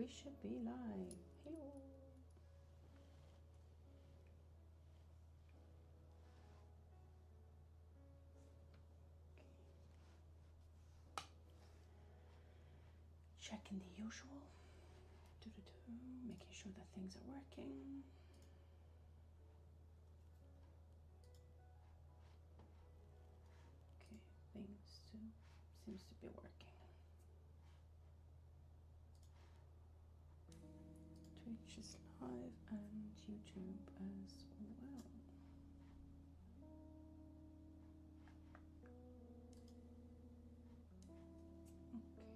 We should be live. Hello. Checking the usual. Making sure that things are working. Okay, seems to be working. Twitch is live and YouTube as well. Okay.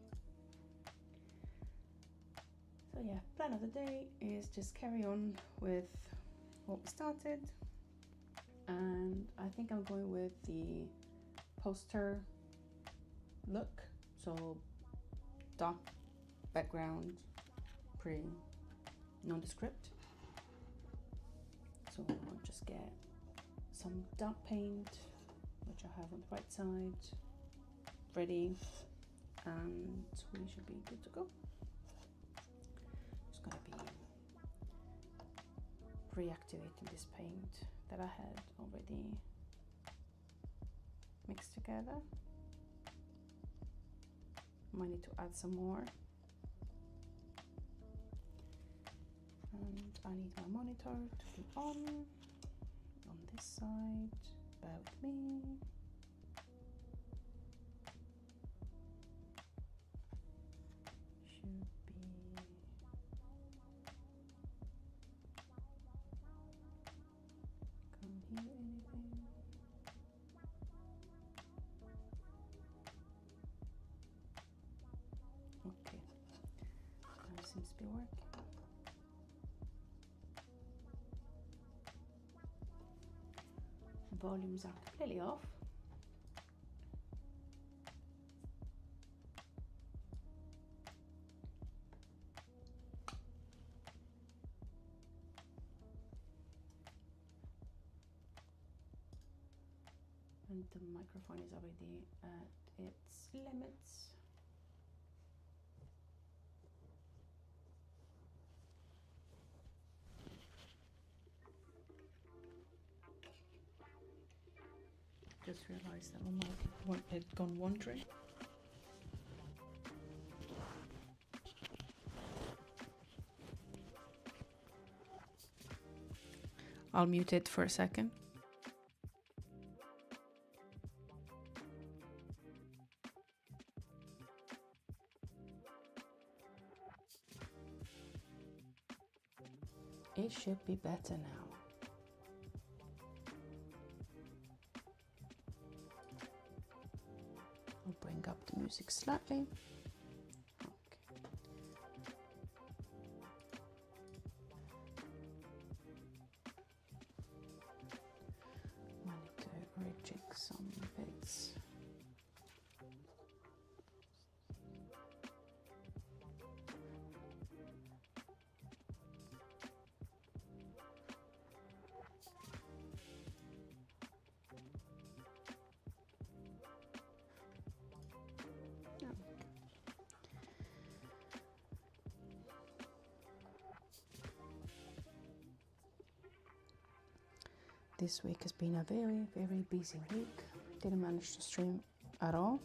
So yeah, plan of the day is just carry on with what we started, and I think I'm going with the poster look, so dark background, pretty nondescript. So I'll just get some dark paint, which I have on the right side, ready, and we should be good to go. Just gonna be reactivating this paint that I had already mixed together. Might need to add some more. And I need my monitor to be on this side. Bear with me. Should be. Can't hear anything. Okay, that seems to be working. Volumes are completely off. And the microphone is already at its limits. Just realized that my mic had gone wandering. I'll mute it for a second. It should be better now. I'll bring up the music slightly. Okay. I need to rejig some bits. This week has been a very, very busy week. Didn't manage to stream at all.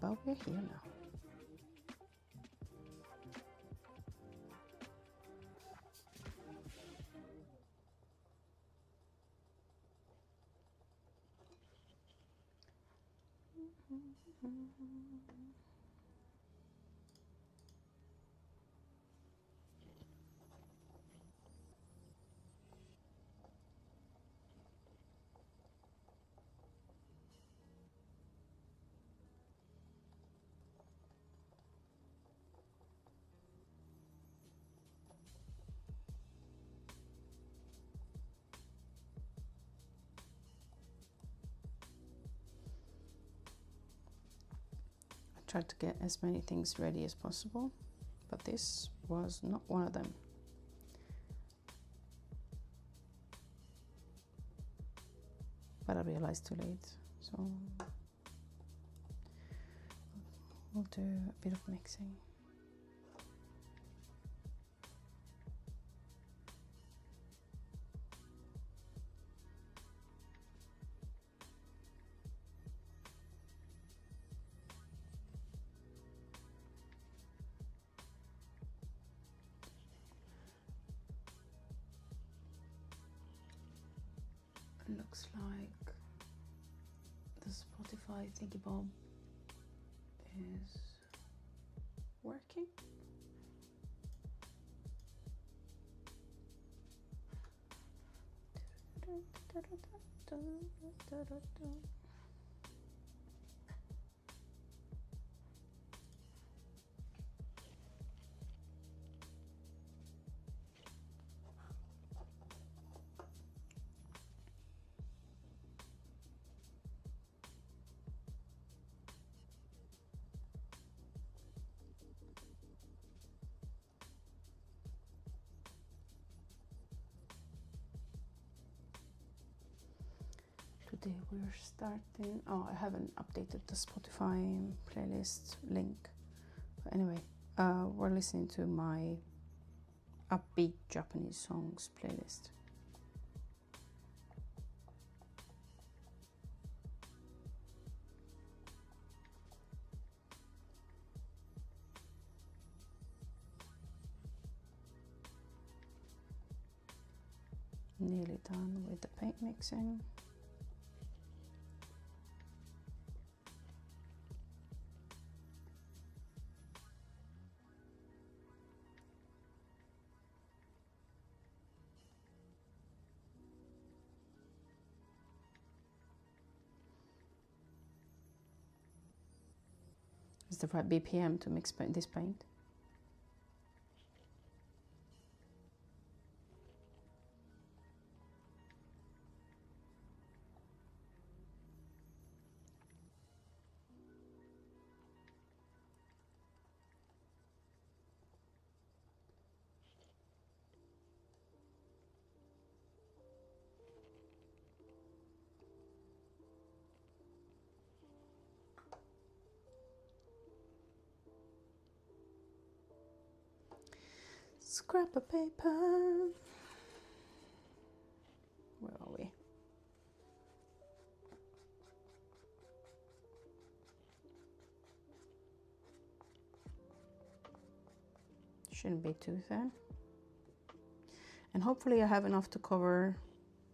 But we're here now. Tried to get as many things ready as possible, but this was not one of them. But but I realized too late. So we'll do a bit of mixing. It looks like the Spotify thingy bob is working. Today we're starting, oh, I haven't updated the Spotify playlist link. But anyway, we're listening to my upbeat Japanese songs playlist. Nearly done with the paint mixing. Is the right BPM to mix this paint? Scrap of paper. Where are we? Shouldn't be too thin. And hopefully I have enough to cover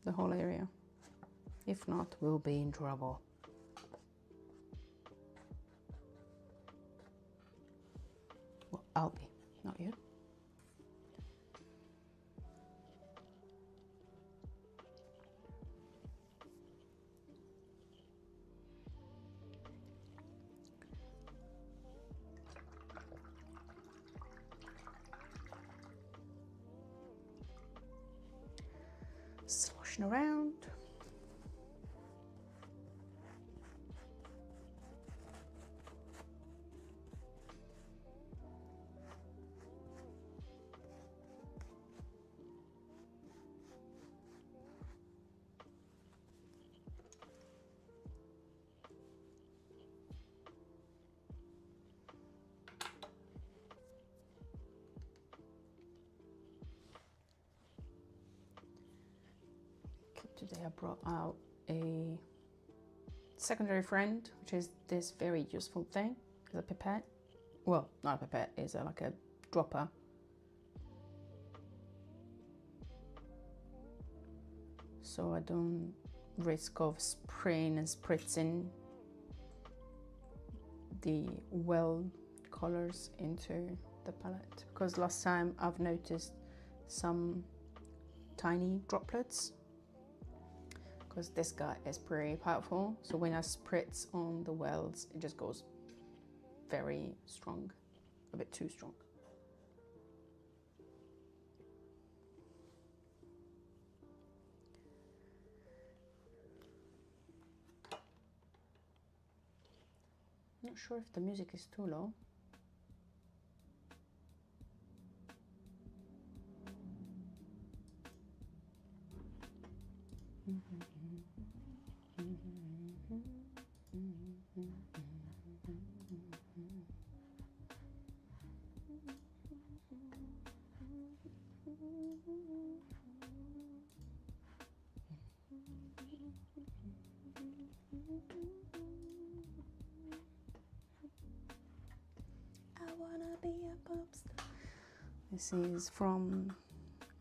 the whole area. If not, we'll be in trouble. Well, I'll be, not you. Sloshing around. Today I brought out a secondary friend, which is this very useful thing. It's a pipette. Well, not a pipette, it's like a dropper. So I don't risk of spraying and spritzing the well colors into the palette. Because last time I've noticed some tiny droplets. Because this guy is pretty powerful, so when I spritz on the wells, it just goes very strong, a bit too strong. Not sure if the music is too low. This is from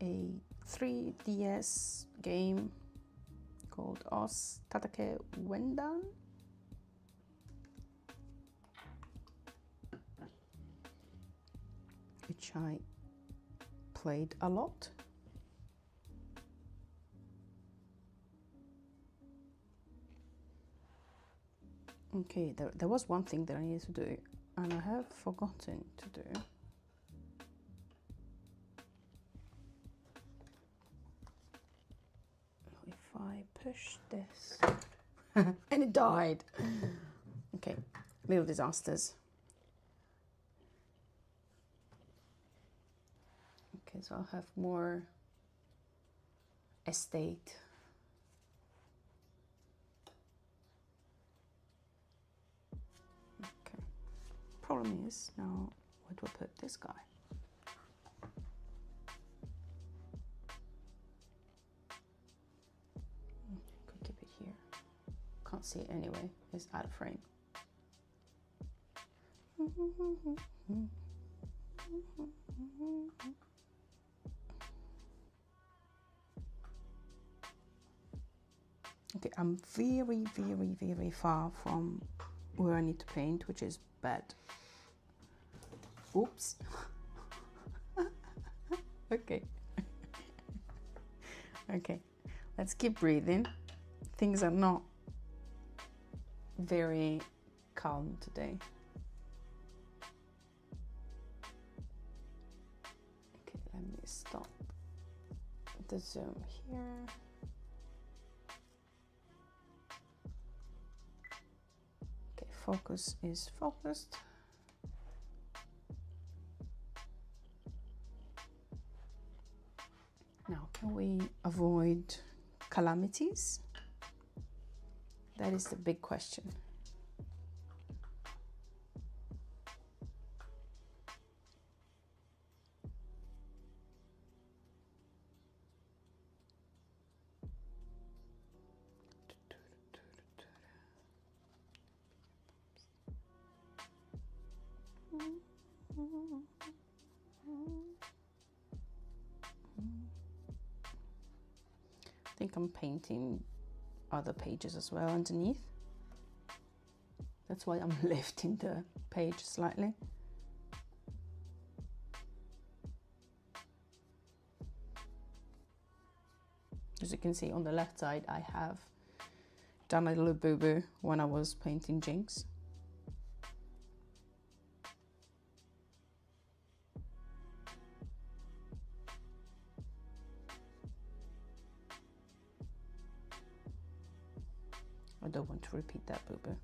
a 3DS game called Os Tatake Wendan. Which I played a lot. Okay, there was one thing that I needed to do, and I have forgotten to do. If I push this, and it died. Okay, little disasters. Okay, so I'll have more estate. Okay, problem is now where do I put this guy? Could keep it here. Can't see it anyway, it's out of frame. Okay, I'm very far from where I need to paint, which is bad. Oops. Okay. Okay, let's keep breathing. Things are not very calm today. Okay, let me stop the zoom here. Focus is focused. Now, can we avoid calamities? That is the big question. I think I'm painting other pages as well underneath. That's why I'm lifting the page slightly. As you can see on the left side, I have done a little boo-boo when I was painting Jinx. I don't want to repeat that boo-boo.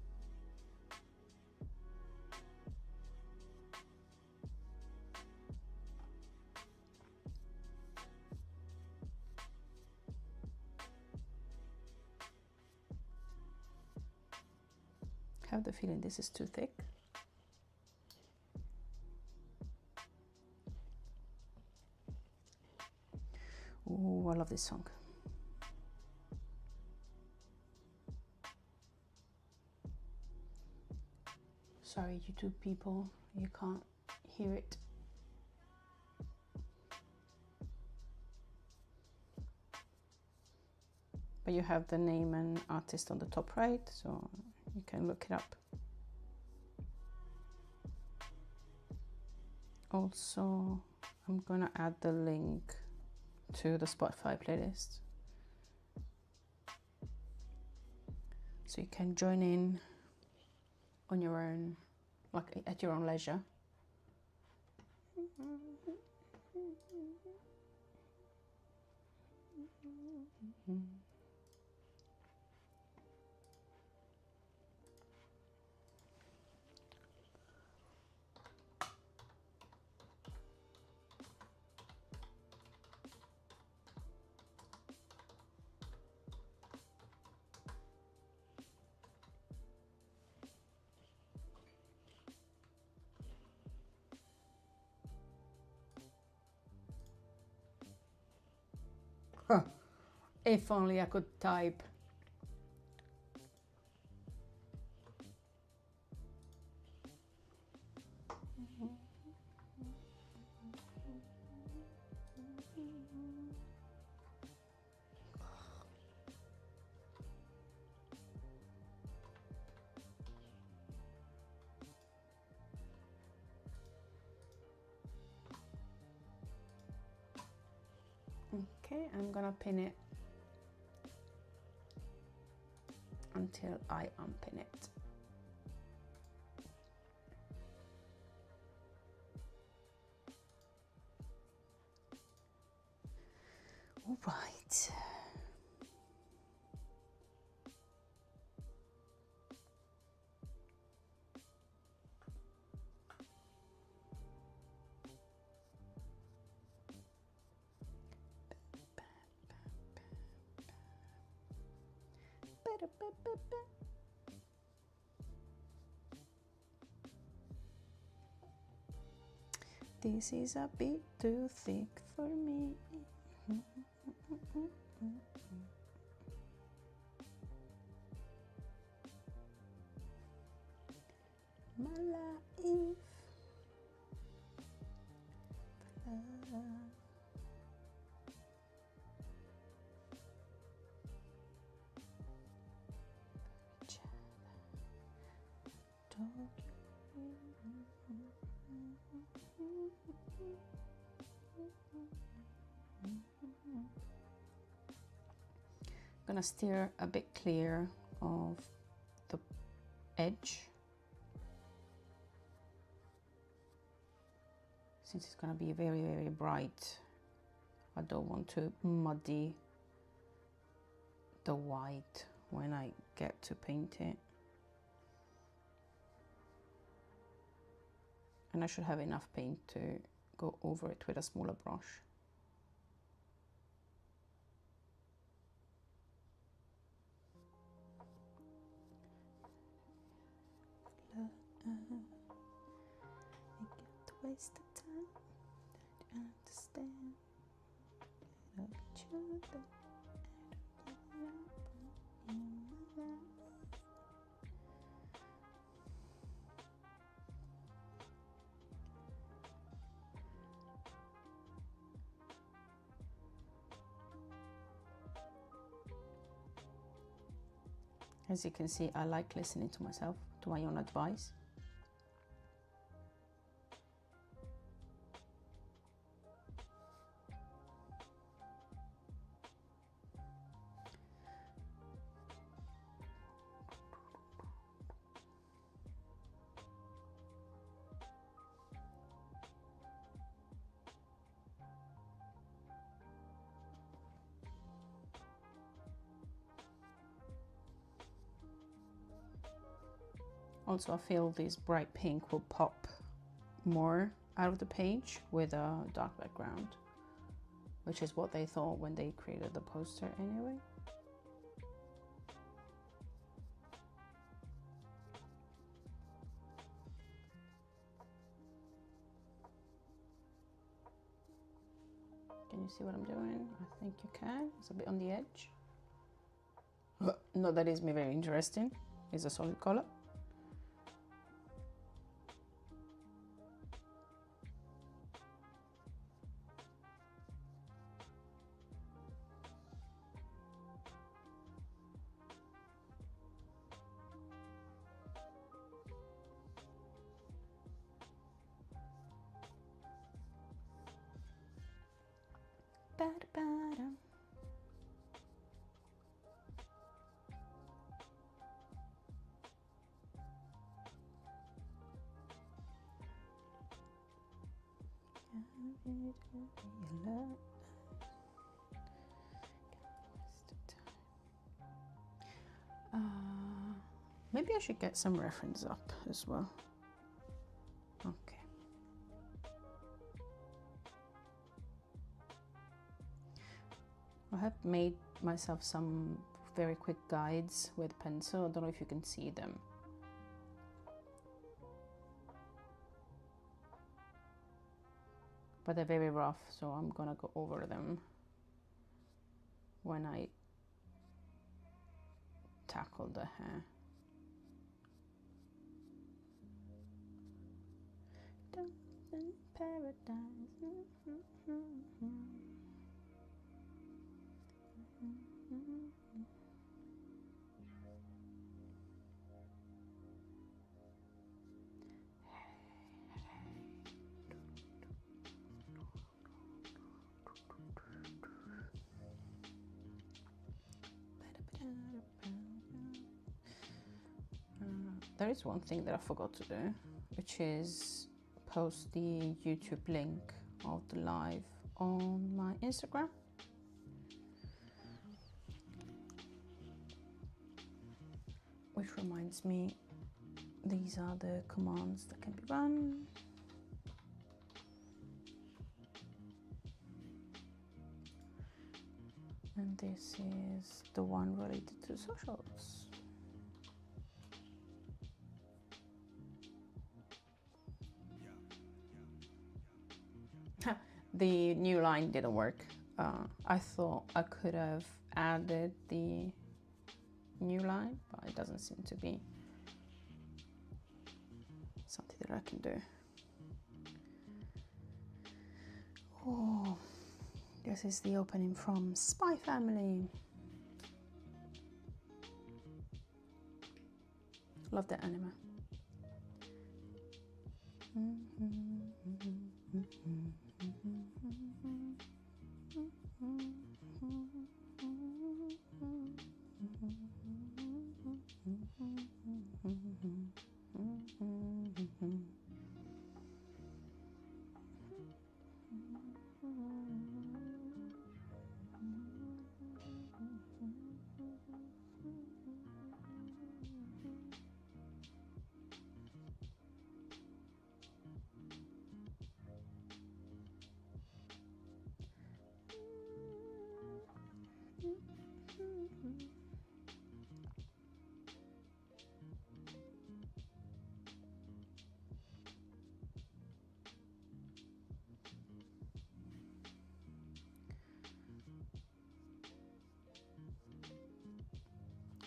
I have the feeling this is too thick. Oh, I love this song. Sorry, YouTube people, you can't hear it. But you have the name and artist on the top right, so you can look it up. Also, I'm gonna add the link to the Spotify playlist, so you can join in on your own, like at your own leisure. Huh. If only I could type. Okay, I'm gonna pin it until I unpin it. All right. This is a bit too thick for me. My life. Gonna steer a bit clear of the edge, since it's gonna be very, very bright. I don't want to muddy the white when I get to paint it. And I should have enough paint to go over it with a smaller brush. Waste of time, don't understand each other. As you can see, I like listening to myself, to my own advice. Also, I feel this bright pink will pop more out of the page with a dark background, which is what they thought when they created the poster anyway. Can you see what I'm doing? I think you can. It's a bit on the edge. Not that is me very interesting. It's a solid color. Maybe I should get some reference up as well. Okay. I have made myself some very quick guides with pencil. I don't know if you can see them. But they're very rough, so I'm gonna go over them when I tackle the hair. Paradise. there is one thing that I forgot to do, which is post the YouTube link of the live on my Instagram. Which reminds me, these are the commands that can be run. And this is the one related to socials. The new line didn't work. I thought I could have added the new line, but it doesn't seem to be something that I can do. Oh, this is the opening from Spy Family. Love the anime.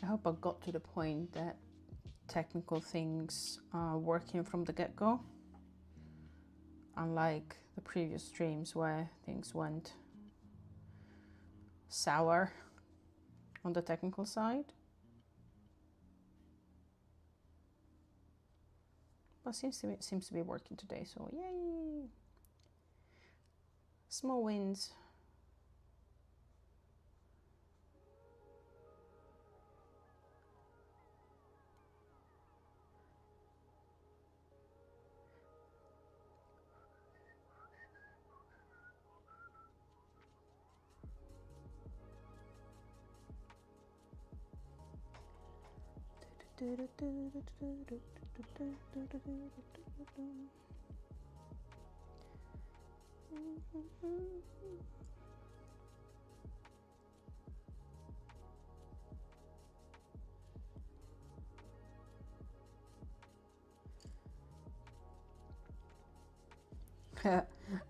I hope I got to the point that technical things are working from the get-go, unlike the previous streams where things went sour on the technical side. But it seems to be working today, so yay! Small wins.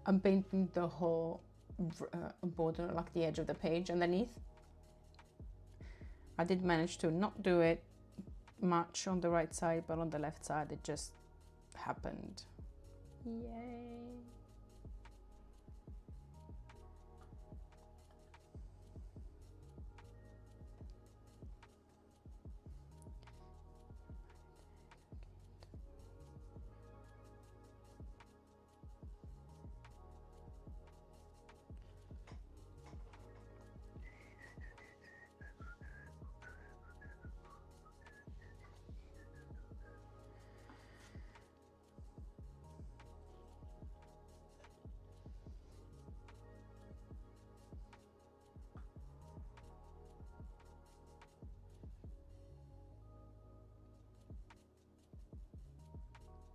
I'm painting the whole border, like the edge of the page underneath. I did manage to not do it much on the right side, but on the left side it just happened. Yay!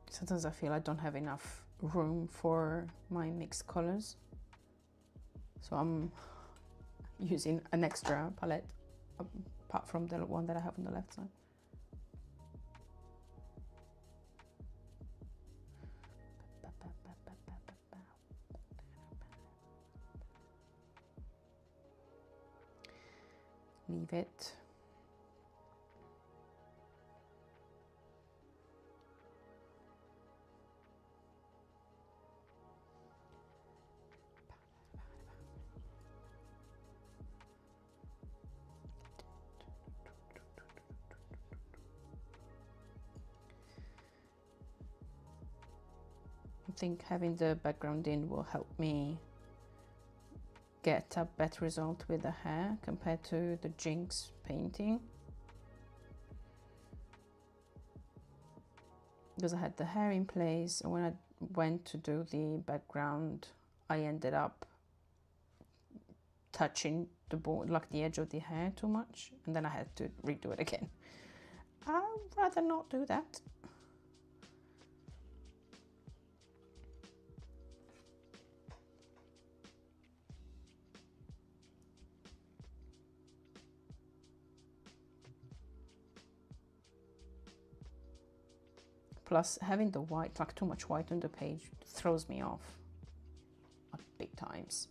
Sometimes I feel I don't have enough room for my mixed colors, so I'm using an extra palette apart from the one that I have on the left side. Leave it. I think having the background in will help me get a better result with the hair compared to the Jinx painting. because I had the hair in place, and when I went to do the background, I ended up touching the board, like the edge of the hair, too much, and then I had to redo it again. I'd rather not do that. Plus, having the white, like too much white on the page, throws me off big times.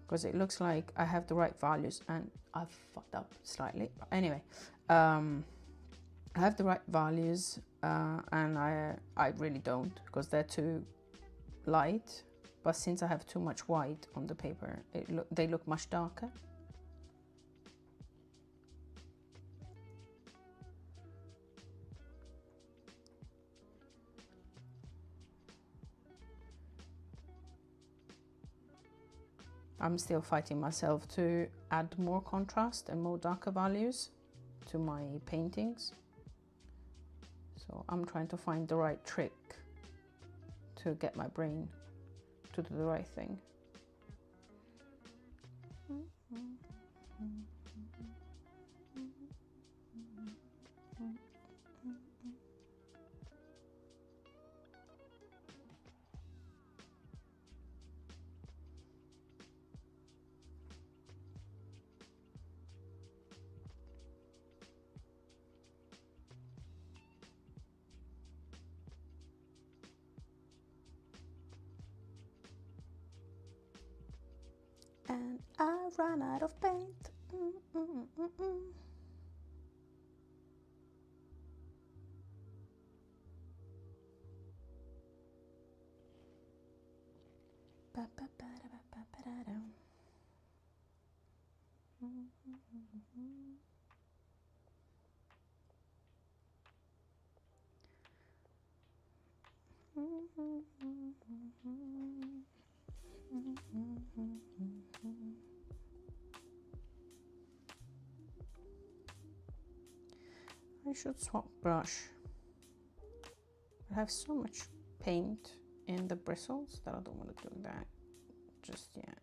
Because it looks like I have the right values, and I've fucked up slightly. But anyway, I have the right values, and I really don't, because they're too light. But since I have too much white on the paper, they look much darker. I'm still fighting myself to add more contrast and more darker values to my paintings. So I'm trying to find the right trick to get my brain to do the right thing. And I ran out of paint. I should swap brush. I have so much paint in the bristles that I don't want to do that just yet.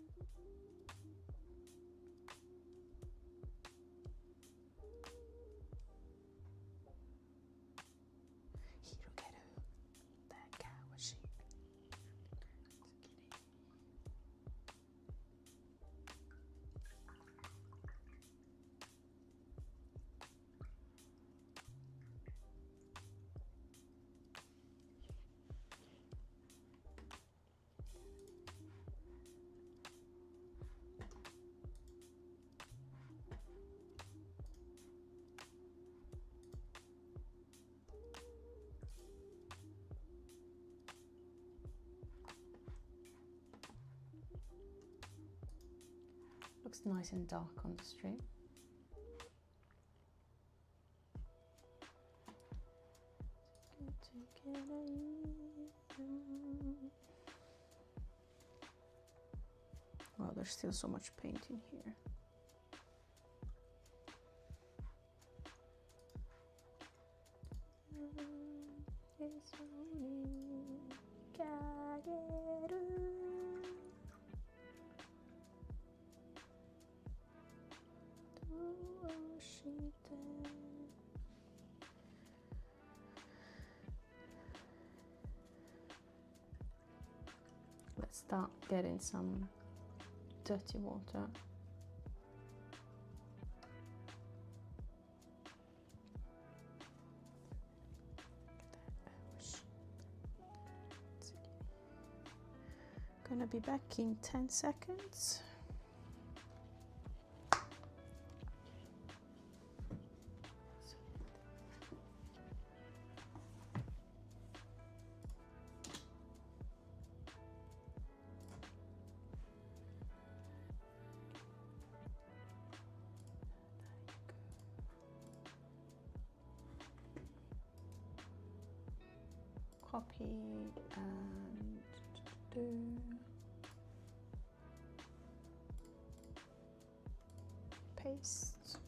Looks nice and dark on the street. Well, there's still so much paint in here. Let's start getting some dirty water. Gonna be back in 10 seconds. Copy and do paste.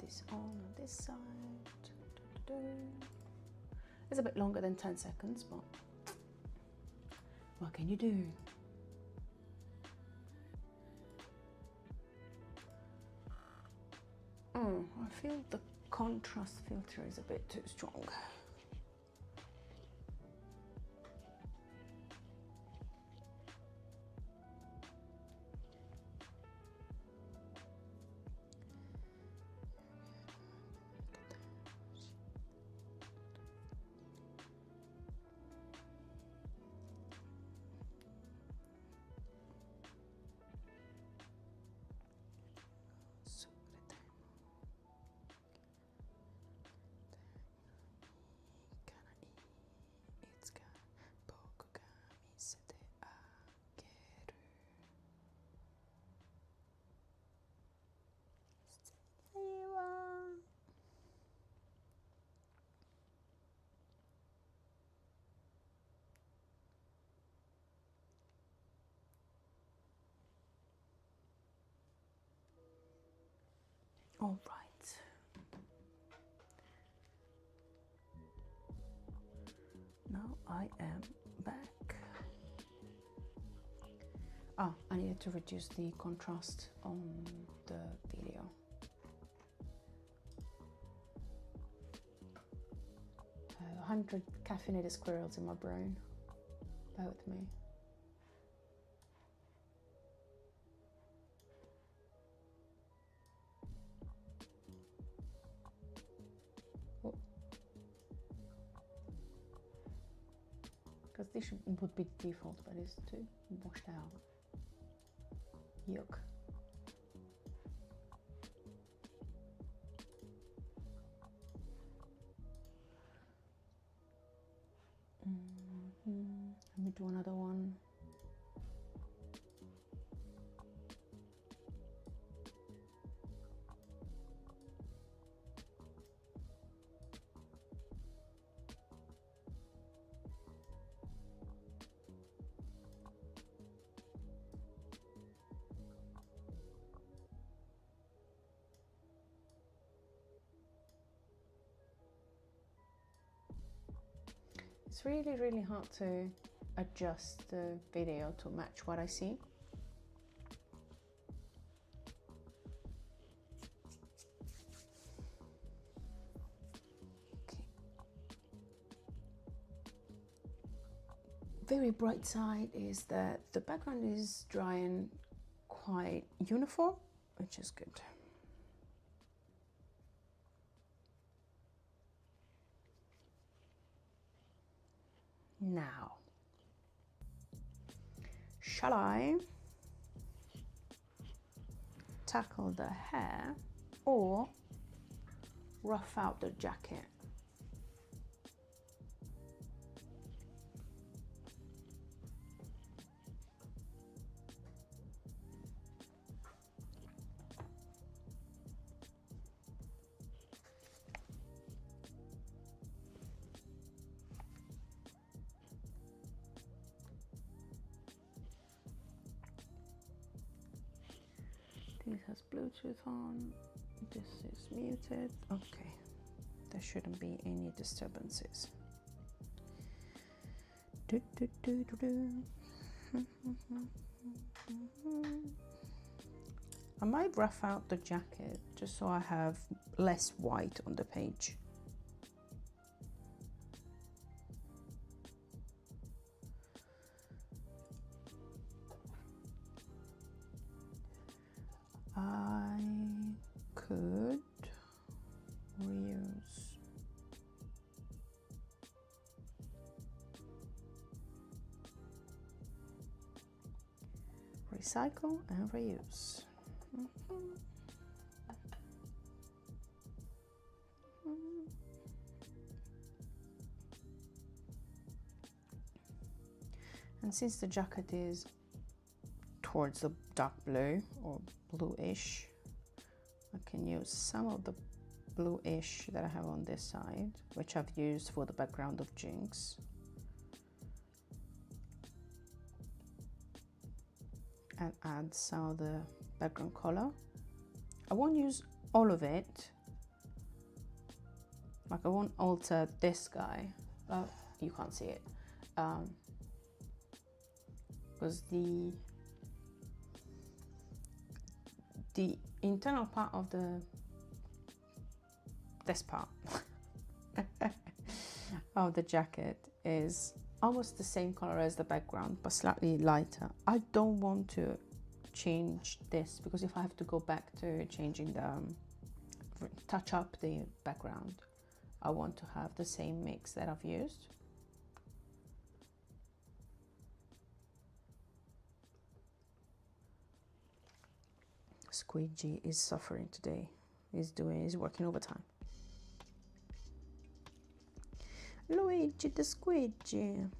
this on this side. It's a bit longer than 10 seconds, but what can you do? I feel the contrast filter is a bit too strong. All right. Now I am back. I needed to reduce the contrast on the video. I have 100 caffeinated squirrels in my brain. Bear with me. Because this would be default, but it's too washed out. Yuck. Let me do another one. It's really hard to adjust the video to match what I see. Okay. Very bright side is that the background is drying quite uniform, which is good. Now, shall I tackle the hair or rough out the jacket? This has Bluetooth on, this is muted. Okay, there shouldn't be any disturbances. I might rough out the jacket just so I have less white on the page. I could reuse recycle and reuse. And since the jacket is towards the dark blue or bluish, I can use some of the bluish that I have on this side, which I've used for the background of Jinx. And add some of the background color. I won't use all of it Like I won't alter this guy. Oh, you can't see it. Because the internal part of this part of the jacket is almost the same color as the background, but slightly lighter. I don't want to change this, because if I have to go back to changing touch up the background, I want to have the same mix that I've used. Squidgy is suffering today. He's working overtime. Luigi the Squidgy.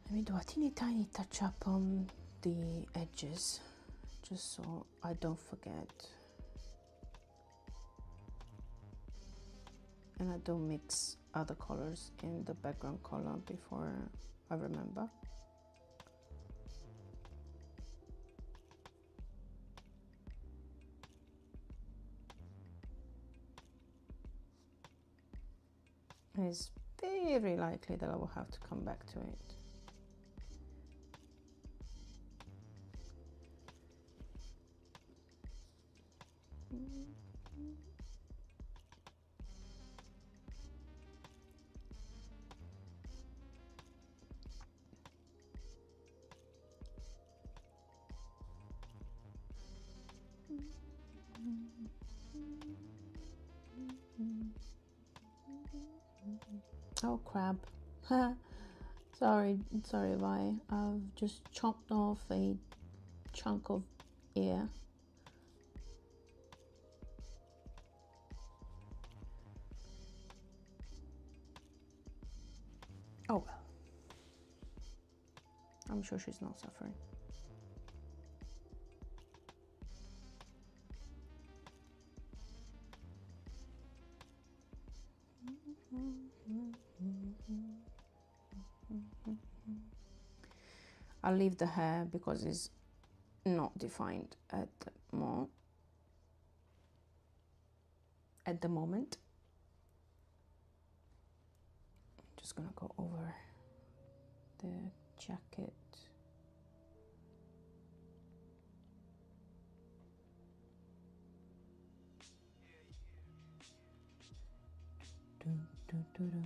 Let me do a teeny tiny touch up on the edges, just so I don't forget. And I don't mix other colors in the background color before I remember. It's very likely that I will have to come back to it. Oh crap. Sorry, Vi. I've just chopped off a chunk of ear. Oh well. I'm sure she's not suffering. I'll leave the hair because it's not defined at the moment. I'm just gonna go over the jacket. Dun, dun, dun, dun.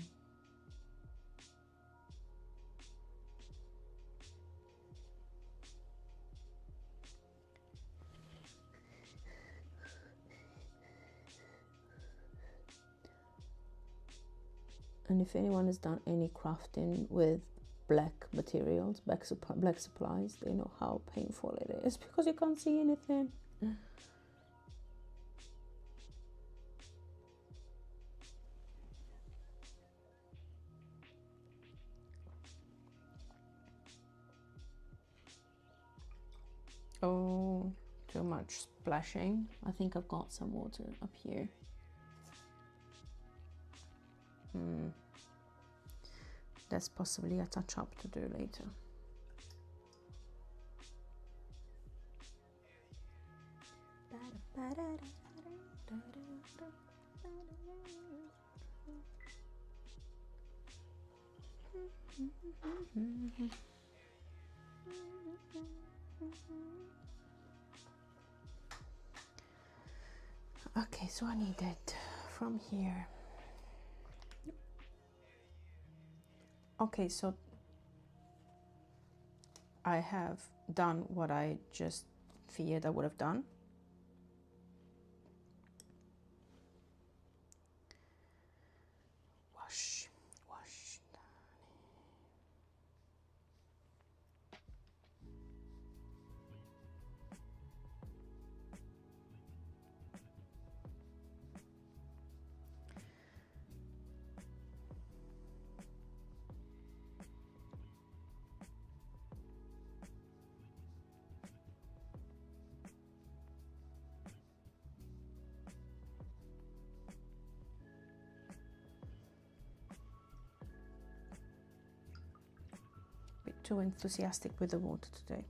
And if anyone has done any crafting with black materials, black supplies, they know how painful it is because you can't see anything. Oh, too much splashing. I think I've got some water up here. That's possibly a touch up to do later. Okay, so I need it from here. Okay, so I have done what I just feared I would have done. Wash, wash. too enthusiastic with the water today.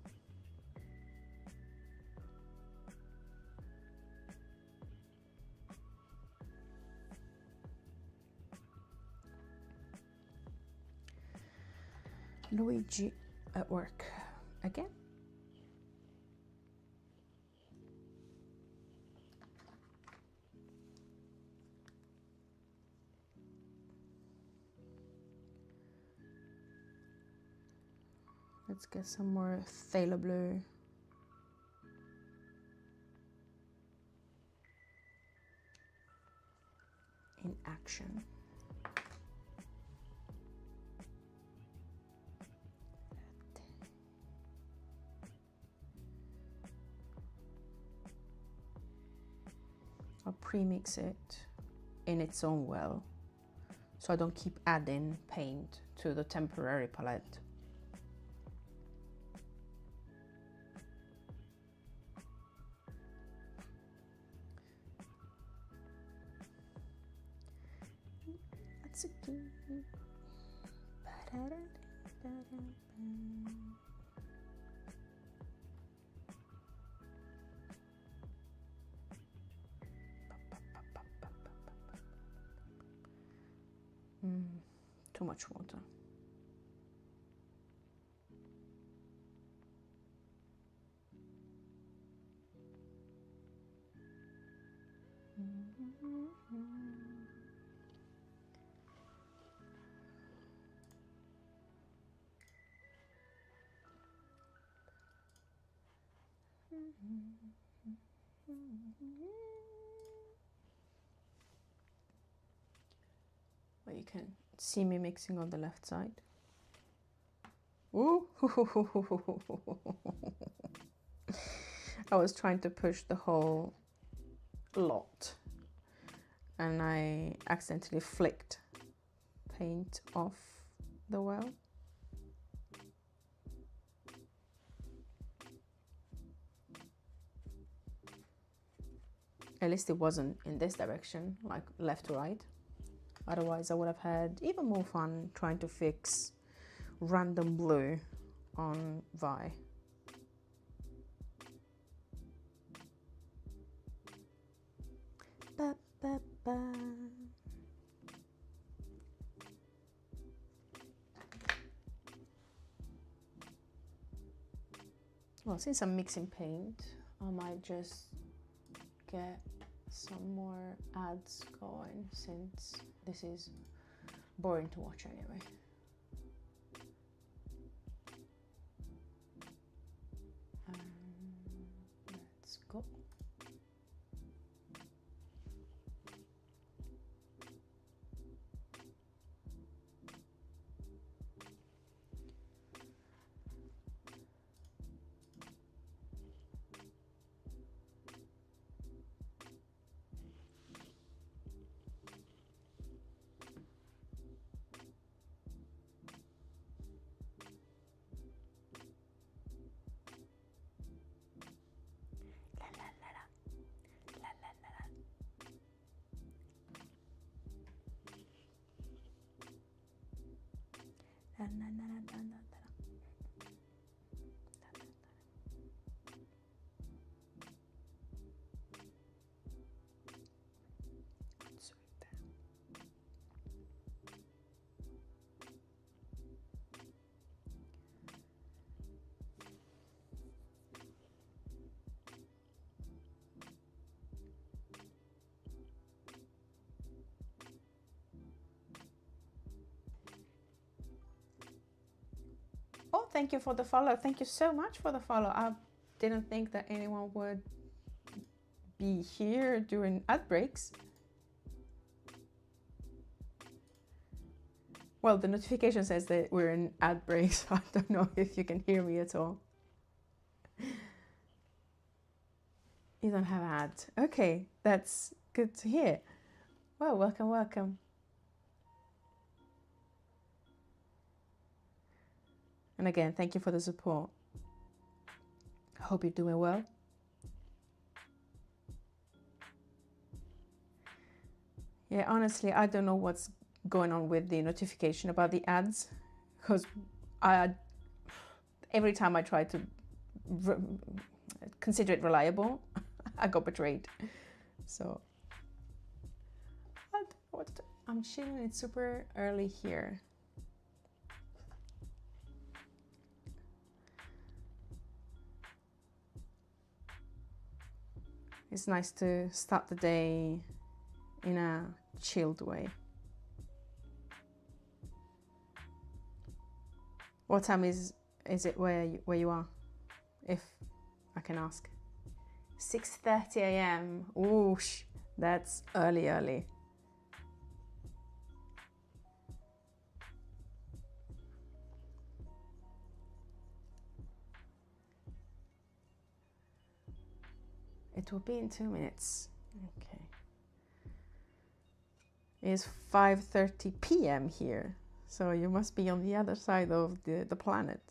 Luigi at work again. Let's get some more phthalo blue. In action. I'll pre-mix it in its own well, so I don't keep adding paint to the temporary palette. That's a good. Too much water. Well, you can see me mixing on the left side. Ooh. I was trying to push the whole lot and I accidentally flicked paint off the well. At least it wasn't in this direction, like left to right. Otherwise I would have had even more fun trying to fix random blue on Vi. Ba, ba, ba. Well, since I'm mixing paint, I might just get some more ads going, since this is boring to watch anyway. Let's go. Oh, thank you for the follow. Thank you so much for the follow. I didn't think that anyone would be here during ad breaks. Well, the notification says that we're in ad breaks. So I don't know if you can hear me at all. You don't have ads. Okay, that's good to hear. Well, welcome, welcome. And again, thank you for the support. I hope you're doing well. Yeah, honestly, I don't know what's going on with the notification about the ads, because every time I try to consider it reliable, I got betrayed. So I'm chilling. It's super early here. It's nice to start the day in a chilled way. What time is it where you are, if I can ask? 6:30 a.m. Ooh, that's early. It will be in 2 minutes. Okay. It's 5:30 p.m. here, so you must be on the other side of the planet.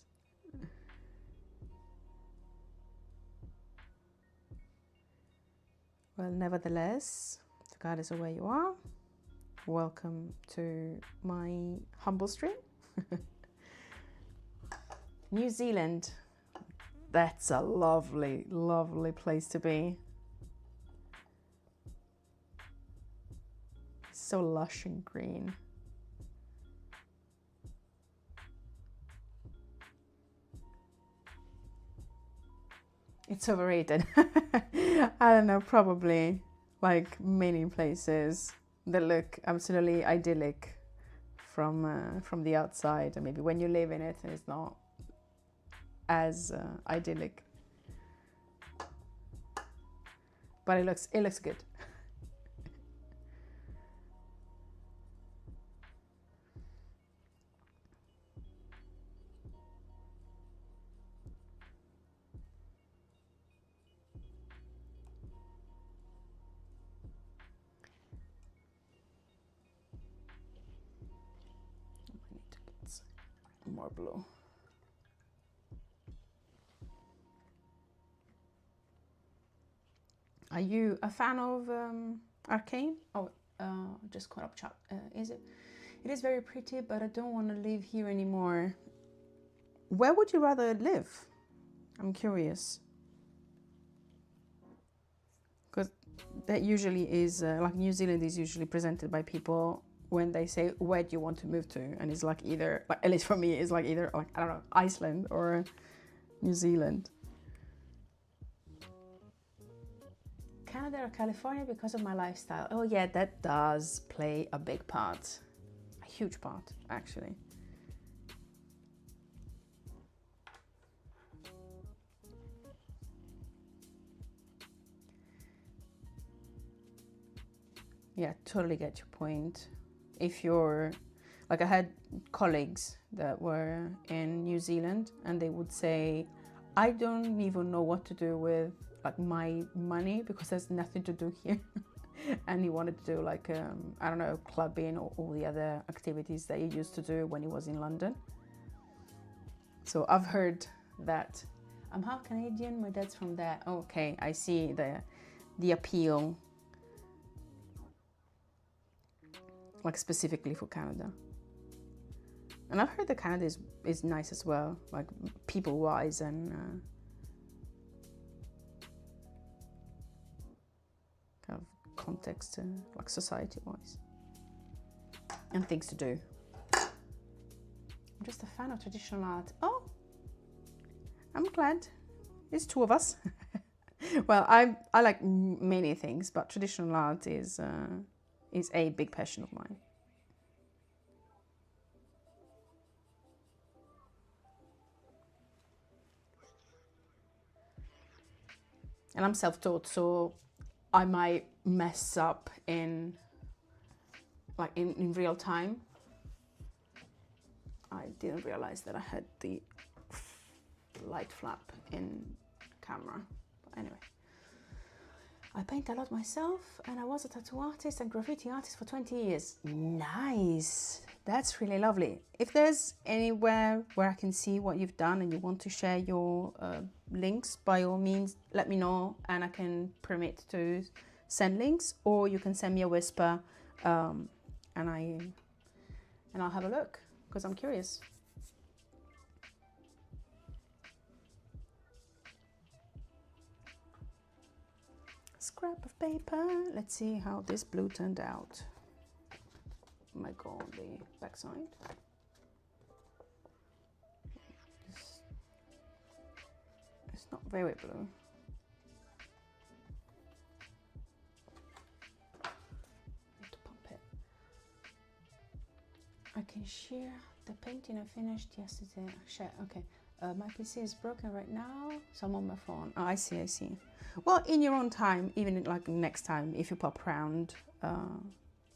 Well, nevertheless, regardless of where you are, welcome to my humble stream. New Zealand. That's a lovely, lovely place to be. So lush and green. It's overrated. I don't know, probably like many places that look absolutely idyllic from the outside, and maybe when you live in it, it's not as idyllic, but it looks good. I need to get some more blue. Are you a fan of Arcane? Oh, just caught up chat. Is it? It is very pretty, but I don't want to live here anymore. Where would you rather live? I'm curious. Because that usually is, like New Zealand is usually presented by people when they say, where do you want to move to? And it's like either, like, at least for me, it's like either, like, I don't know, Iceland or New Zealand. Canada or California because of my lifestyle. Oh yeah, that does play a big part. A huge part, actually. Yeah, totally get your point. If you're, like, I had colleagues that were in New Zealand and they would say, I don't even know what to do with like my money because there's nothing to do here. And he wanted to do like, I don't know, clubbing or all the other activities that he used to do when he was in London. So I've heard that. I'm half Canadian, my dad's from there. Okay, I see the appeal, like specifically for Canada. And I've heard that Canada is nice as well, like people-wise and kind of context, like society-wise, and things to do. I'm just a fan of traditional art. Oh, I'm glad. It's two of us. Well, I like many things, but traditional art is a big passion of mine. And I'm self-taught, so I might mess up in real time. I didn't realize that I had the light flap in camera. But anyway, I paint a lot myself, and I was a tattoo artist and graffiti artist for 20 years. Nice. That's really lovely. If there's anywhere where I can see what you've done and you want to share your links, by all means, let me know and I can permit to send links, or you can send me a whisper and I'll have a look because I'm curious. scrap of paper. Let's see how this blue turned out. Might go on the back side. It's not very blue. Need to pump it. I can share the painting I finished yesterday. Share, okay. My PC is broken right now, so I'm on my phone. Oh, I see, I see. Well, in your own time, even like next time, if you pop around,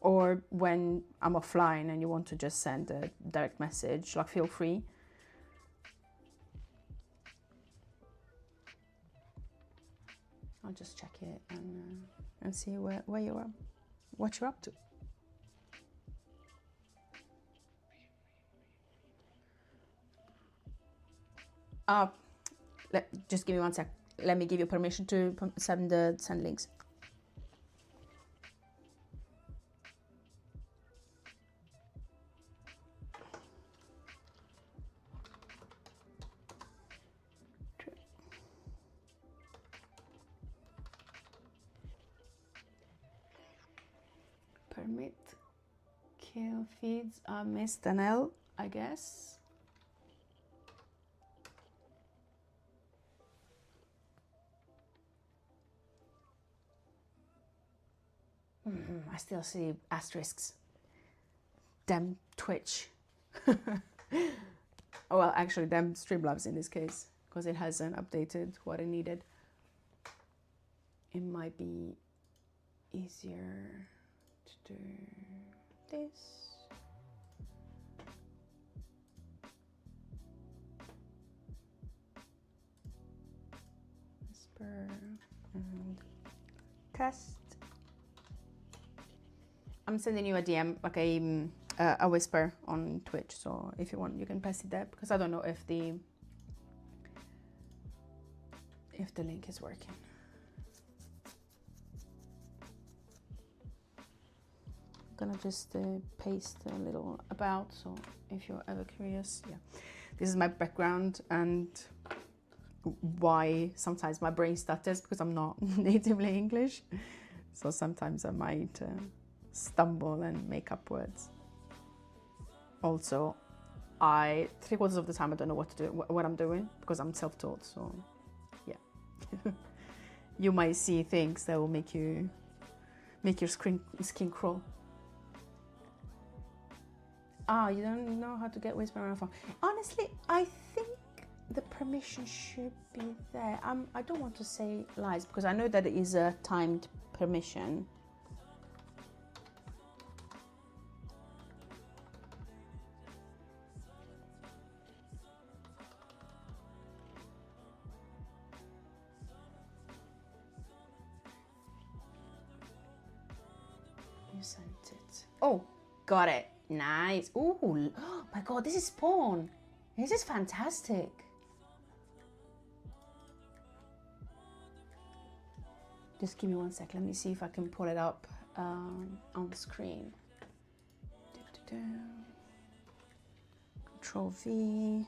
or when I'm offline and you want to just send a direct message, like feel free. I'll just check it and see where you are, what you're up to. Just give me 1 sec. Let me give you permission to send links. Permit kill feeds. I missed an L, I guess. I still see asterisks. Damn Twitch. Well, actually, damn Streamlabs in this case, because it hasn't updated what it needed. It might be easier to do this. Whisper and test. I'm sending you a DM, like a whisper on Twitch, so if you want you can pass it there, because I don't know if the link is working. I'm gonna just paste a little about, so if you're ever curious. Yeah, this is my background and why sometimes my brain stutters, because I'm not natively English, so sometimes I might stumble and make up words. Also, 3/4 of the time I don't know what to do, what I'm doing, because I'm self-taught. So, yeah, you might see things that will make your skin crawl. Ah, you don't know how to get whisper on a phone. Honestly, I think the permission should be there. I don't want to say lies, because I know that it is a timed permission. You sent it. Oh, got it. Nice. Ooh, oh my god, this is Spawn. This is fantastic. Just give me 1 sec. Let me see if I can pull it up on the screen. Control V.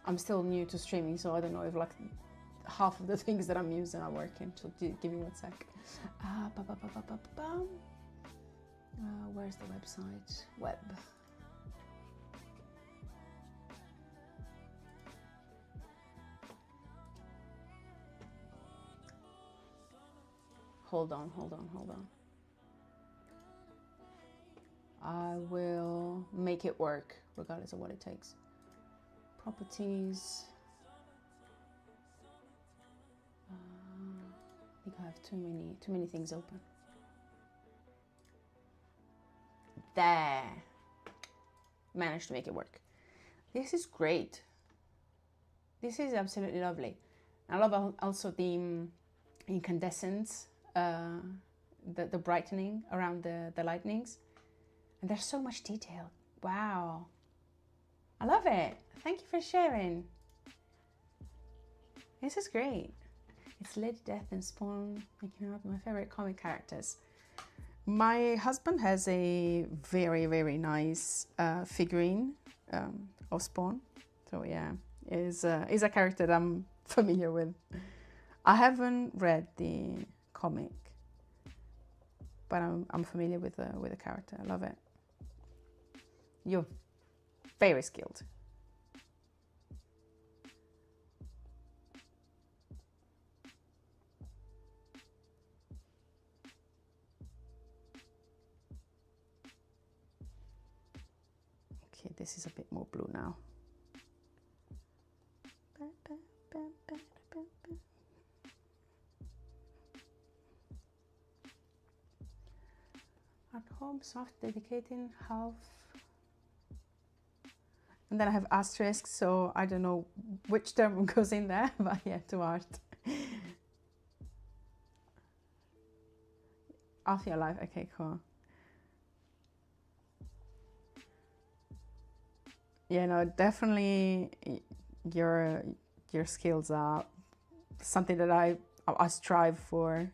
I'm still new to streaming, so I don't know if like half of the things that I'm using are working. So give me 1 sec. Where's the website? Web. Hold on. I will make it work regardless of what it takes. Properties. I think I have too many things open. There. Managed to make it work. This is great. This is absolutely lovely. I love also the incandescence, the brightening around the lightnings. And there's so much detail. Wow. I love it. Thank you for sharing. This is great. It's Lady Death and Spawn making out my favorite comic characters. My husband has a very, very nice figurine of Spawn. So yeah, is a character that I'm familiar with. I haven't read the comic, but I'm familiar with the character. I love it. You're very skilled. Okay, this is a bit more blue now. At home, soft, dedicating, half. And then I have asterisks, so I don't know which term goes in there, but yeah, to art. Off your life, okay, cool. Yeah, no, definitely your skills are something that I strive for.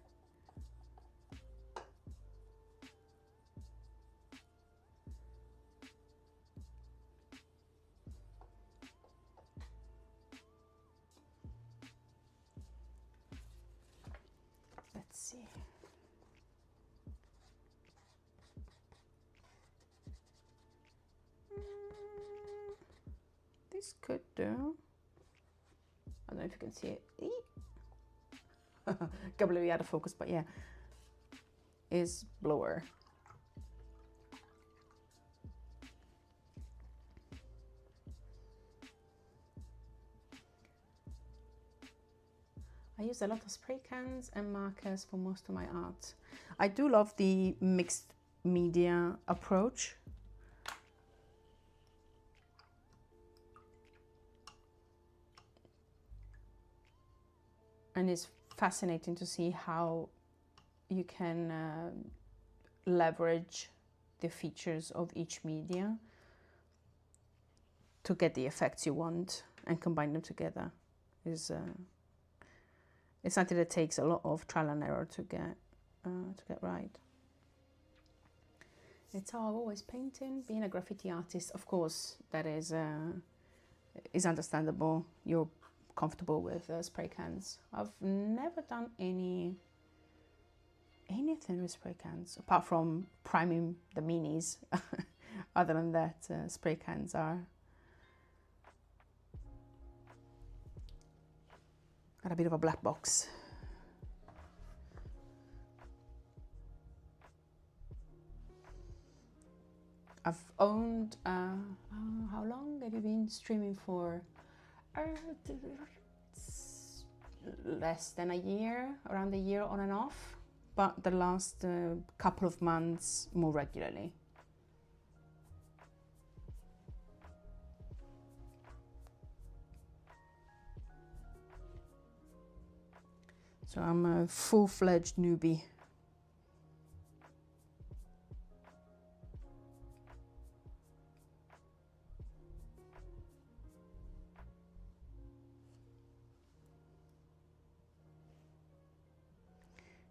Let's see. This could do. I don't know if you can see it. Completely out of focus, but yeah, is bluer. I use a lot of spray cans and markers for most of my art. I do love the mixed media approach. And it's fascinating to see how you can leverage the features of each media to get the effects you want and combine them together. It's something that takes a lot of trial and error to get right. It's how I've always painted. Being a graffiti artist, of course, that is understandable. You're comfortable with spray cans. I've never done anything with spray cans apart from priming the minis. Other than that, spray cans are a bit of a black box. I've owned how long have you been streaming for? Less than a year, around a year on and off, but the last couple of months more regularly. So I'm a full-fledged newbie.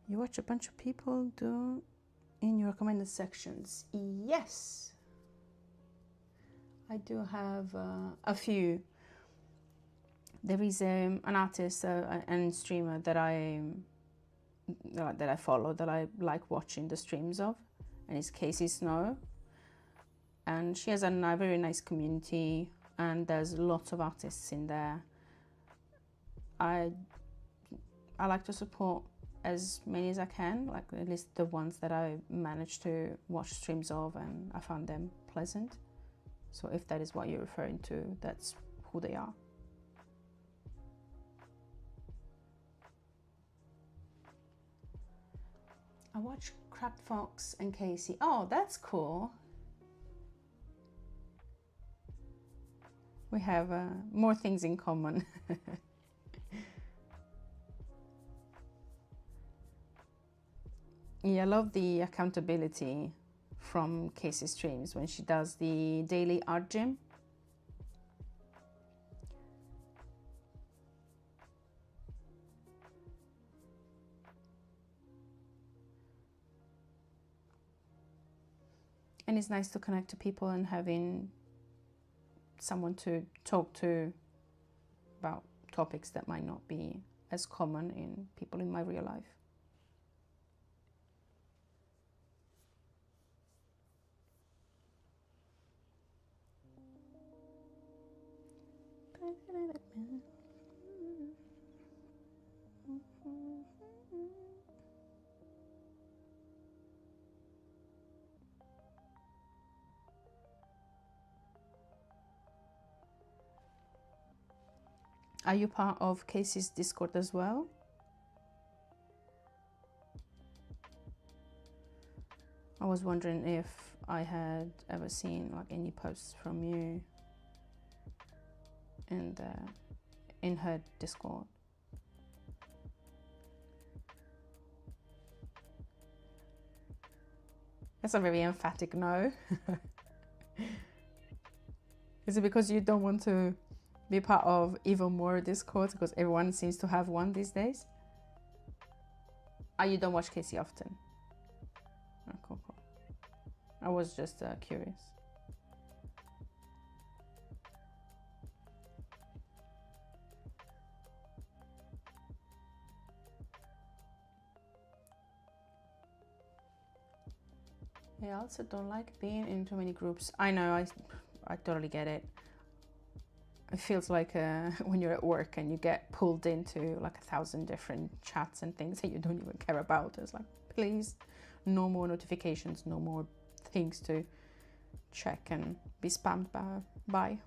You watch a bunch of people do in your recommended sections. Yes, I do have a few. There is an artist and streamer that I follow, that I like watching the streams of, and it's Casey Snow. And she has a very nice community, and there's lots of artists in there. I like to support as many as I can, like at least the ones that I managed to watch streams of and I found them pleasant. So if that is what you're referring to, that's who they are. I watch Crab Fox and Casey. Oh, that's cool. We have more things in common. Yeah, I love the accountability from Casey's streams when she does the daily art gym. And it's nice to connect to people and having someone to talk to about topics that might not be as common in people in my real life. Are you part of Casey's Discord as well? I was wondering if I had ever seen like any posts from you in her Discord. That's a very emphatic no. Is it because you don't want to be part of even more Discords because everyone seems to have one these days? Oh, you don't watch Casey often? Oh, cool. I was just curious. I also don't like being in too many groups. I know, I totally get it. It feels like when you're at work and you get pulled into like 1,000 different chats and things that you don't even care about. It's like, please, no more notifications, no more things to check and be spammed by.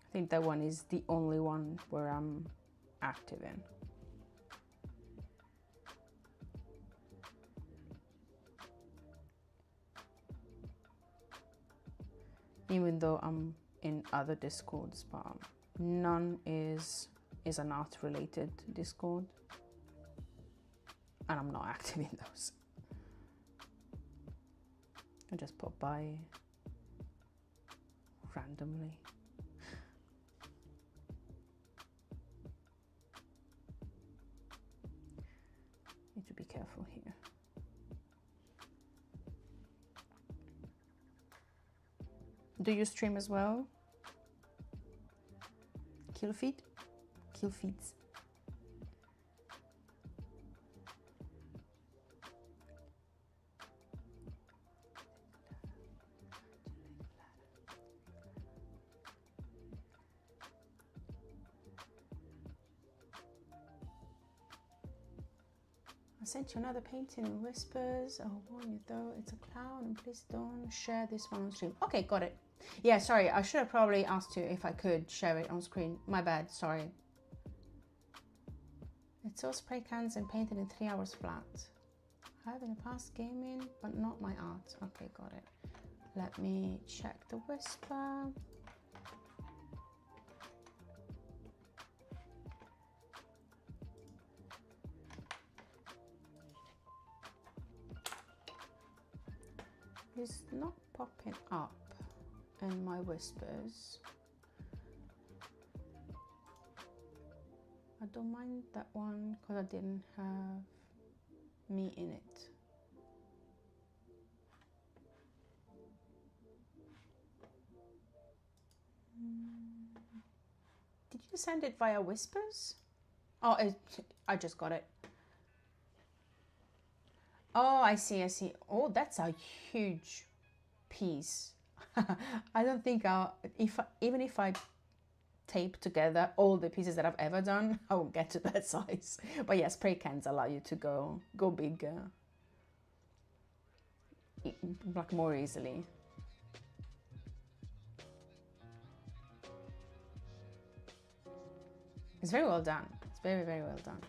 I think that one is the only one where I'm active in. Even though I'm in other Discords, but none is an art related Discord, and I'm not active in those. I just pop by randomly. Need to be careful here. Do you stream as well? Kill feeds? I sent you another painting in Whispers. I'll warn you though, it's a clown, and please don't share this one on stream. Okay, got it. Yeah, sorry, I should have probably asked you if I could share it on screen. My bad, sorry. It's all spray cans and painted in 3 hours flat. I have in the past gaming, but not my art. Okay, got it. Let me check the Whisper. It's not popping up in my Whispers. I don't mind that one because I didn't have me in it. Did you send it via Whispers? Oh, I just got it. Oh, I see. Oh, that's a huge piece. I don't think even if I tape together all the pieces that I've ever done, I won't get to that size. But yeah, spray cans allow you to go bigger, like more easily. It's very well done. It's very, very well done.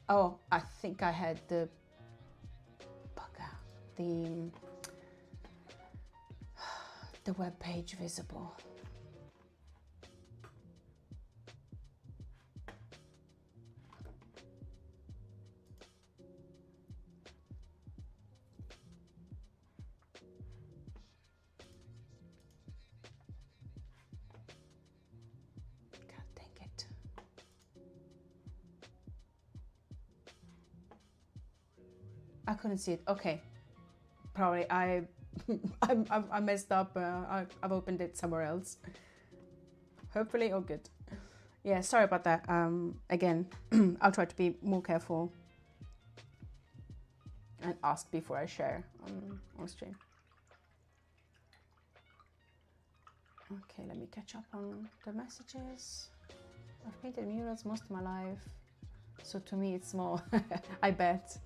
Oh, I think I had the web page visible. I couldn't see it. Okay, probably I I messed up. I've opened it somewhere else. Hopefully, all good. Yeah, sorry about that. Again, I'll try to be more careful and ask before I share on stream. Okay, let me catch up on the messages. I've painted murals most of my life, so to me it's small. I bet.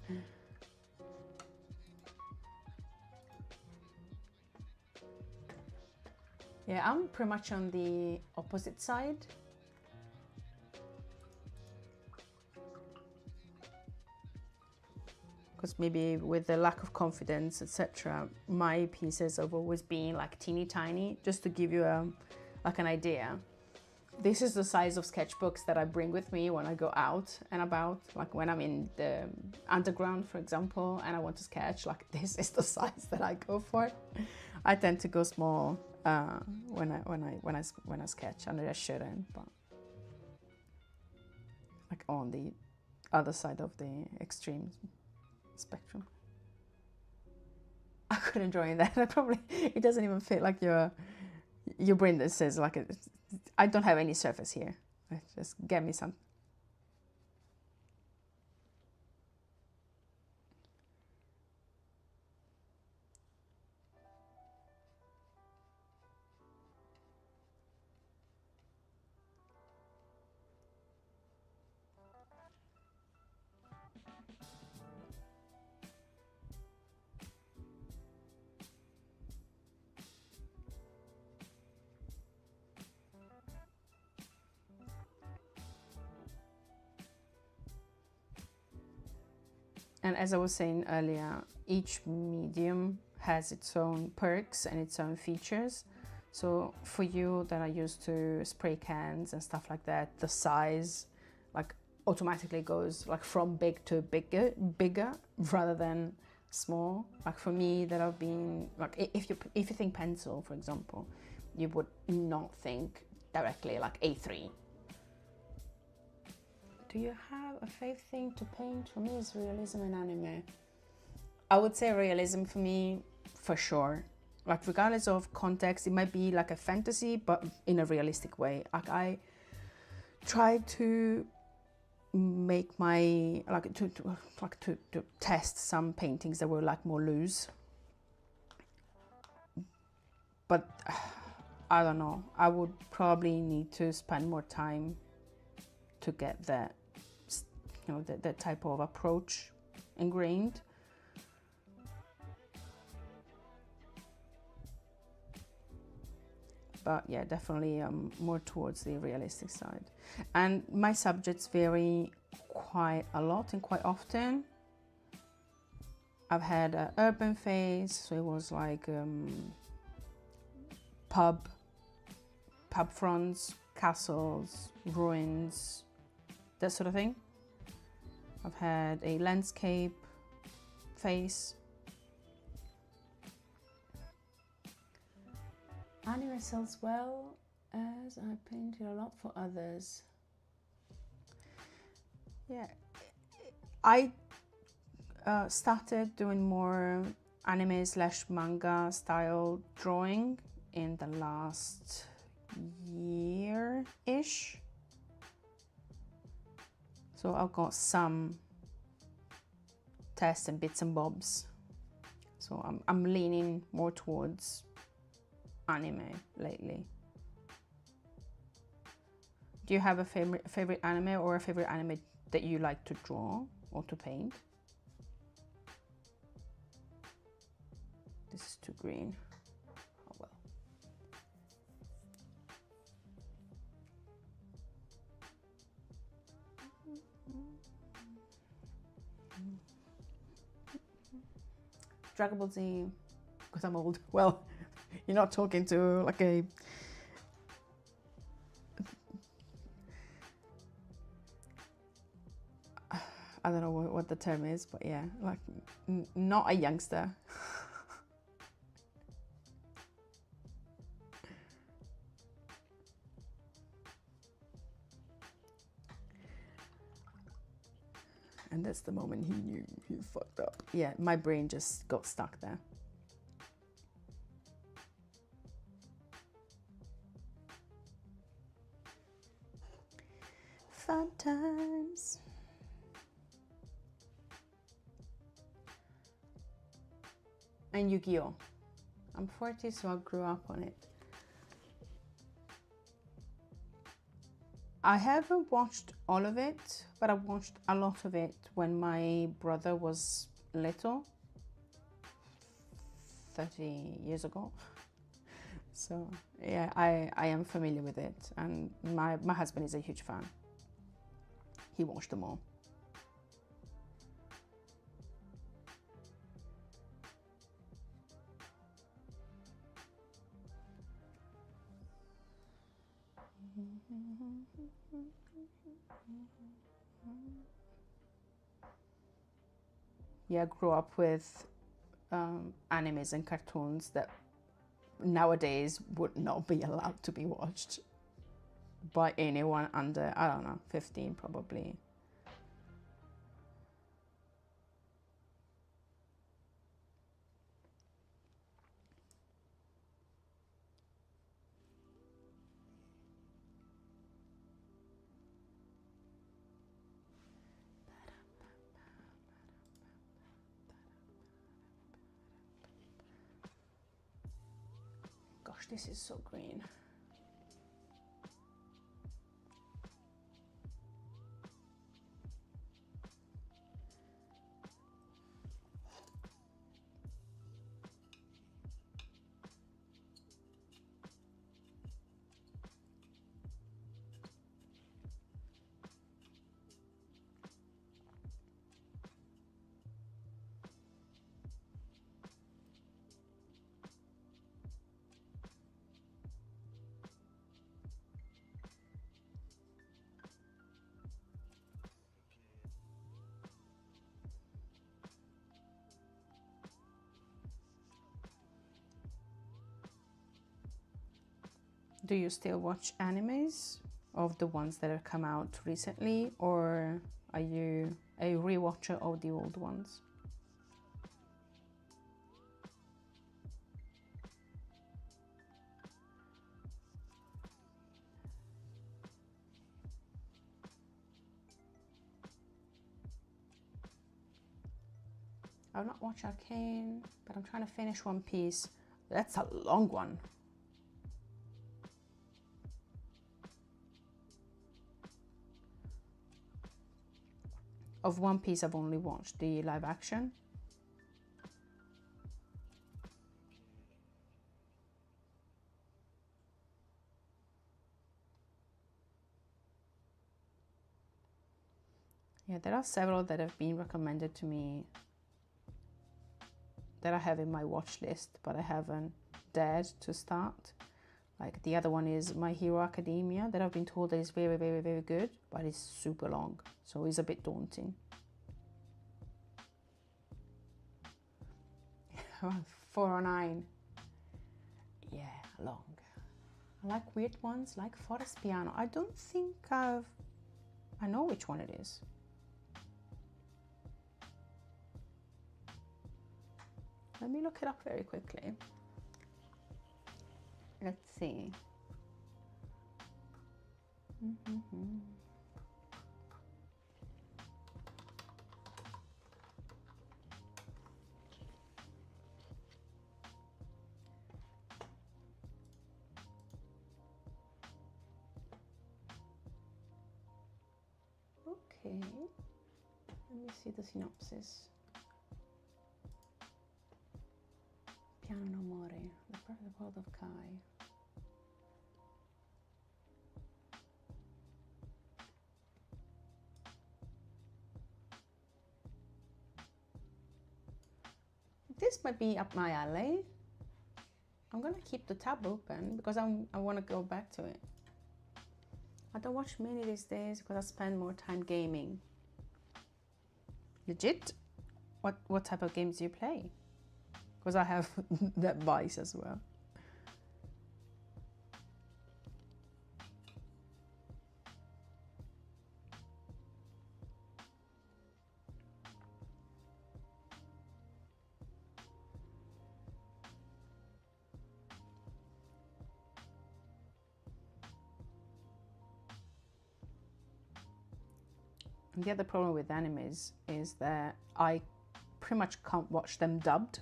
Yeah, I'm pretty much on the opposite side. Because maybe with the lack of confidence, etc., my pieces have always been like teeny tiny. Just to give you like an idea, this is the size of sketchbooks that I bring with me when I go out and about. Like when I'm in the underground, for example, and I want to sketch, like this is the size that I go for. I tend to go small when I sketch, and I shouldn't, but like on the other side of the extreme spectrum. I couldn't join that. It doesn't even fit like your brain that says like I don't have any surface here. Just get me some. And as I was saying earlier, each medium has its own perks and its own features. So for you that are used to spray cans and stuff like that, the size like automatically goes like from big to bigger rather than small. Like for me that I've been like, if you think pencil, for example, you would not think directly like A3. Do you have a favorite thing to paint? For me, it's realism and anime. I would say realism for me, for sure. Like regardless of context, it might be like a fantasy, but in a realistic way. Like I try to make my to test some paintings that were like more loose. But I don't know. I would probably need to spend more time to get that. You know, that type of approach ingrained. But yeah, definitely more towards the realistic side. And my subjects vary quite a lot and quite often. I've had an urban phase, so it was like pub fronts, castles, ruins, that sort of thing. I've had a landscape phase. Anime sells well as I painted a lot for others. Yeah, I started doing more anime/manga style drawing in the last year-ish. So I've got some tests and bits and bobs. So I'm leaning more towards anime lately. Do you have a favorite anime or a favorite anime that you like to draw or to paint? This is too green. Oh well. Dragon Ball Z, because I'm old. Well, you're not talking to like a I don't know what the term is, but yeah, like not a youngster. And that's the moment he knew he fucked up. Yeah, my brain just got stuck there. Fun times. And Yu-Gi-Oh! I'm 40, so I grew up on it. I haven't watched all of it, but I watched a lot of it when my brother was little, 30 years ago. So yeah, I am familiar with it, and my husband is a huge fan. He watched them all. Yeah, I grew up with animes and cartoons that nowadays would not be allowed to be watched by anyone under, I don't know, 15 probably. Gosh, this is so green. Do you still watch animes of the ones that have come out recently, or are you a rewatcher of the old ones? I've not watched Arcane, but I'm trying to finish One Piece. That's a long one. Of One Piece, I've only watched the live action. Yeah, there are several that have been recommended to me that I have in my watch list, but I haven't dared to start. Like the other one is My Hero Academia, that I've been told that is very, very, very good, but it's super long, so it's a bit daunting. 409. Yeah, long. I like weird ones, like Forest Piano. I don't think I know which one it is. Let me look it up very quickly. Let's see. Okay, let me see the synopsis. Piano no More, the perfect world of Kai. This might be up my alley. I'm gonna keep the tab open because I want to go back to it. I don't watch many these days because I spend more time gaming. Legit? What type of games do you play? Because I have that vice as well. And the other problem with animes is that I pretty much can't watch them dubbed.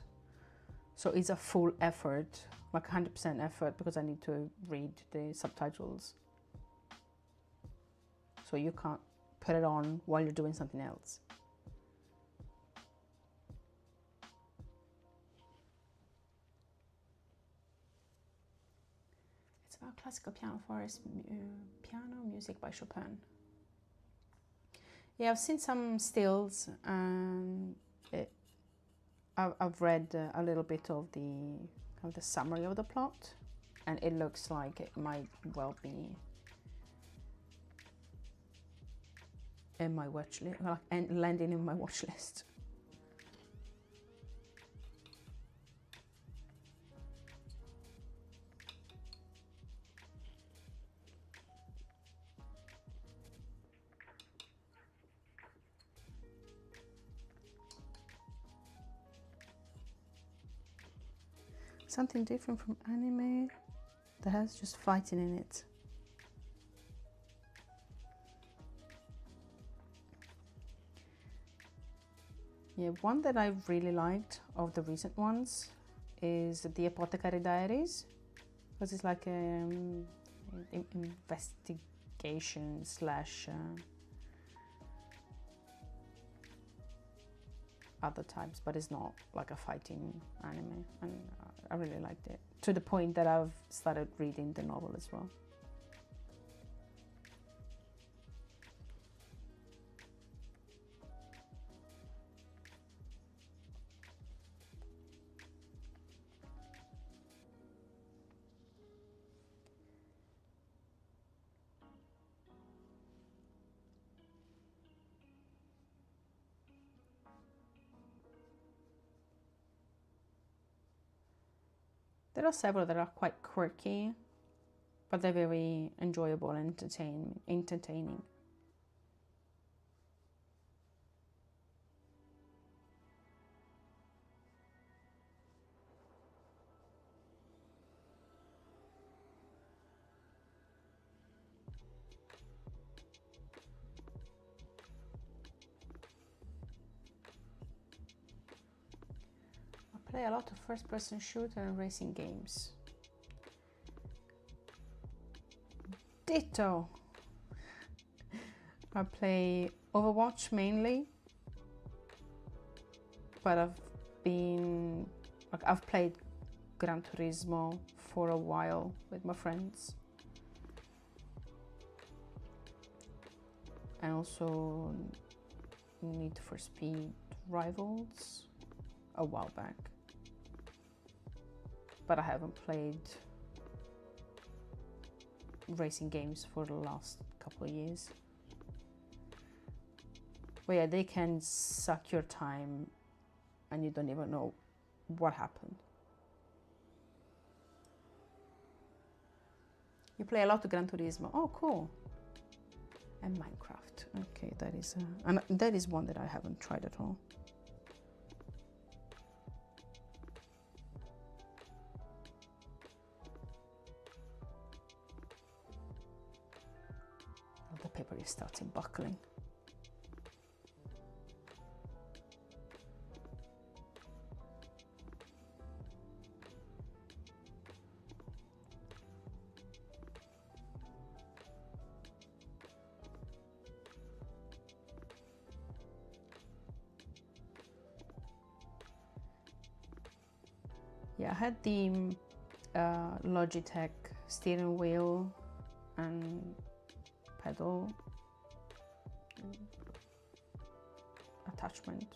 So it's a full effort, like 100% effort, because I need to read the subtitles. So you can't put it on while you're doing something else. It's about classical piano forest piano music by Chopin. Yeah, I've seen some stills, and I've read a little bit of the summary of the plot, and it looks like it might well be in my watch list, and landing in my watch list. Something different from anime that has just fighting in it. Yeah, one that I really liked of the recent ones is the Apothecary Diaries, because it's like an investigation slash other types, but it's not like a fighting anime, and I really liked it, to the point that I've started reading the novel as well. There are several that are quite quirky, but they're very enjoyable and entertaining. I play a lot of first-person shooter and racing games. Ditto! I play Overwatch mainly, but I've played Gran Turismo for a while with my friends, and also Need for Speed Rivals a while back, but I haven't played racing games for the last couple of years. But yeah, they can suck your time and you don't even know what happened. You play a lot of Gran Turismo. Oh, cool. And Minecraft. Okay, that is one that I haven't tried at all. The paper is starting buckling. Yeah, I had the Logitech steering wheel and pedal attachment.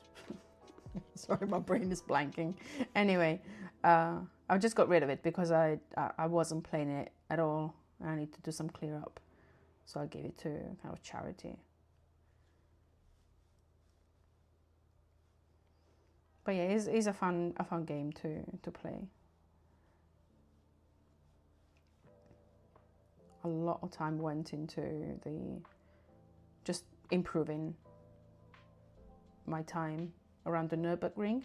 Sorry, my brain is blanking. Anyway, I just got rid of it because I wasn't playing it at all. I need to do some clear up, so I gave it to kind of charity. But yeah, it's a fun game to play. A lot of time went into just improving my time around the Nürburgring.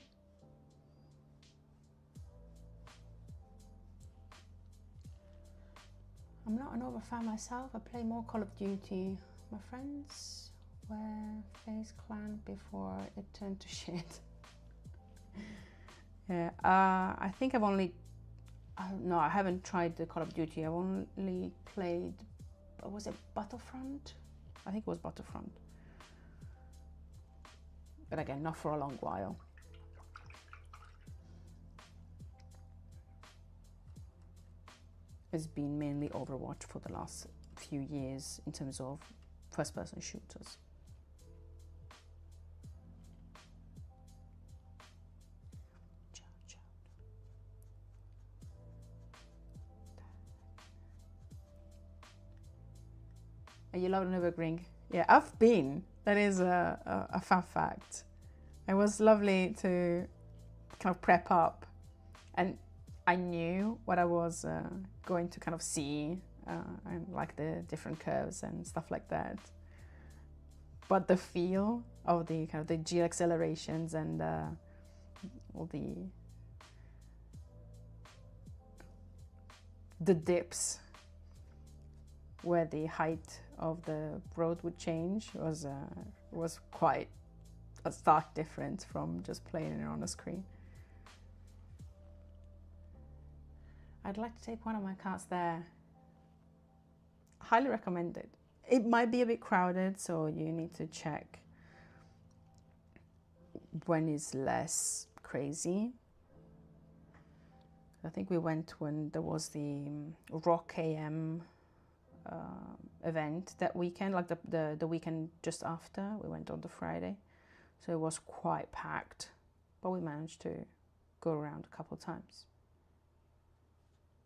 I'm not an over fan myself. I play more Call of Duty. My friends where Face Clan before it turned to shit. Yeah, I think I've only, no, I haven't tried the Call of Duty. I've only played, was it Battlefront? I think it was Battlefront. But again, not for a long while. It's been mainly Overwatch for the last few years in terms of first-person shooters. Are you loving Nürburgring? Yeah, I've been. That is a fun fact. It was lovely to kind of prep up, and I knew what I was going to kind of see, and like the different curves and stuff like that. But the feel of the kind of the G accelerations and all the dips where the height of the road would change was quite a stark difference from just playing it on a screen. I'd like to take one of my cards there. Highly recommend it. It might be a bit crowded, so you need to check when it's less crazy. I think we went when there was the Rock AM event that weekend, like the weekend just after. We went on the Friday, so it was quite packed, but we managed to go around a couple of times.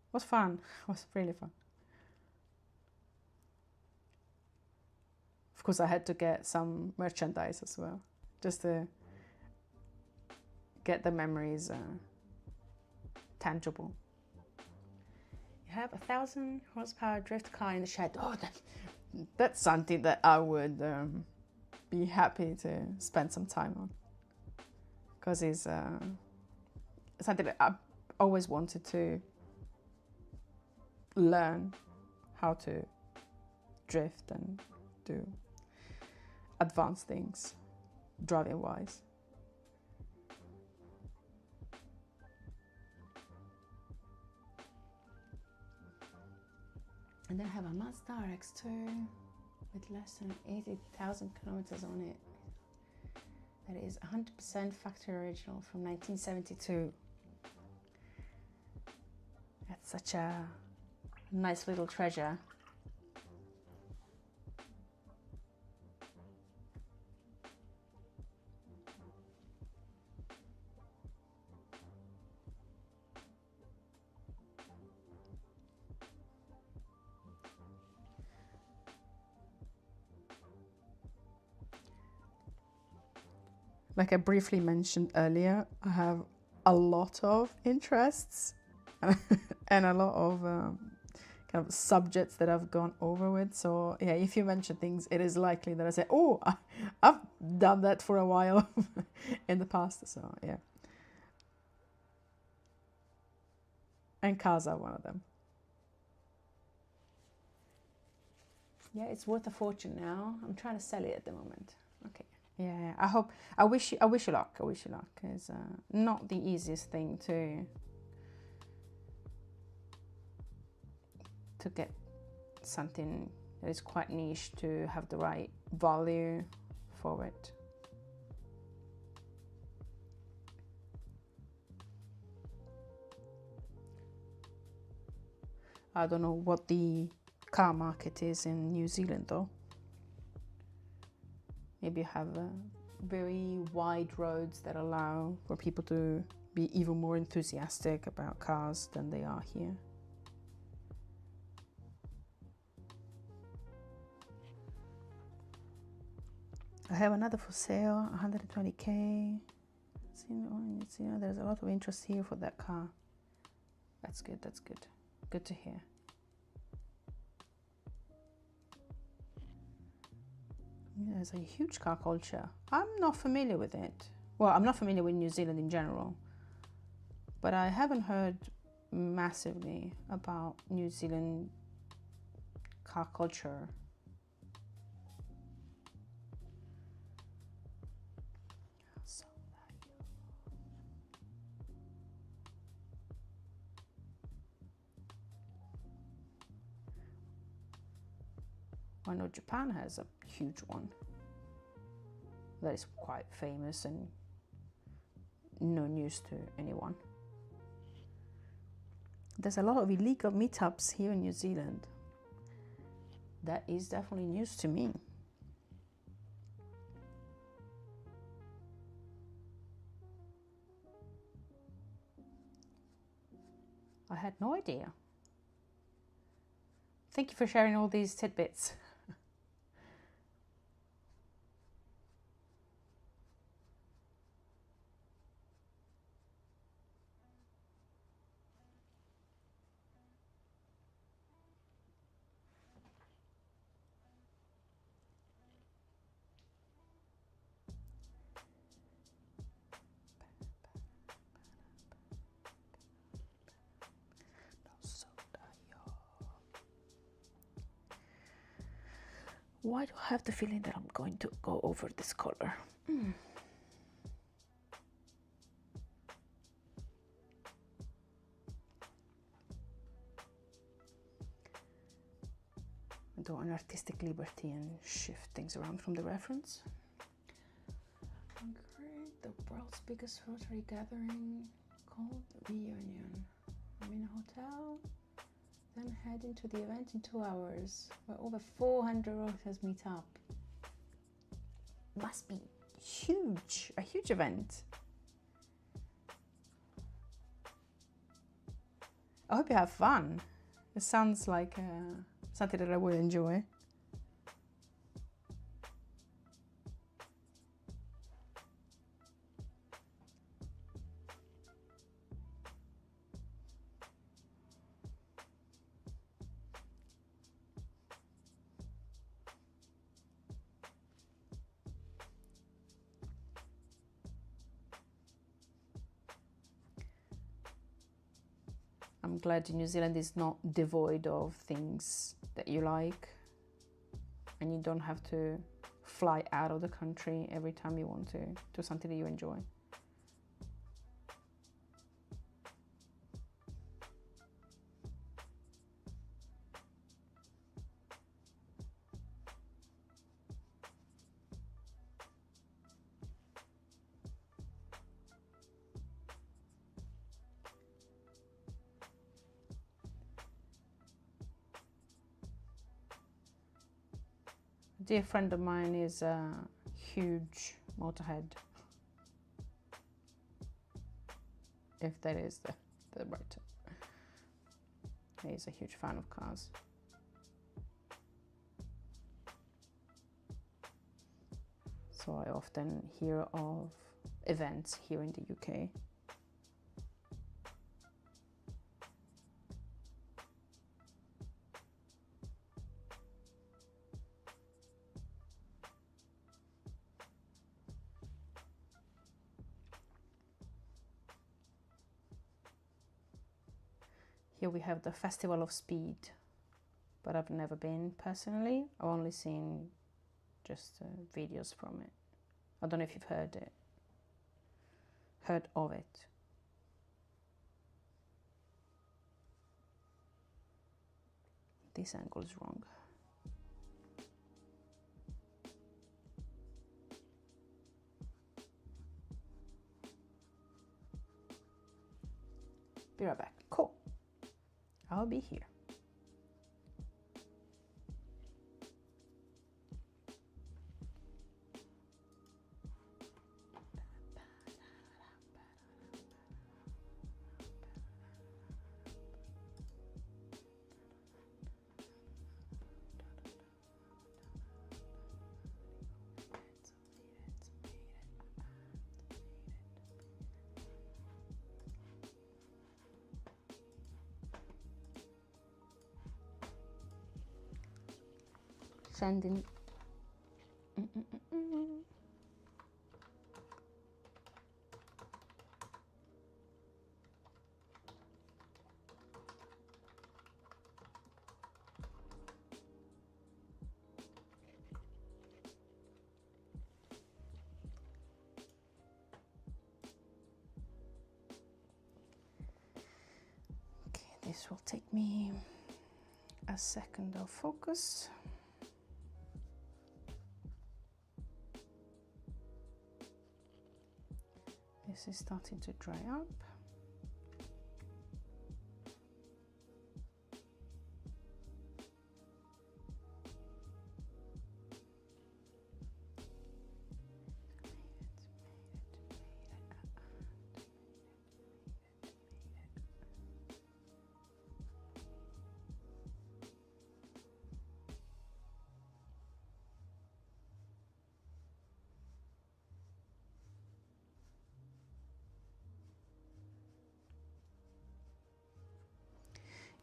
It was fun. It was really fun. Of course, I had to get some merchandise as well, just to get the memories tangible. You have 1,000 horsepower drift car in the shed. Oh, that's something that I would be happy to spend some time on, because it's something that I've always wanted to learn how to drift and do advanced things driving wise. And then I have a Mazda RX-2 with less than 80,000 kilometers on it. That is 100% factory original from 1972. That's such a nice little treasure. Like I briefly mentioned earlier, I have a lot of interests and a lot of kind of subjects that I've gone over with. So yeah, if you mention things, it is likely that I say, oh, I've done that for a while in the past. So yeah. And cars are one of them. Yeah, it's worth a fortune now. I'm trying to sell it at the moment. Okay. Yeah, I wish you luck. I wish you luck. It's not the easiest thing to get something that is quite niche to have the right value for it. I don't know what the car market is in New Zealand though. Maybe you have very wide roads that allow for people to be even more enthusiastic about cars than they are here. I have another for sale, 120k. See, there's a lot of interest here for that car. That's good, that's good. Good to hear. There's a huge car culture. I'm not familiar with it. Well, I'm not familiar with New Zealand in general, but I haven't heard massively about New Zealand car culture. I know Japan has a huge one that is quite famous and no news to anyone. There's a lot of illegal meetups here in New Zealand. That is definitely news to me. I had no idea. Thank you for sharing all these tidbits. Why do I have the feeling that I'm going to go over this color? I do an artistic liberty and shift things around from the reference. Create the world's biggest Rotary gathering called Reunion. I'm in a hotel, then head into the event in 2 hours, where over 400 Rotas meet up. Must be huge, a huge event. I hope you have fun. It sounds like something that I will enjoy. I'm glad New Zealand is not devoid of things that you like, and you don't have to fly out of the country every time you want to do something that you enjoy. A dear friend of mine is a huge motorhead, if that is the right term. He's a huge fan of cars. So I often hear of events here in the UK. Here we have the Festival of Speed, but I've never been personally. I've only seen just videos from it. I don't know if you've heard of it. This angle is wrong. Be right back. Cool. I'll be here. Sending. Okay, this will take me a second of focus. this is starting to dry up.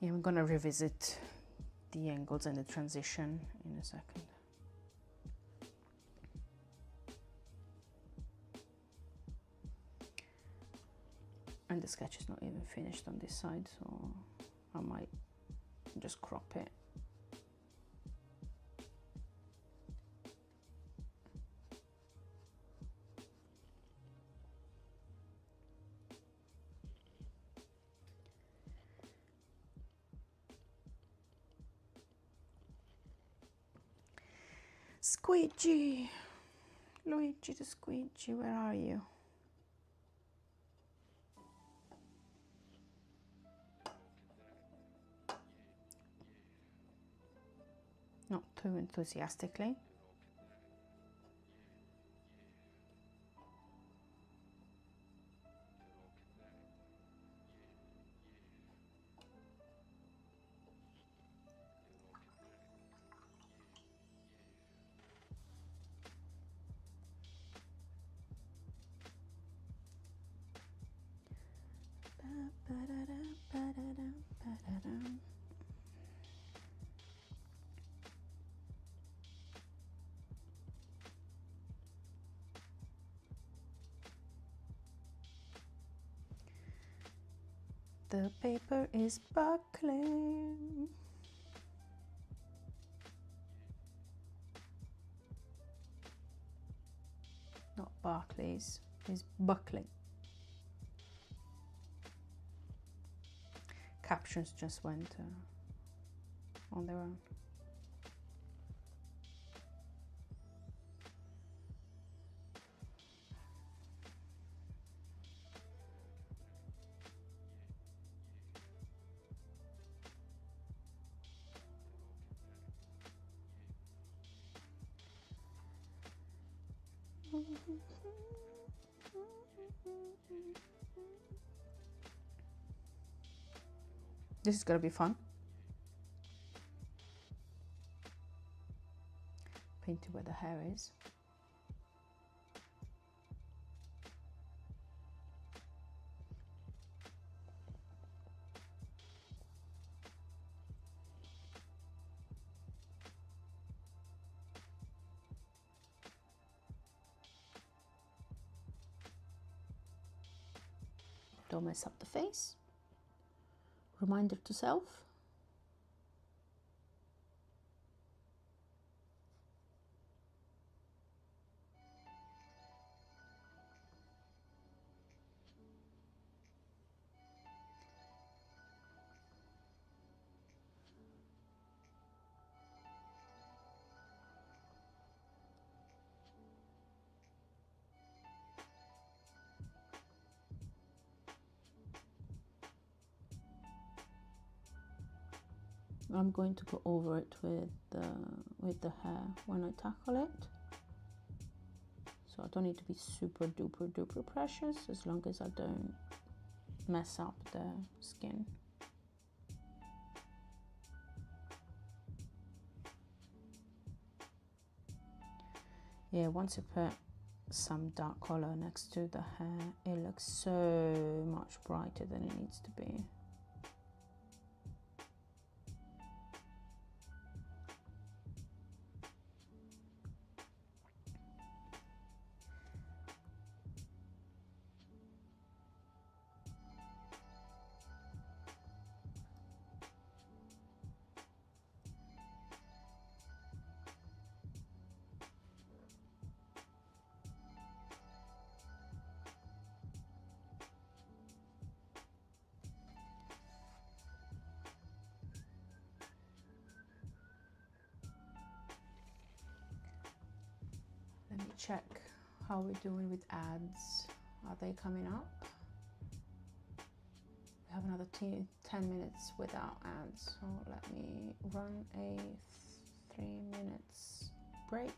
Yeah, I'm gonna revisit the angles and the transition in a second. And the sketch is not even finished on this side, so I might just crop it. Squeegee! Luigi the Squeegee, where are you? Not too enthusiastically. The paper is buckling. Not Barclays, it's buckling. Captions just went on their own. This is gonna be fun. Painting where the hair is. Don't mess up the face. Reminder to self. I'm going to go over it with the hair when I tackle it. So I don't need to be super duper precious, as long as I don't mess up the skin. Yeah, once you put some dark color next to the hair, it looks so much brighter than it needs to be. Let me check how we're doing with ads Are they coming up? We have another 10 minutes without ads, so let me run a 3 minutes break.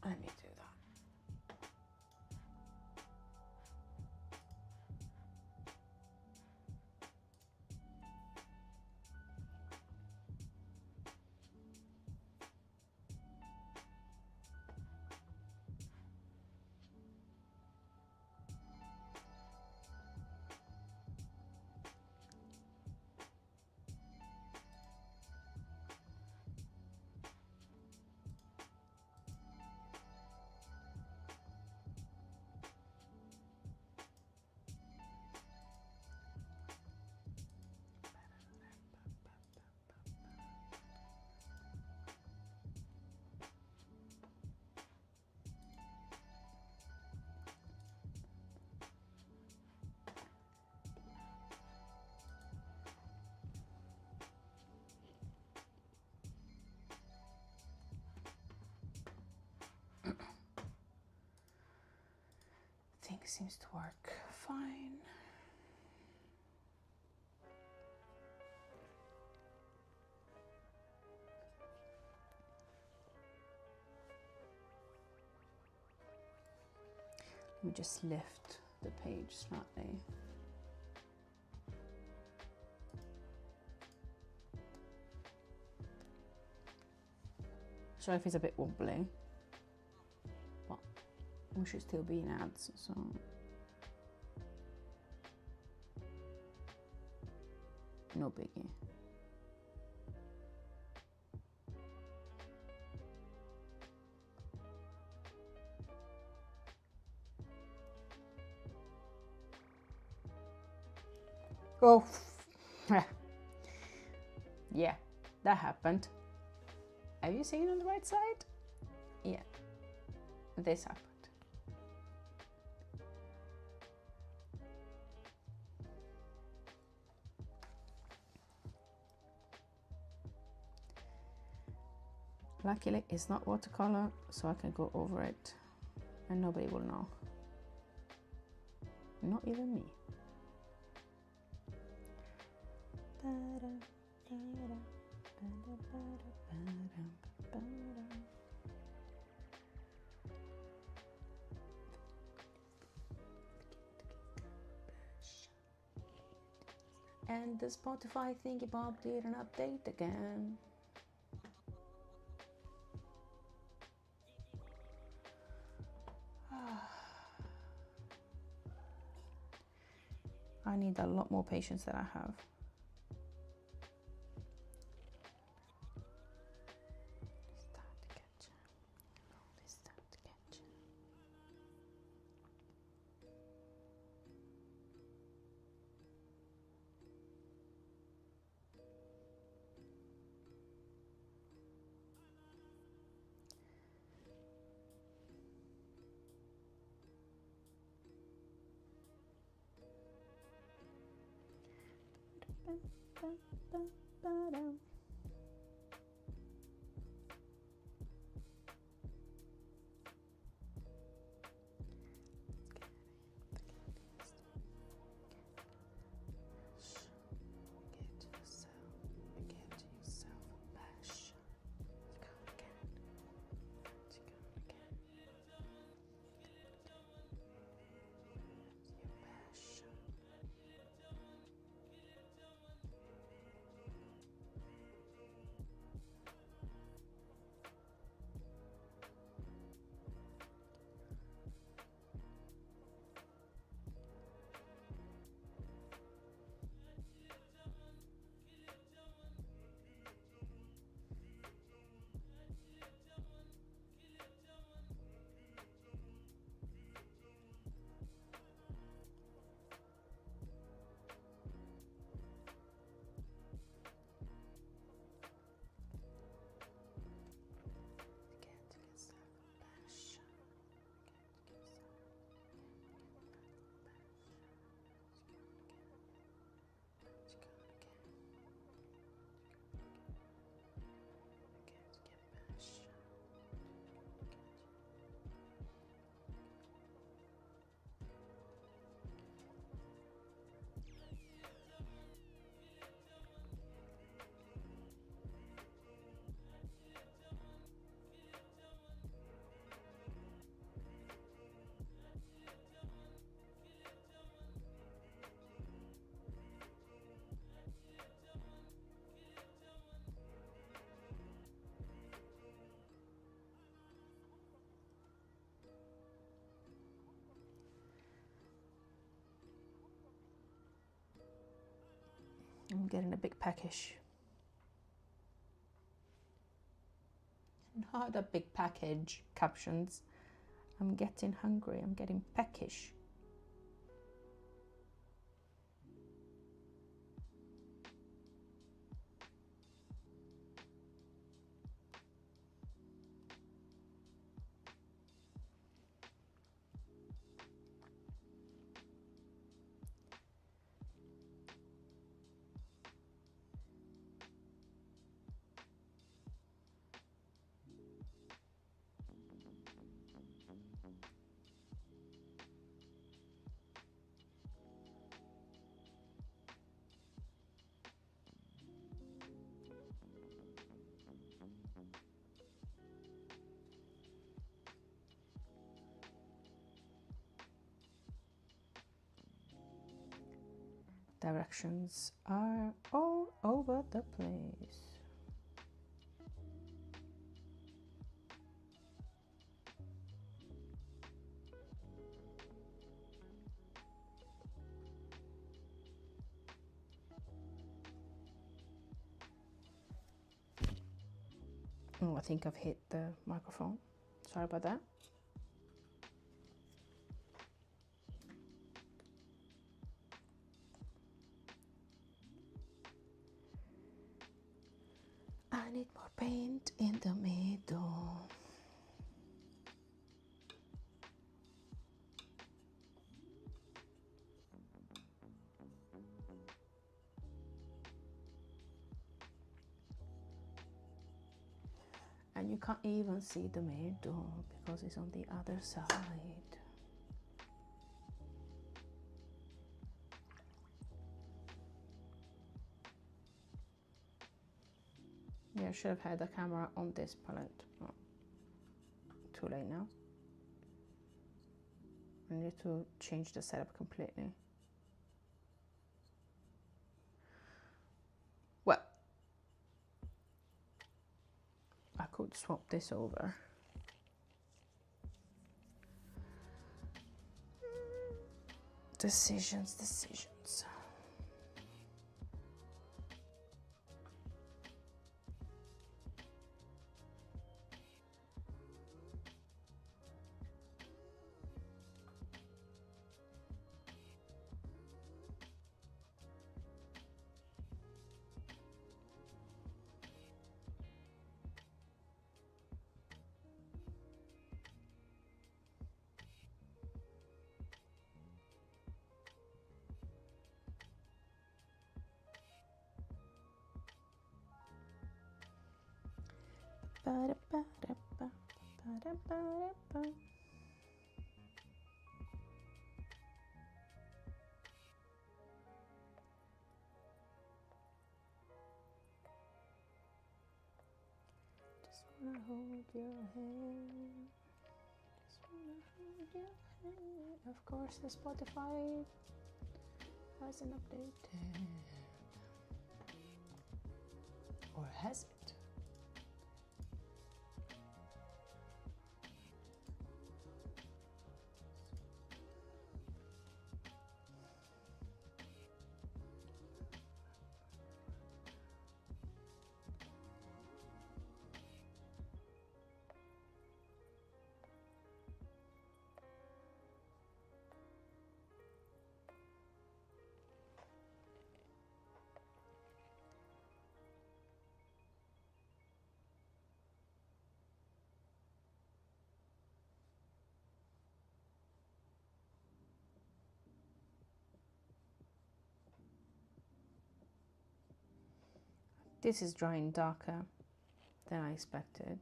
Let me do that. Seems to work fine. Let me just lift the page slightly. Sorry if it's a bit wobbly, but we should still be in ads, so. No biggie. Oh, yeah, that happened. Have you seen on the right side? Yeah, this happened. Luckily, it's not watercolor, so I can go over it and nobody will know. Not even me. And the Spotify thingy bob did an update again. I need a lot more patience than I have. I'm getting a big package. Not a big package captions. I'm getting hungry. I'm getting peckish. Directions are all over the place. Oh, I think I've hit the microphone. Sorry about that. I need more paint in the middle. And you can't even see the middle because it's on the other side. Yeah, I should have had the camera on this palette. Oh, too late now. I need to change the setup completely. Well, I could swap this over. Decisions. Just wanna hold your hand. Just wanna hold your hand. Of course, the Spotify hasn't updated. Or has it? This is drying darker than I expected.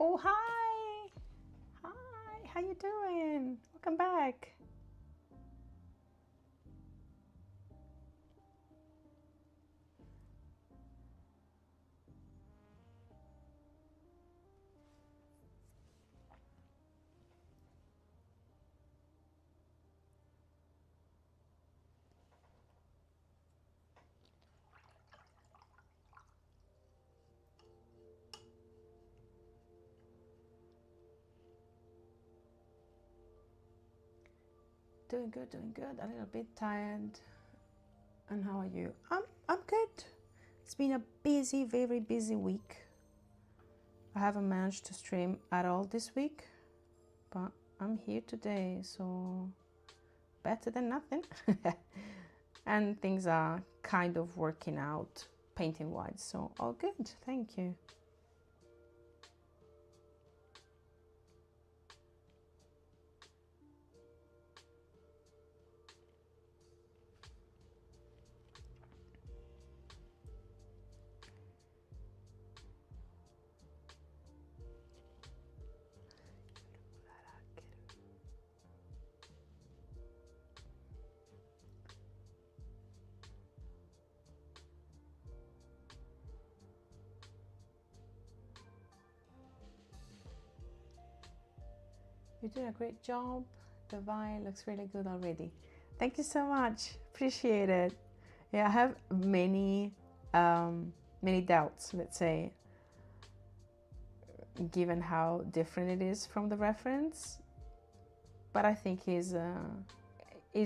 Oh, hi! Hi, how you doing? Welcome back. Doing good, doing good. A little bit tired. And how are you? I'm good. It's been a busy, very busy week. I haven't managed to stream at all this week, but I'm here today, so better than nothing. And things are kind of working out painting wise, so all good. Thank you. You're doing a great job. The vine looks really good already. Thank you so much. Appreciate it. Yeah, I have many doubts, let's say, given how different it is from the reference. But I think is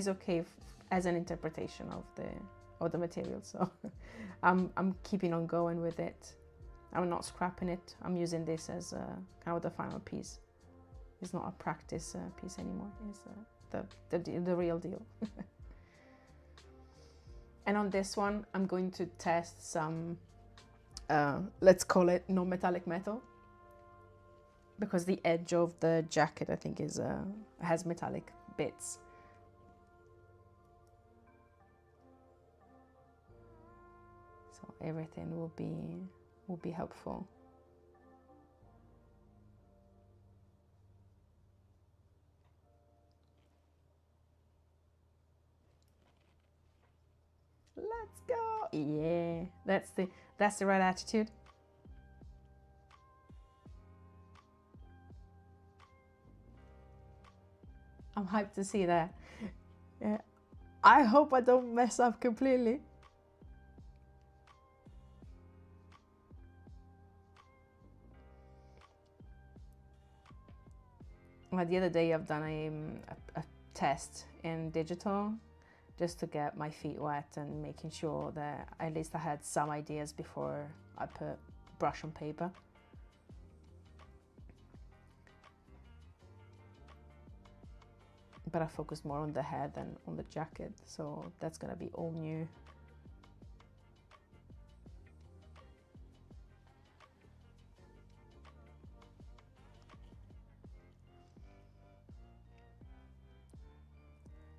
okay as an interpretation of the material. So I'm keeping on going with it. I'm not scrapping it. I'm using this as kind of the final piece. It's not a practice piece anymore. It's the real deal. And on this one, I'm going to test some, let's call it non-metallic metal, because the edge of the jacket, I think, is has metallic bits. So everything will be helpful. Let's go. Yeah, that's the right attitude. I'm hyped to see that. Yeah. I hope I don't mess up completely. Well, the other day I've done a test in digital, just to get my feet wet and making sure that at least I had some ideas before I put brush on paper. But I focused more on the head than on the jacket, so that's gonna be all new.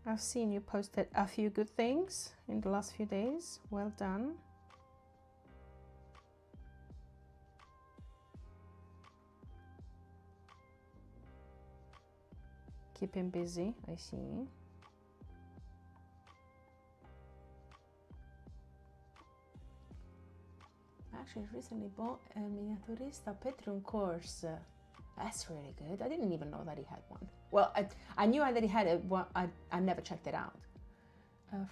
I've seen you posted a few good things in the last few days. Well done. Keep him busy, I see. I actually recently bought a miniaturista Patreon course. That's really good. I didn't even know that he had one. Well, I knew that he had it, but I never checked it out.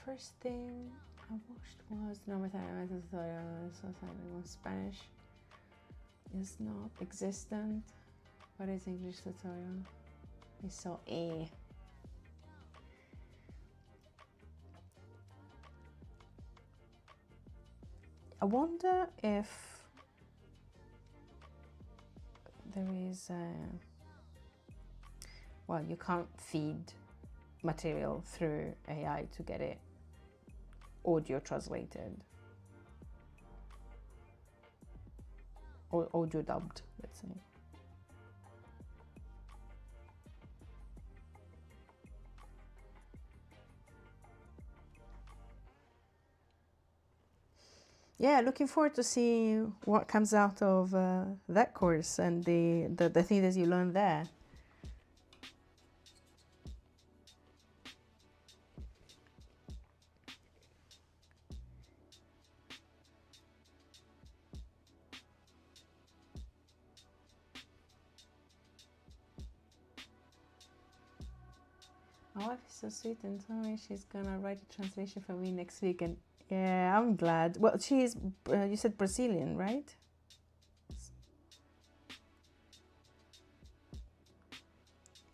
First thing I watched was Valentine tutorial. So in Spanish is not existent. What is English tutorial? I saw A. I wonder if there is well, you can't feed material through AI to get it audio translated or audio dubbed, let's say. yeah, looking forward to see what comes out of that course and the things that you learn there. My wife is so sweet and told me she's gonna write a translation for me next week, and yeah, I'm glad. Well, she's you said Brazilian, right?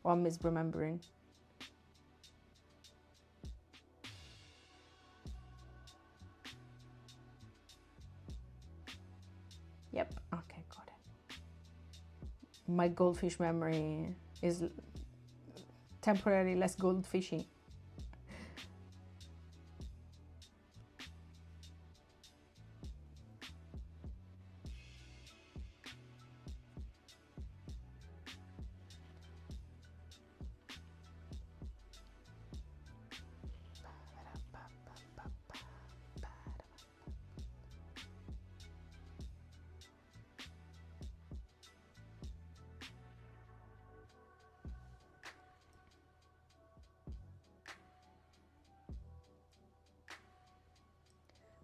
Or I'm misremembering. Yep. Okay, got it. My goldfish memory is temporarily less goldfishy.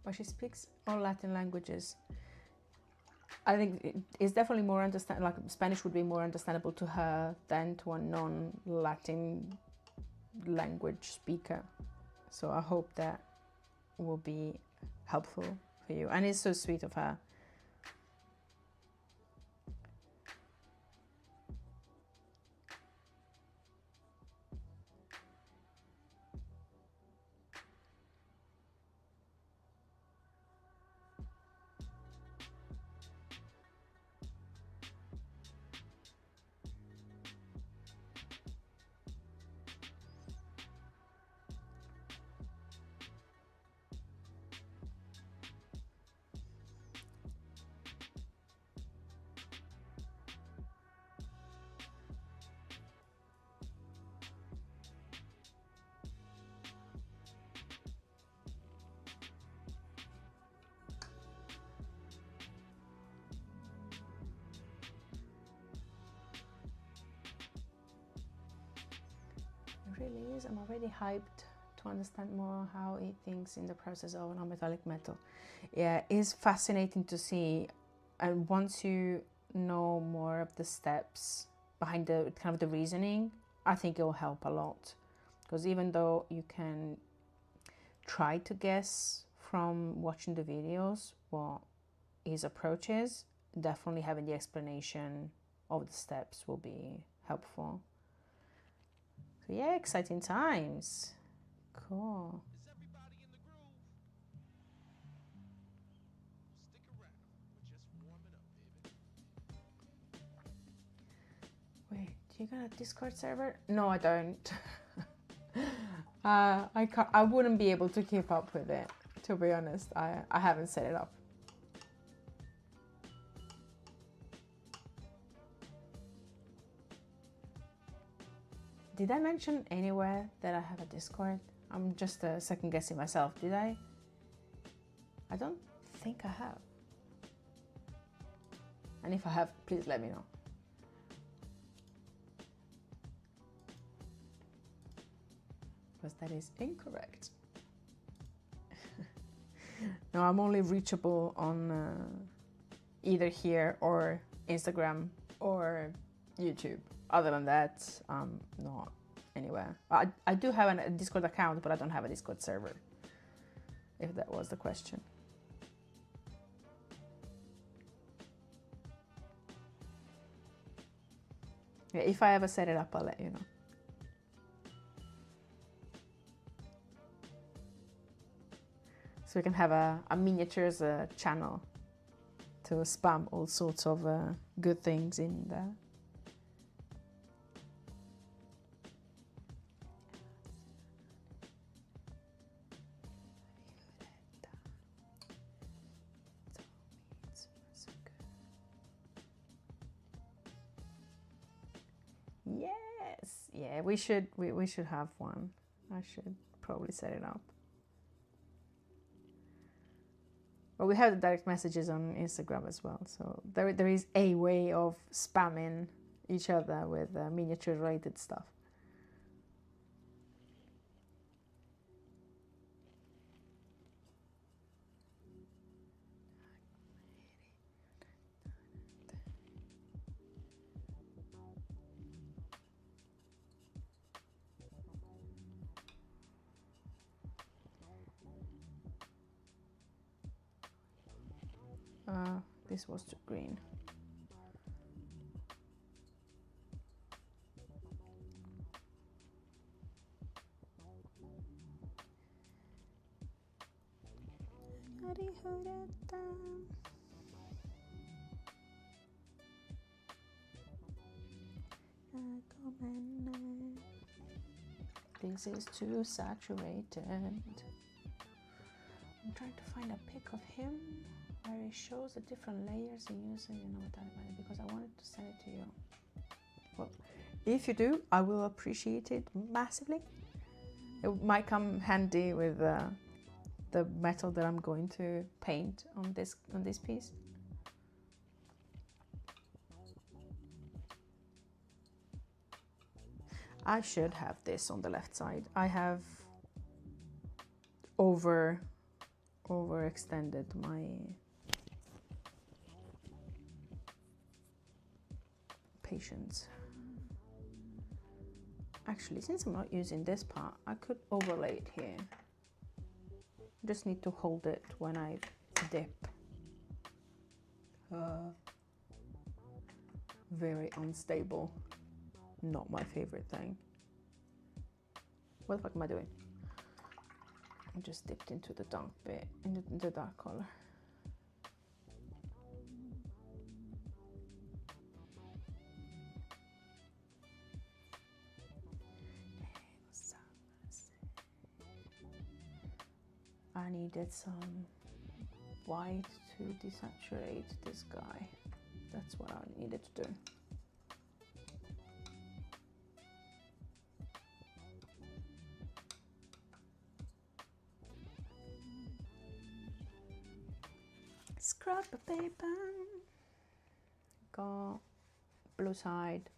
But she speaks all Latin languages. I think it's definitely more understand. Like Spanish would be more understandable to her than to a non-Latin language speaker. So I hope that will be helpful for you. And it's so sweet of her. It really is. I'm already hyped to understand more how it thinks in the process of non-metallic metal. Yeah, it's fascinating to see, and once you know more of the steps behind the kind of the reasoning, I think it will help a lot. Because even though you can try to guess from watching the videos what his approach is, definitely having the explanation of the steps will be helpful. So yeah, exciting times. Cool. Wait, do you got a Discord server? No, I don't. I wouldn't be able to keep up with it, to be honest. I haven't set it up. Did I mention anywhere that I have a Discord? I'm just second guessing myself. Did I? I don't think I have. And if I have, please let me know. Because that is incorrect. No, I'm only reachable on either here or Instagram or YouTube. Other than that, not anywhere. I do have a Discord account, but I don't have a Discord server, if that was the question. Yeah, if I ever set it up, I'll let you know. So we can have a miniatures channel to spam all sorts of good things in there. Yes, yeah, we should have one. I should probably set it up. But we have the direct messages on Instagram as well, so there is a way of spamming each other with miniature related stuff. This was too green. This is too saturated. I'm trying to find a pic of him where he shows the different layers he uses, you know what I mean, because I wanted to send it to you. Well, if you do, I will appreciate it massively. It might come handy with the metal that I'm going to paint on this piece. I should have this on the left side. I have overextended my patience. Actually, since I'm not using this part, I could overlay it here. Just need to hold it when I dip. Very unstable. Not my favorite thing. What the fuck am I doing? I just dipped into the dark bit, in the dark color. I needed some white to desaturate this guy. That's what I needed to do. Scrap paper. Go blue side.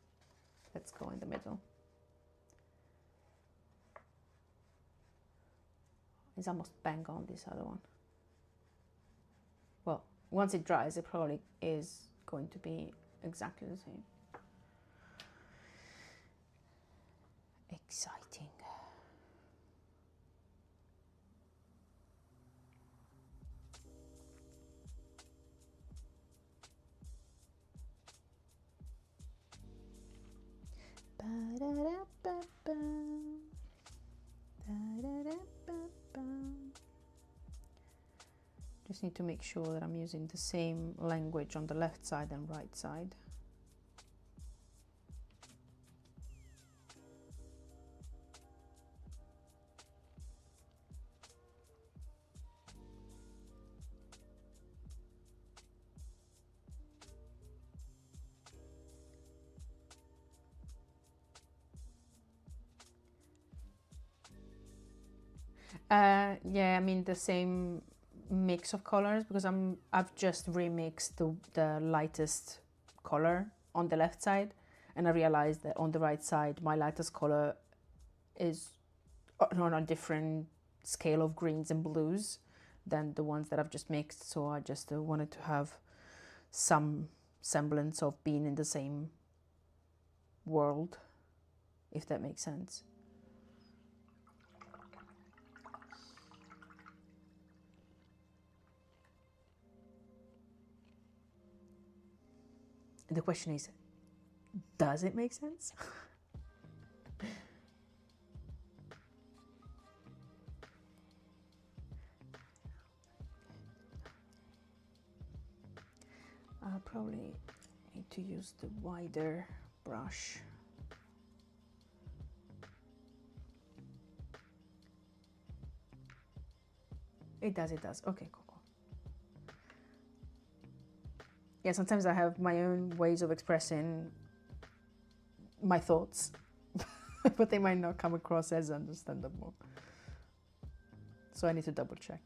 Let's go in the middle. It's almost bang on this other one. Well, once it dries, it probably is going to be exactly the same. Exciting. Just need to make sure that I'm using the same language on the left side and right side. Yeah, I mean the same mix of colors, because I've just remixed the lightest color on the left side, and I realized that on the right side my lightest color is on a different scale of greens and blues than the ones that I've just mixed, so I just wanted to have some semblance of being in the same world, if that makes sense. The question is, does it make sense? I'll probably need to use the wider brush. It does. Okay, cool. Yeah, sometimes I have my own ways of expressing my thoughts, but they might not come across as understandable. So I need to double check.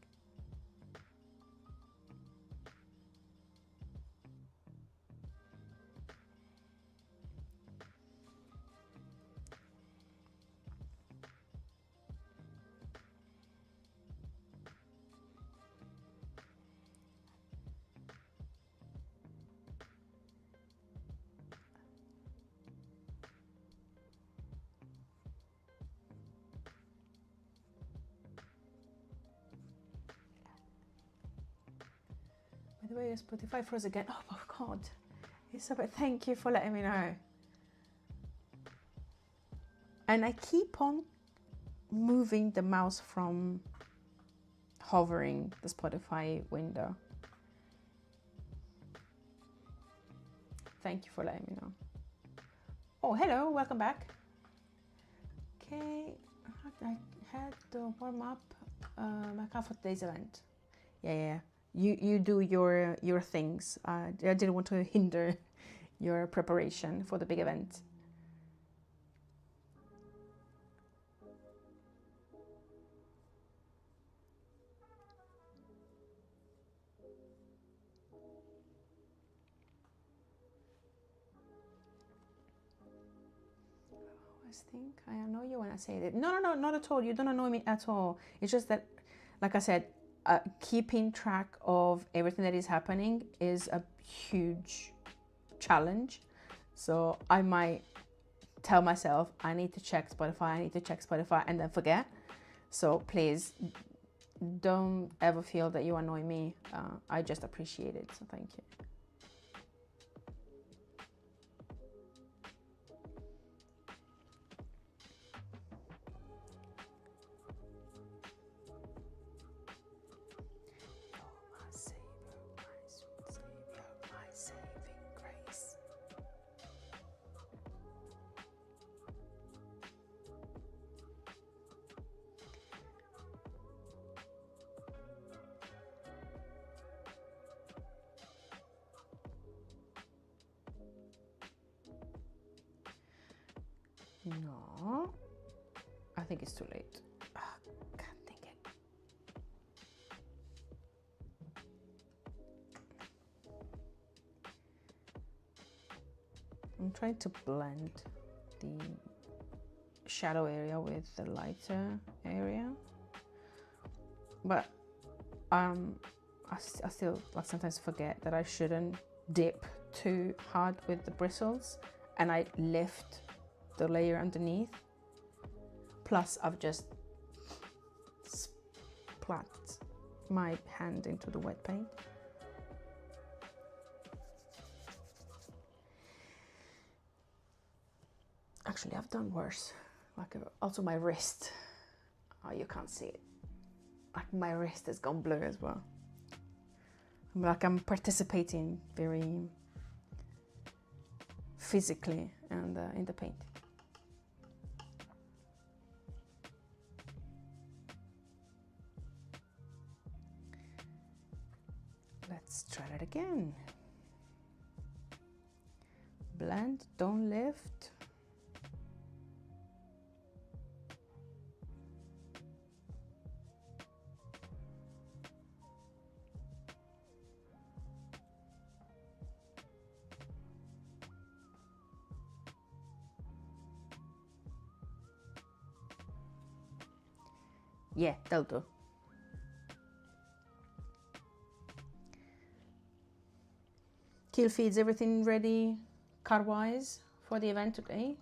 the way Spotify froze again. Oh my God. Isabel, thank you for letting me know. And I keep on moving the mouse from hovering the Spotify window. Thank you for letting me know. Oh, hello, welcome back. Okay, I had to warm up my car for today's event. Yeah. You do your things. I didn't want to hinder your preparation for the big event. I annoy you when I say that. No, not at all. You don't annoy me at all. It's just that, like I said, keeping track of everything that is happening is a huge challenge. So I might tell myself, I need to check Spotify, and then forget. So please don't ever feel that you annoy me. I just appreciate it. So thank you. No, I think it's too late. Can't think it. I'm trying to blend the shadow area with the lighter area, but I still sometimes forget that I shouldn't dip too hard with the bristles, and I lift the layer underneath. Plus I've just splat my hand into the wet paint. Actually, I've done worse. Like also my wrist. Oh, you can't see it. Like my wrist has gone blue as well. Like I'm participating very physically and in the paint. Let's try that again. Blend, don't lift. Yeah, that'll do. Kill feeds, everything ready car-wise for the event today?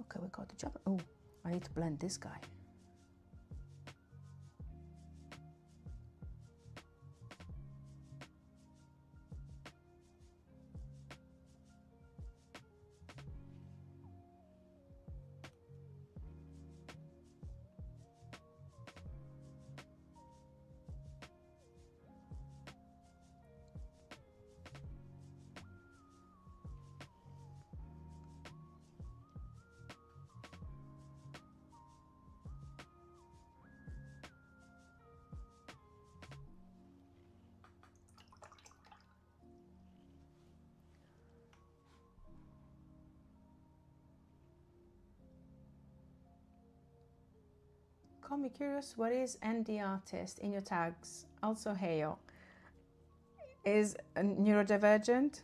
Okay, we got the job. Oh, I need to blend this guy. Call me curious, what is ND artist in your tags? Also hail. Is neurodivergent?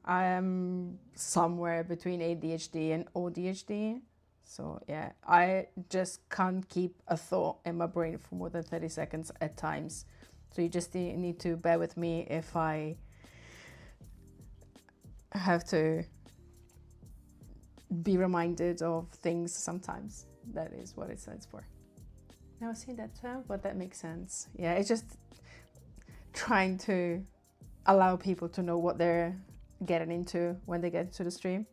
I am somewhere between ADHD and ODHD. So yeah, I just can't keep a thought in my brain for more than 30 seconds at times. So you just need to bear with me if I have to be reminded of things sometimes. That is what it stands for. Never seen that term, but that makes sense. Yeah, it's just trying to allow people to know what they're getting into when they get into the stream,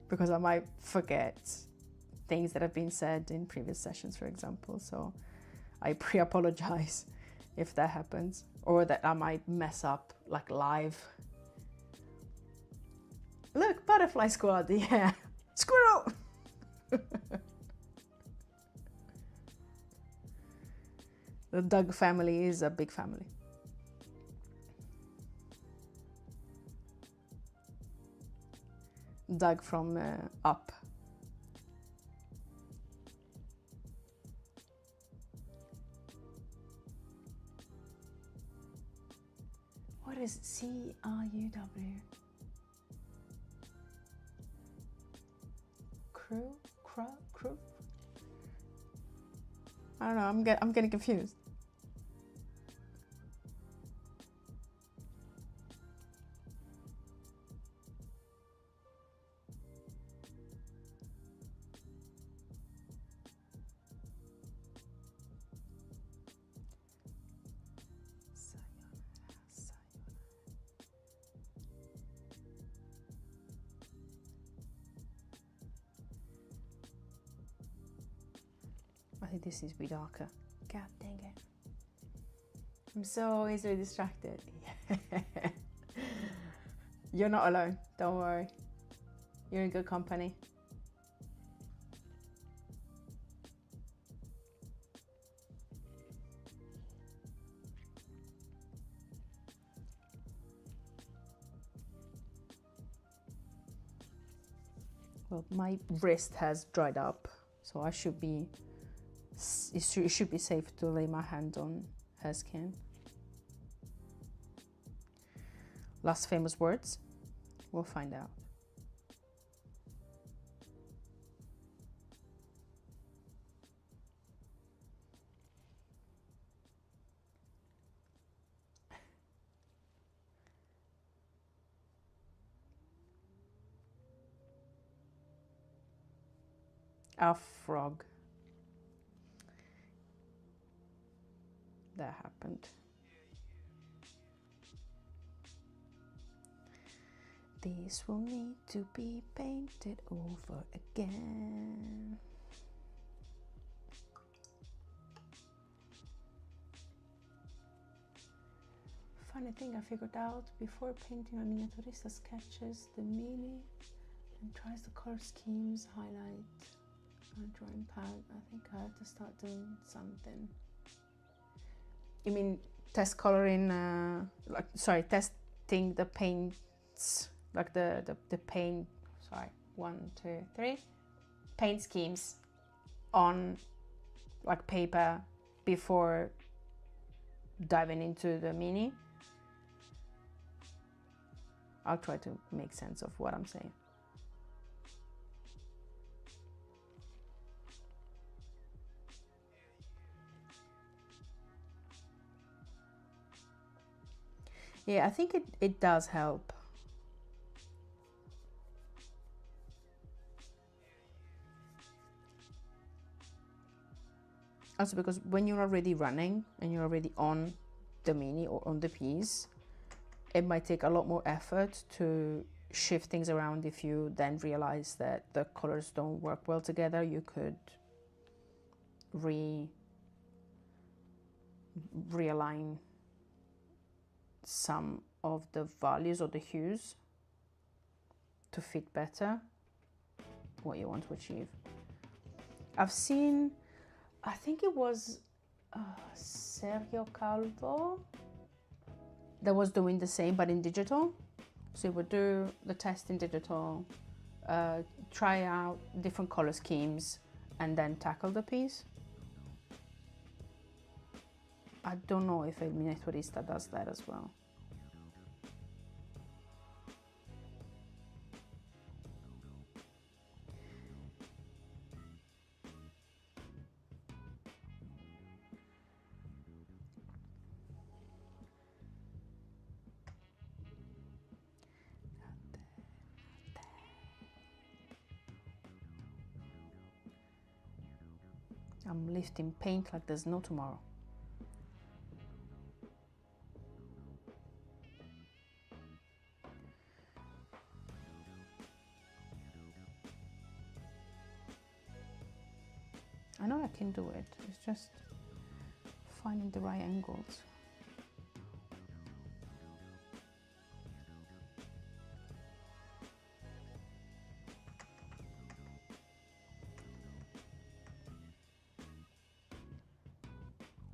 because I might forget things that have been said in previous sessions, for example. So I pre-apologize if that happens, or that I might mess up like live. Look, butterfly squad, yeah. Squirrel! The Doug family is a big family. Doug from Up. What is C-R-U-W? Crew? Crew? I don't know, I'm getting confused. I think this is a bit darker. God dang it. I'm so easily distracted. You're not alone, don't worry. You're in good company. Well, my wrist has dried up, so I should be, it should be safe to lay my hand on her skin. Last famous words? We'll find out. A frog. That happened. This will need to be painted over again. Funny thing I figured out before painting on miniaturista sketches, the mini and tries the color schemes, highlight on drawing pad. I think I have to start doing something. You mean test coloring, testing the paints, like the paint, sorry, 1, 2, 3, paint schemes on like paper before diving into the mini. I'll try to make sense of what I'm saying. Yeah, I think it does help. Also because when you're already running and you're already on the mini or on the piece, it might take a lot more effort to shift things around. If you then realize that the colors don't work well together, you could realign some of the values or the hues to fit better what you want to achieve. I've seen, I think it was Sergio Calvo that was doing the same but in digital. So he would do the test in digital, try out different color schemes and then tackle the piece. I don't know if a miniaturista does that as well. I'm lifting paint like there's no tomorrow. I know I can do it, it's just finding the right angles.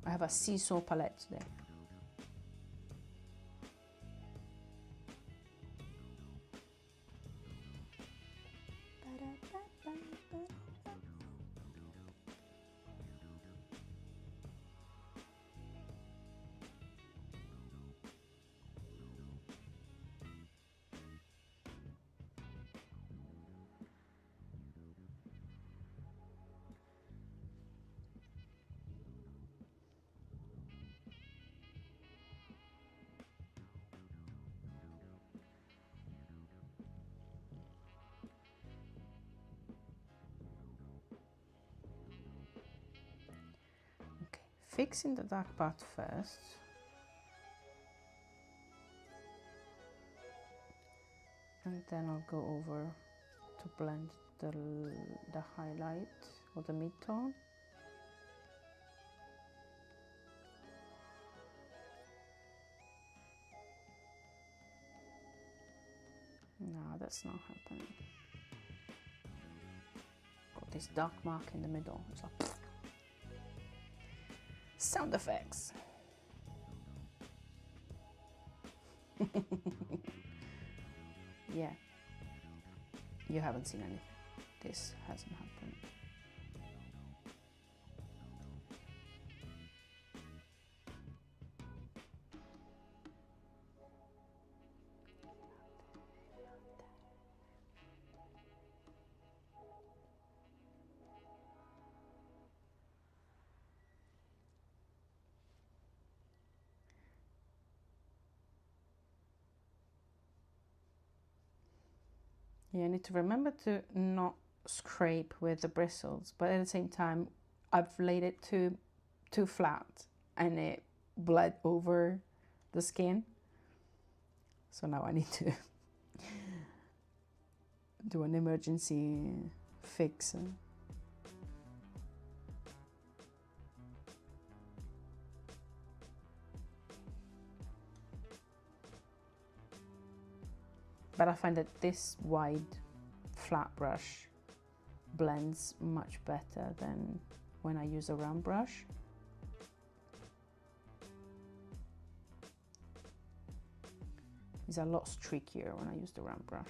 I have a seesaw palette today. Fixing the dark part first. And then I'll go over to blend the highlight or the mid-tone. No, that's not happening. Got this dark mark in the middle. It's like sound effects. Yeah, you haven't seen anything. This hasn't happened. You need to remember to not scrape with the bristles, but at the same time, I've laid it too flat and it bled over the skin. So now I need to do an emergency fix. But I find that this wide flat brush blends much better than when I use a round brush. It's a lot streakier when I use the round brush.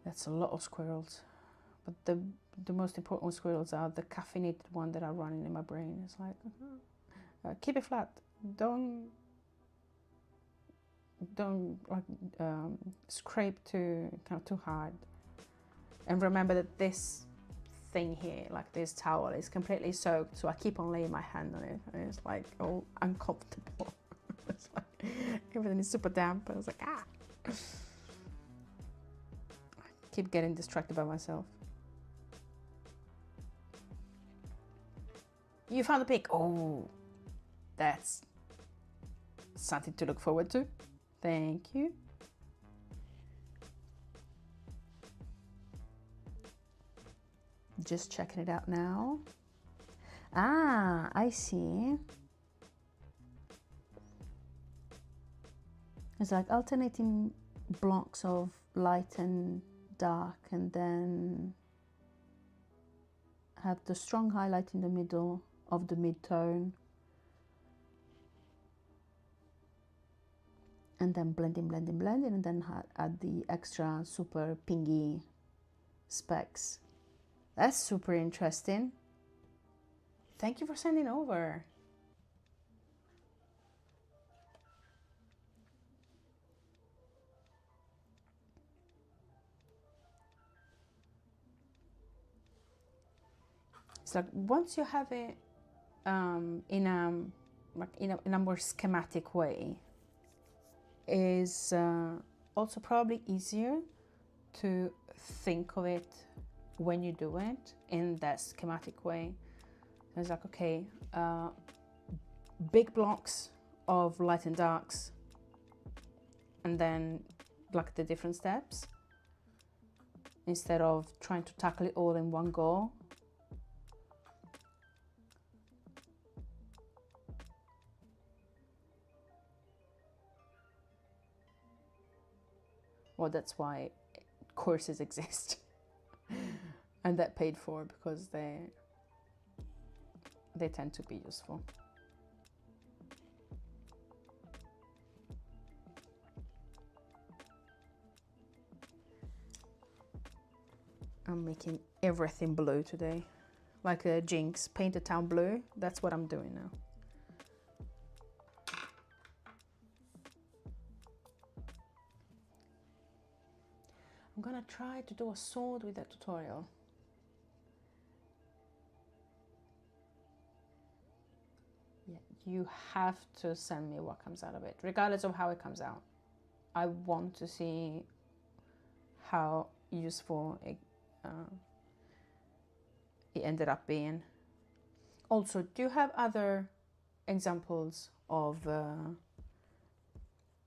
That's a lot of squirrels, but the most important squirrels are the caffeinated one that are running in my brain. It's like, keep it flat. Don't like scrape too hard. And remember that this thing here, like this towel, is completely soaked, so I keep on laying my hand on it, and it's like all uncomfortable. It's like everything is super damp. I was like, ah. Keep getting distracted by myself. You found the pic. Oh, that's something to look forward to. Thank you. Just checking it out now. Ah, I see. It's like alternating blocks of light and dark, and then have the strong highlight in the middle of the mid-tone, and then blending, and then add the extra super pingy specks. That's super interesting. Thank you for sending over. it's like once you have it in a more schematic way, is also probably easier to think of it when you do it in that schematic way. It's like, okay, big blocks of light and darks, and then like the different steps, instead of trying to tackle it all in one go. Well, that's why courses exist and that paid for, because they tend to be useful. I'm making everything blue today, like a Jinx, paint the town blue. That's what I'm doing now. I'm gonna try to do a sword with that tutorial. Yeah, you have to send me what comes out of it, regardless of how it comes out. I want to see how useful it ended up being. Also, do you have other examples of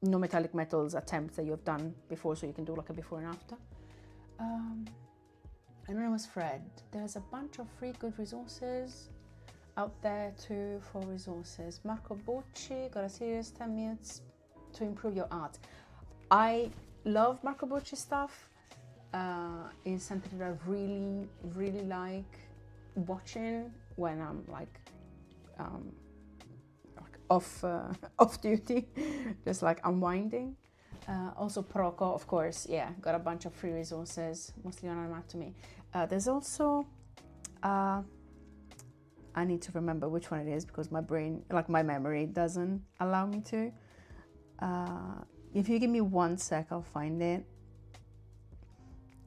no metallic metals attempts that you've done before, so you can do like a before and after? Anonymous Fred, there's a bunch of free good resources out there too for resources. Marco Bucci got a series 10 minutes to improve your art. I love Marco Bucci stuff. Is something that I really like watching when I'm like off duty, just like unwinding. Also Proco, of course, yeah, got a bunch of free resources, mostly on anatomy. There's also I need to remember which one it is, because my brain, like my memory, doesn't allow me to. If you give me 1 sec, I'll find it.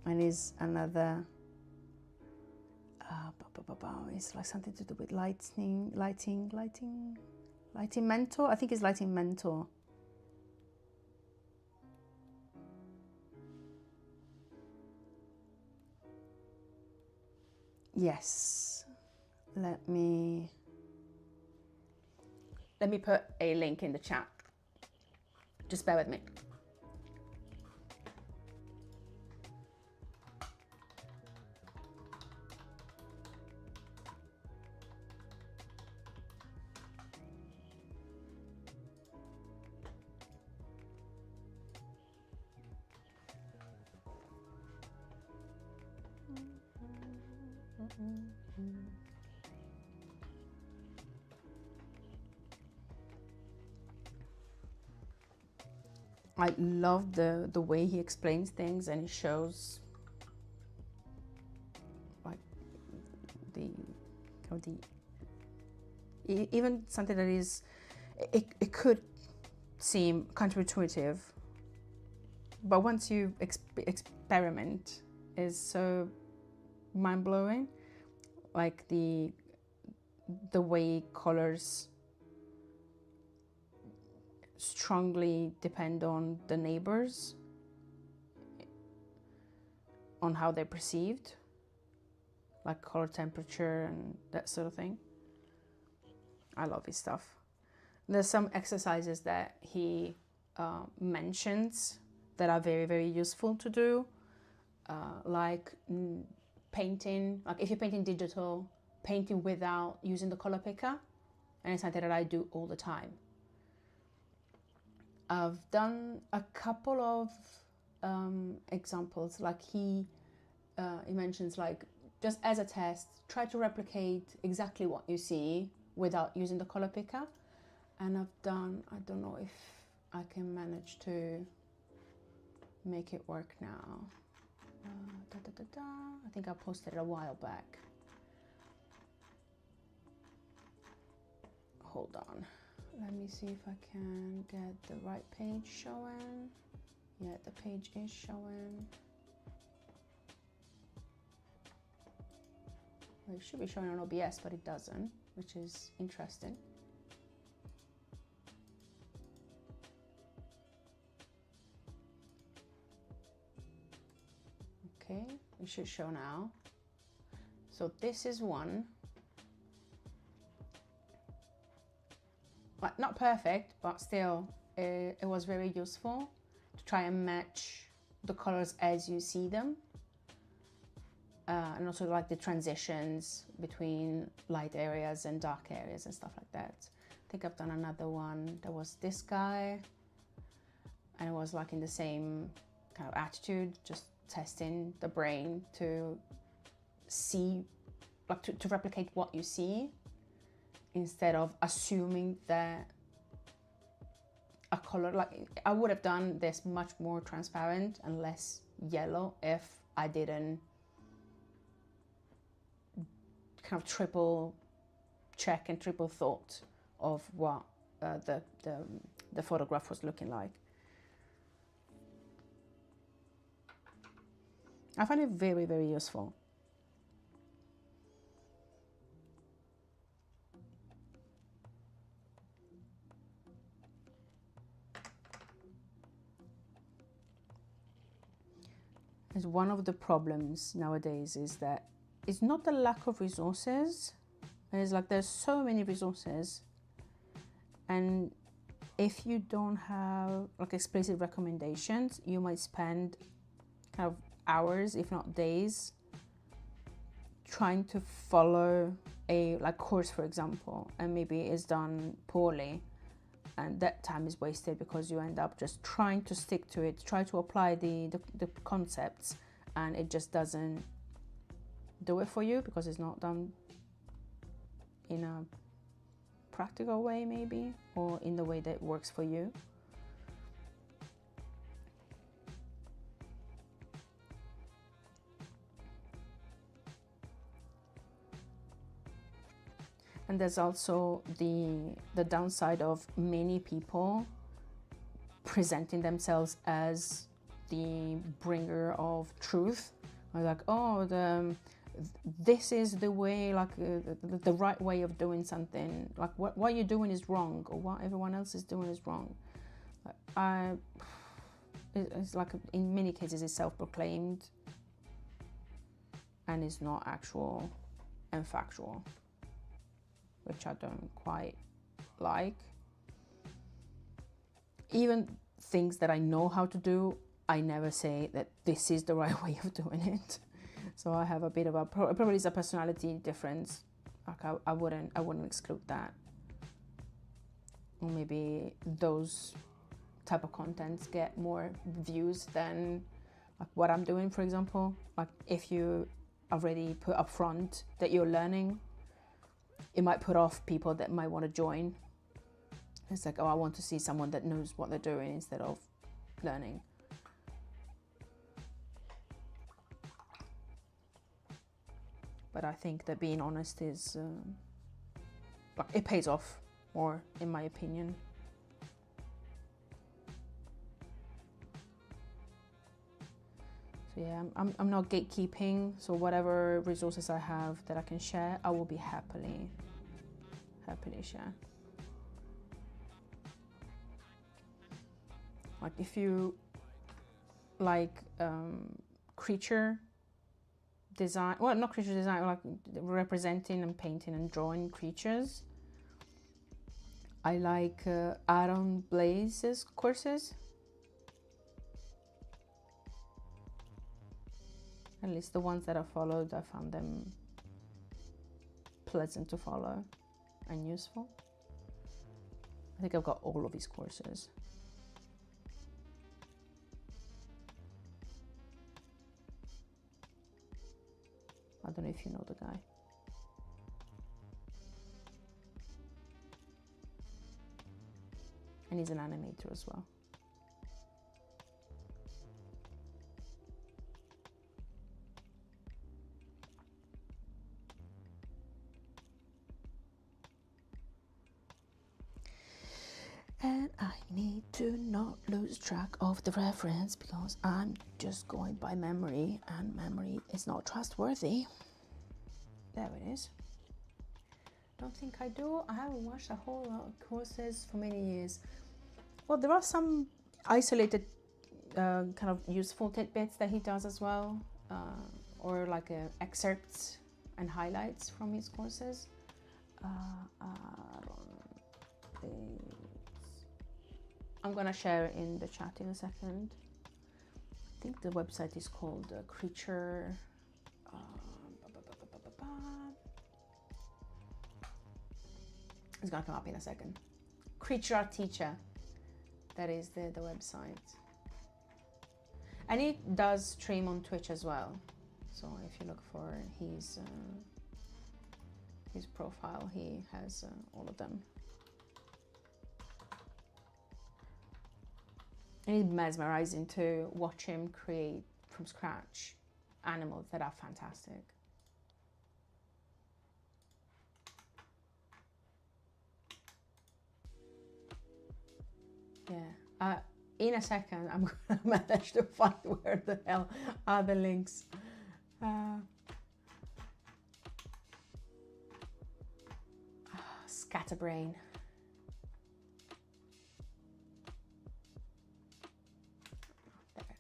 And is another it's like something to do with lighting mentor. I think it's lighting mentor. Yes, let me put a link in the chat. Just bear with me. I love the way he explains things, and he shows like even something that is, it could seem counterintuitive, but once you experiment, is so mind-blowing. Like the way colors strongly depend on the neighbors, on how they're perceived, like color temperature and that sort of thing. I love his stuff. There's some exercises that he mentions that are very useful to do, like painting, like if you're painting digital, painting without using the color picker, and it's something that I do all the time. I've done a couple of examples, like he mentions, like just as a test, try to replicate exactly what you see without using the color picker. And I've done, I don't know if I can manage to make it work now. I think I posted it a while back. Hold on. Let me see if I can get the right page showing. Yeah, the page is showing. It should be showing on OBS, but it doesn't, which is interesting. Okay, it should show now. So this is one. Like, not perfect, but still it was very useful to try and match the colors as you see them. And also like the transitions between light areas and dark areas and stuff like that. I think I've done another one. There was this guy, and it was like in the same kind of attitude, just testing the brain to see, like to replicate what you see, instead of assuming that a color, like I would have done this much more transparent and less yellow if I didn't kind of triple check and triple thought of what the photograph was looking like. I find it very, very useful. As one of the problems nowadays is that it's not the lack of resources. It's like there's so many resources, and if you don't have like explicit recommendations, you might spend kind of hours, if not days, trying to follow a course, for example, and maybe it's done poorly, and that time is wasted because you end up just trying to stick to it, try to apply the concepts, and it just doesn't do it for you because it's not done in a practical way, maybe, or in the way that works for you. And there's also the downside of many people presenting themselves as the bringer of truth. Like, oh, this is the way, like the right way of doing something. Like what you're doing is wrong, or what everyone else is doing is wrong. It's like in many cases it's self-proclaimed and is not actual and factual, which I don't quite like. Even things that I know how to do, I never say that this is the right way of doing it. So I have a bit of a, probably it's a personality difference. Like I wouldn't exclude that. Or maybe those type of contents get more views than like what I'm doing, for example. Like if you already put up front that you're learning, it might put off people that might want to join. It's like, oh, I want to see someone that knows what they're doing instead of learning. But I think that being honest is, it pays off more, in my opinion. So yeah, I'm not gatekeeping. So whatever resources I have that I can share, I will be happily share. Like if you like creature design, well, not creature design, like representing and painting and drawing creatures, I like Aaron Blaze's courses. At least the ones that I followed, I found them pleasant to follow and useful. I think I've got all of his courses. I don't know if you know the guy. And he's an animator as well. And I need to not lose track of the reference because I'm just going by memory, and memory is not trustworthy. There it is. Don't think I do. I haven't watched a whole lot of courses for many years. Well, there are some isolated kind of useful tidbits that he does as well, or like excerpts and highlights from his courses. I'm gonna share in the chat in a second. I think the website is called Creature. It's gonna come up in a second. Creature Art Teacher. That is the website. And he does stream on Twitch as well. So if you look for his profile, he has all of them. And it's mesmerizing to watch him create from scratch animals that are fantastic. Yeah. In a second, I'm gonna manage to find where the hell are the links. Scatterbrain. There it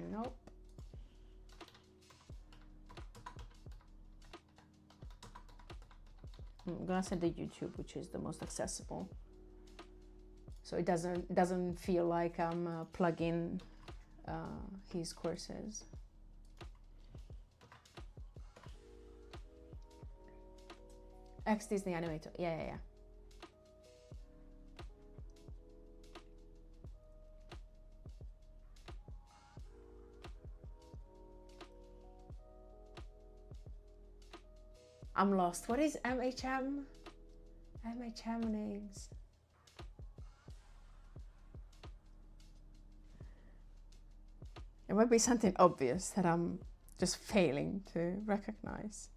is. Nope. I'm gonna send the YouTube, which is the most accessible, so it doesn't feel like I'm plugging his courses. Ex-Disney animator, yeah. I'm lost. What is MHM? MHM names. It might be something obvious that I'm just failing to recognize.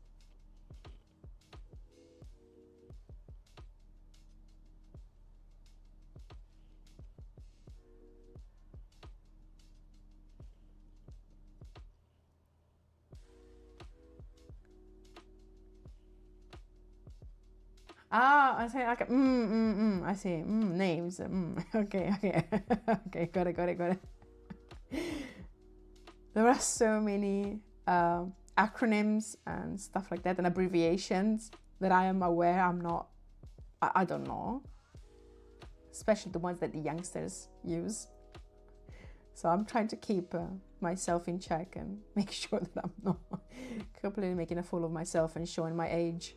Ah, I say okay. I see. Names. Okay. Okay. Got it. There are so many acronyms and stuff like that, and abbreviations that I am aware I'm not. I don't know. Especially the ones that the youngsters use. So I'm trying to keep myself in check and make sure that I'm not completely making a fool of myself and showing my age.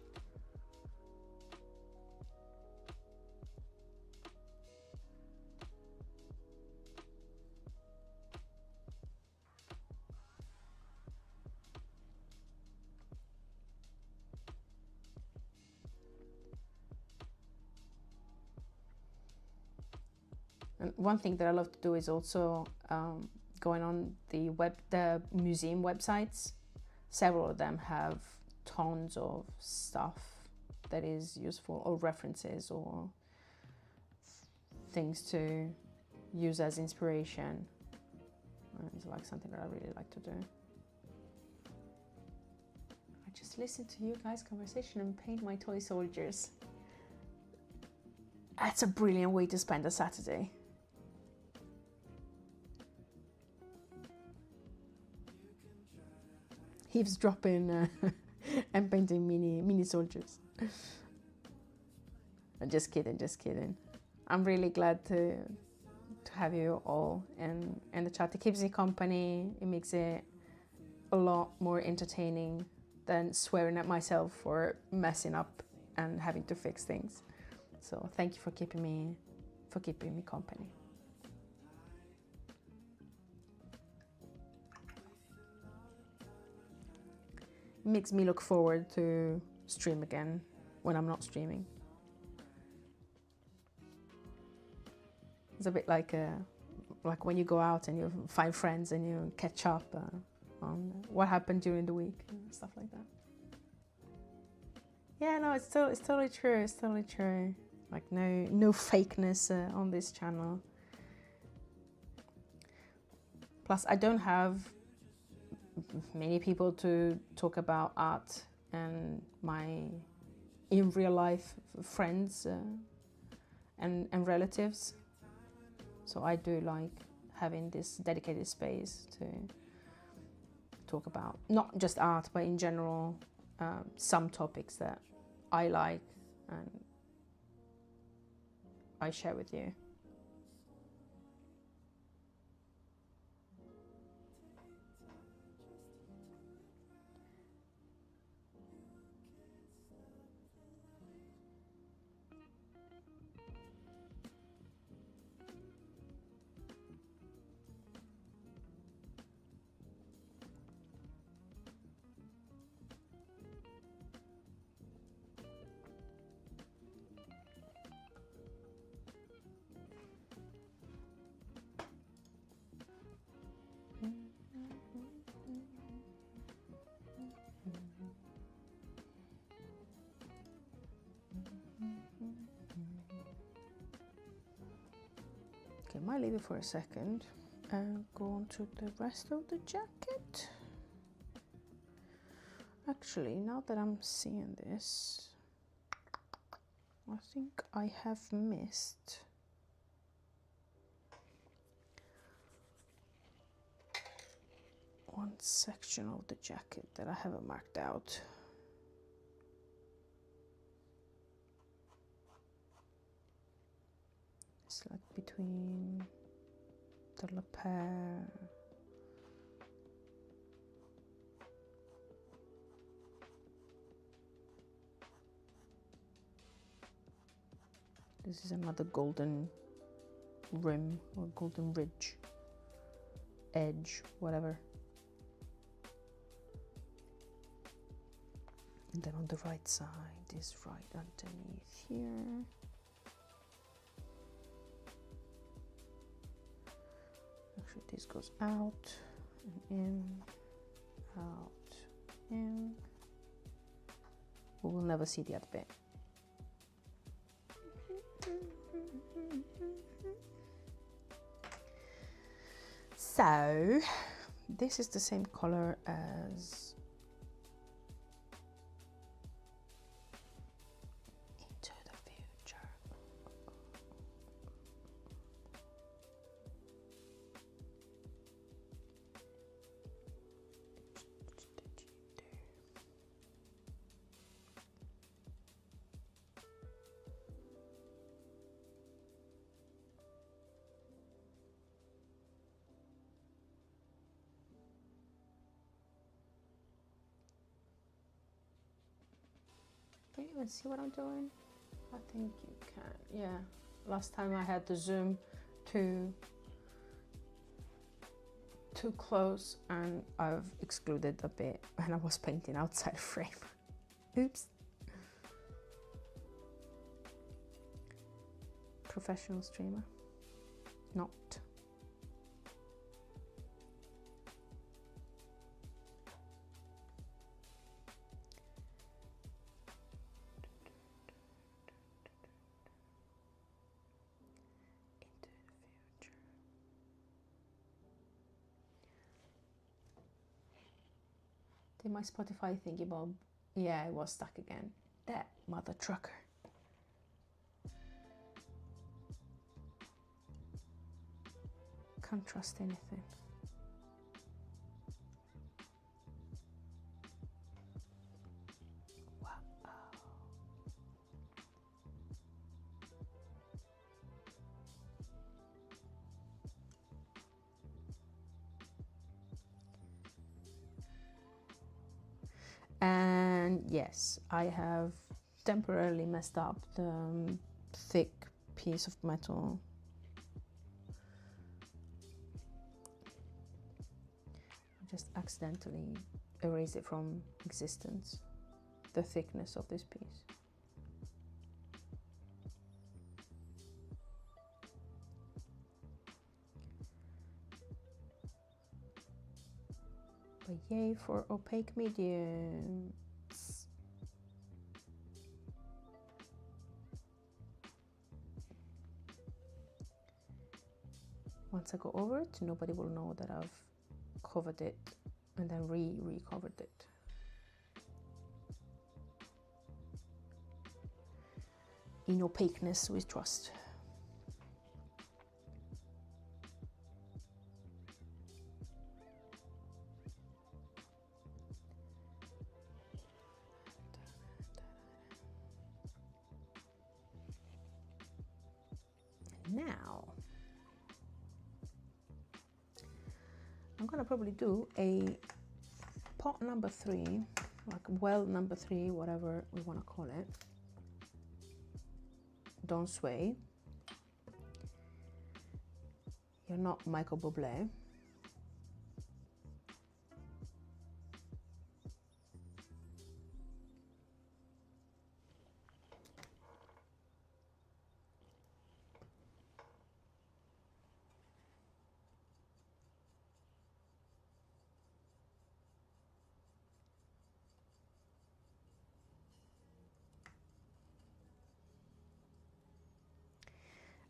And one thing that I love to do is also going on the museum websites. Several of them have tons of stuff that is useful, or references, or things to use as inspiration. It's like something that I really like to do. I just listen to you guys' conversation and paint my toy soldiers. That's a brilliant way to spend a Saturday. Eavesdropping and painting mini soldiers. Just kidding. I'm really glad to have you all in the chat. It keeps me company. It makes it a lot more entertaining than swearing at myself for messing up and having to fix things. So thank you for keeping me company. Makes me look forward to stream again when I'm not streaming. It's a bit like when you go out and you find friends and you catch up on what happened during the week and stuff like that. Yeah, no, it's totally true. It's totally true. Like no fakeness on this channel. Plus, I don't have many people to talk about art and my in real life friends and relatives. So I do like having this dedicated space to talk about not just art, but in general, some topics that I like and I share with you. Okay, I might leave it for a second and go on to the rest of the jacket. Actually, now that I'm seeing this, I think I have missed one section of the jacket that I haven't marked out. It's like between the lapel . This is another golden rim or golden ridge, edge, whatever. And then on the right side is right underneath here. Actually, this goes out and in, out, in. We will never see the other bit. So this is the same color as Into the Future. Can you even see what I'm doing? I think you can, yeah. Last time I had the zoom too close and I've excluded a bit and I was painting outside frame. Oops. Professional streamer. Not. Did my Spotify thingy bob? Yeah, it was stuck again. That mother trucker. Can't trust anything. Wow. And yes, I have temporarily messed up the thick piece of metal. I just accidentally erased it from existence, the thickness of this piece. But yay for opaque mediums. Once I go over it, nobody will know that I've covered it and then recovered it. In opaqueness we trust. Now I'm gonna probably do a pot number 3, like well number 3, whatever we want to call it. Don't sway. You're not Michael Bublé.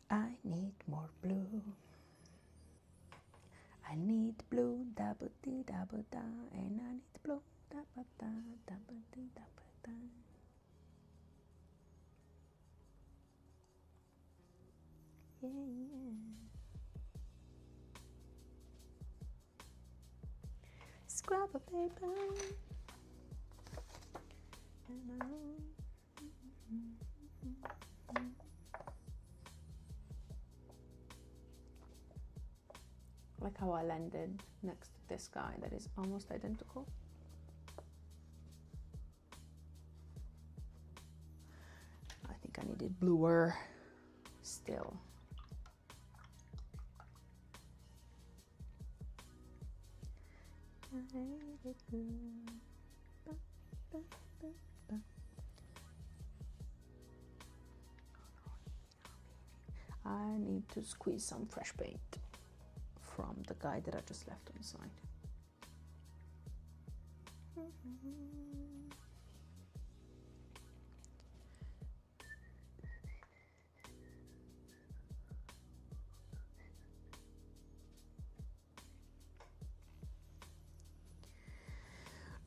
I need more blue. I need blue, da ba dee da ba da, and I need blue, da ba da, da ba dee da ba da. Yeah, yeah. Scrub a paper. And like how I landed next to this guy that is almost identical. I think I needed bluer still. I need to squeeze some fresh paint from the guy that I just left on the side.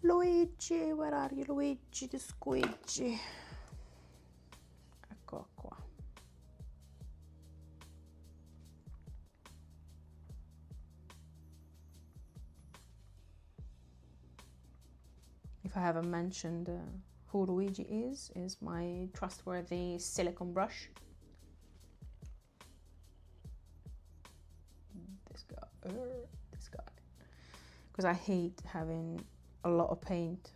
Luigi, where are you, Luigi the squidgy? Ecco qua. If I haven't mentioned who Luigi is my trustworthy silicone brush. This guy. Because I hate having a lot of paint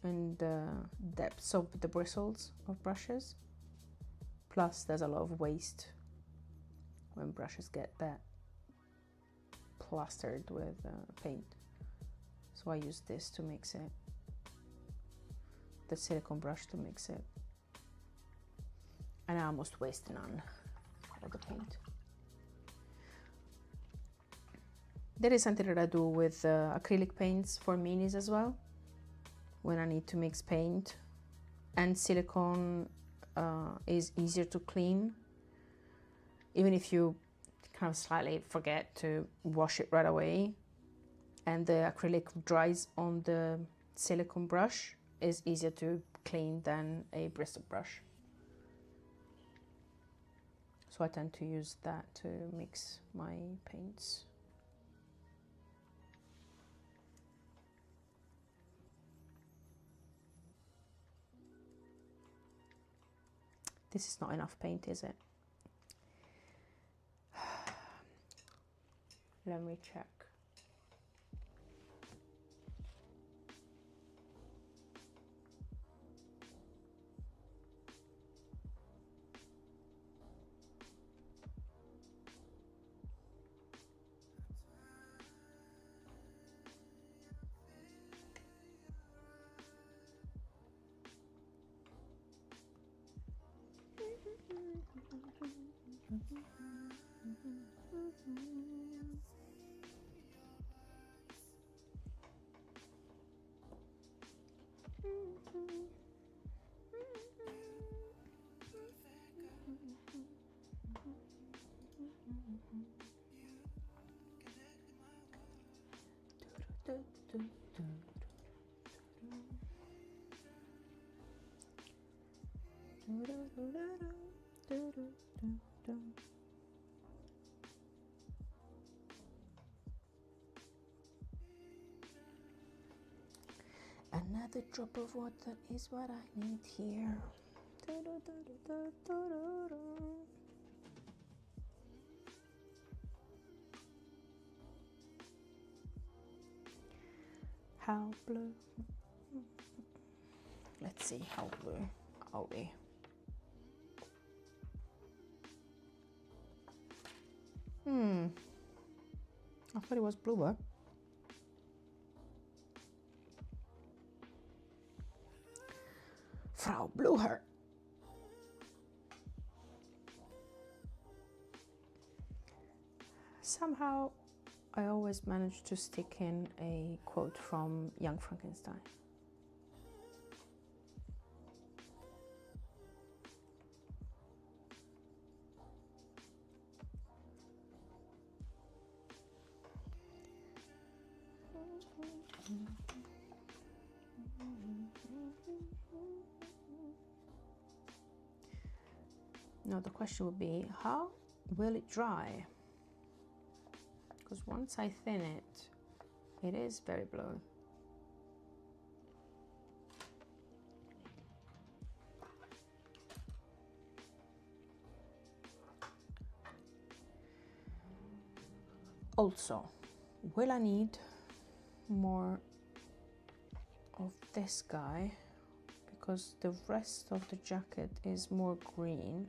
and the depths of the bristles of brushes. Plus there's a lot of waste when brushes get that plastered with paint. So I use this to mix it, the silicone brush to mix it. And I almost waste none of the paint. There is something that I do with acrylic paints for minis as well, when I need to mix paint, and silicone is easier to clean, even if you kind of slightly forget to wash it right away, and the acrylic dries on the silicone brush, is easier to clean than a bristle brush. So I tend to use that to mix my paints. This is not enough paint, is it? Let me check. Another drop of water is what I need here. How blue? Let's see how blue are we. I thought it was bluer. Frau Bluher. Somehow I always manage to stick in a quote from Young Frankenstein. Now the question would be, how will it dry? Because once I thin it, it is very blue. Also, will I need more of this guy? Because the rest of the jacket is more green.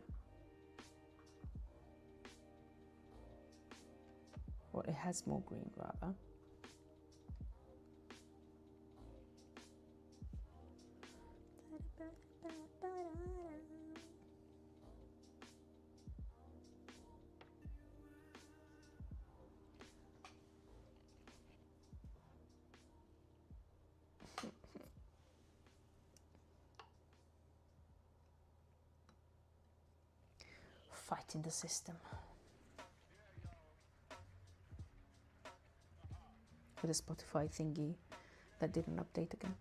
Or it has more green rather. Fighting the system. With a Spotify thingy that didn't update again.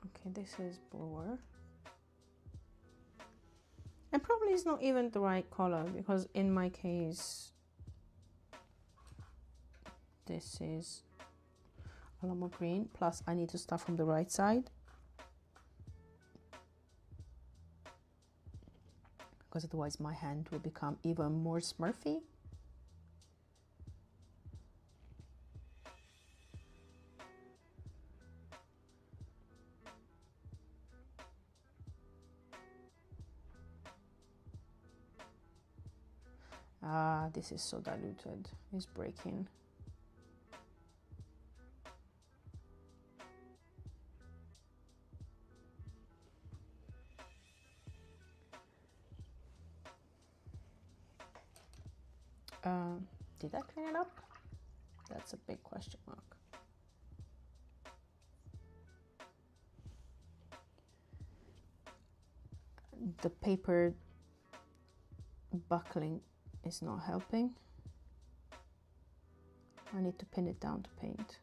Okay, this is bluer. And probably it's not even the right color, because in my case this is a lot more green, plus I need to start from the right side because otherwise my hand will become even more smurfy. Ah, this is so diluted, it's breaking. Did I clean it up? That's a big question mark. The paper buckling is not helping. I need to pin it down to paint.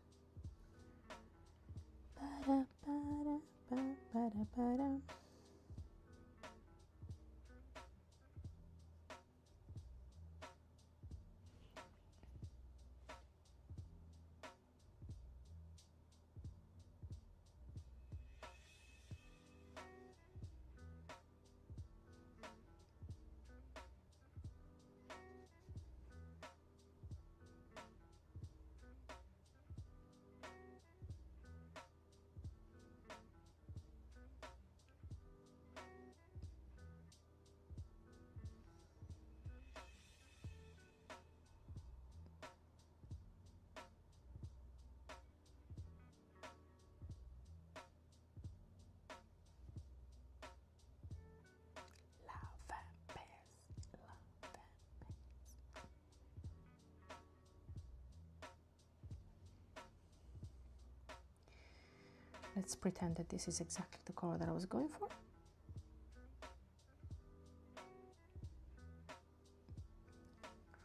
Let's pretend that this is exactly the color that I was going for.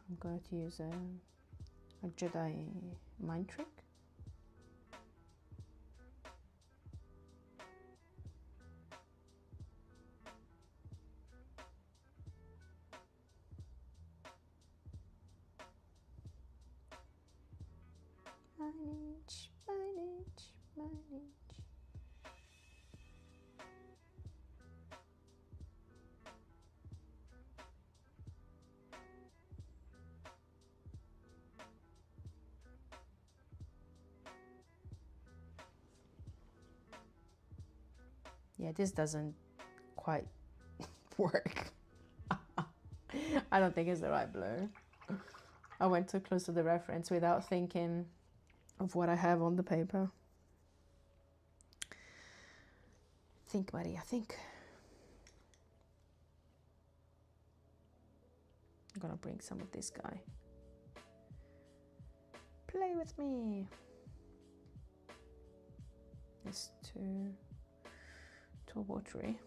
I'm going to use a Jedi mind trick. Manage, manage, manage. Yeah, this doesn't quite work. I don't think it's the right blue. I went too close to the reference without thinking of what I have on the paper. Think, Maria, think. I'm gonna bring some of this guy. Play with me. It's too watery.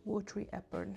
Watery apple.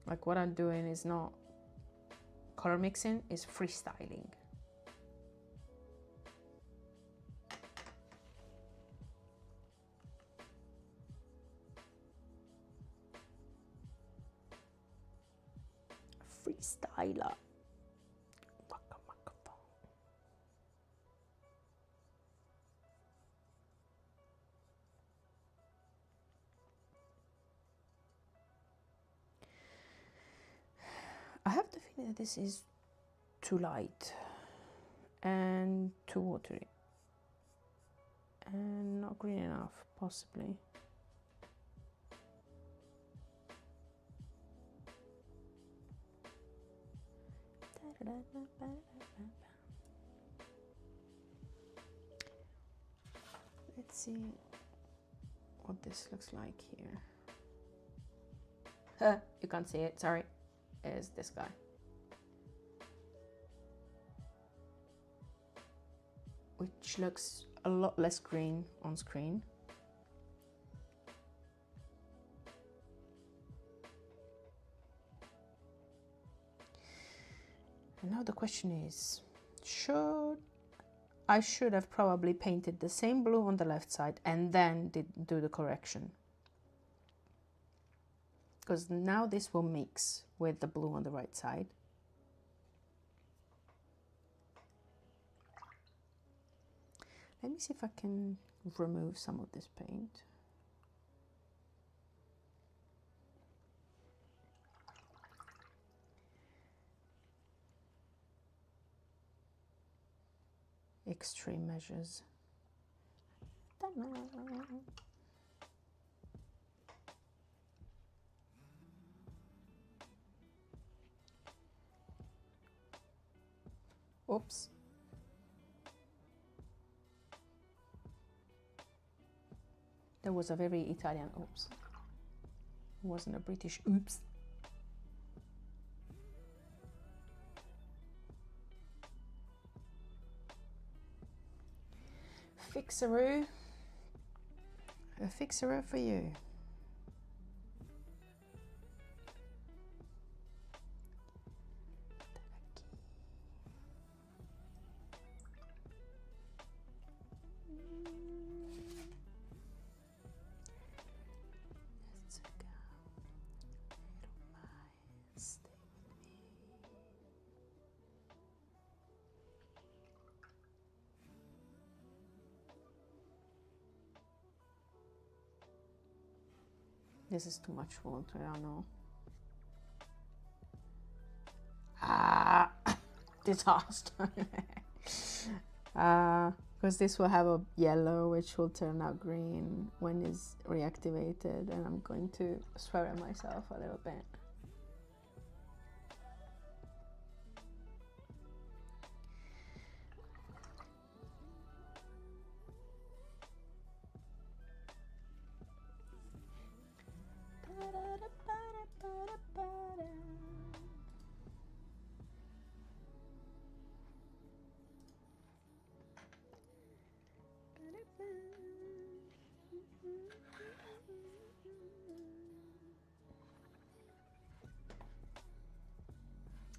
Like what I'm doing is not color mixing, is freestyling. Freestyler. I have the feeling that this is too light and too watery and not green enough, possibly. Let's see what this looks like here. You can't see it, sorry. Is this guy. Which looks a lot less green on screen. And now the question is, I should have probably painted the same blue on the left side and then do the correction. Because now this will mix with the blue on the right side. Let me see if I can remove some of this paint. Extreme measures. Oops. That was a very Italian oops. It wasn't a British oops. Fixaroo. A fixaroo for you. This is too much water, I know. Ah! disaster. Because this will have a yellow which will turn out green when it's reactivated, and I'm going to swear at myself a little bit.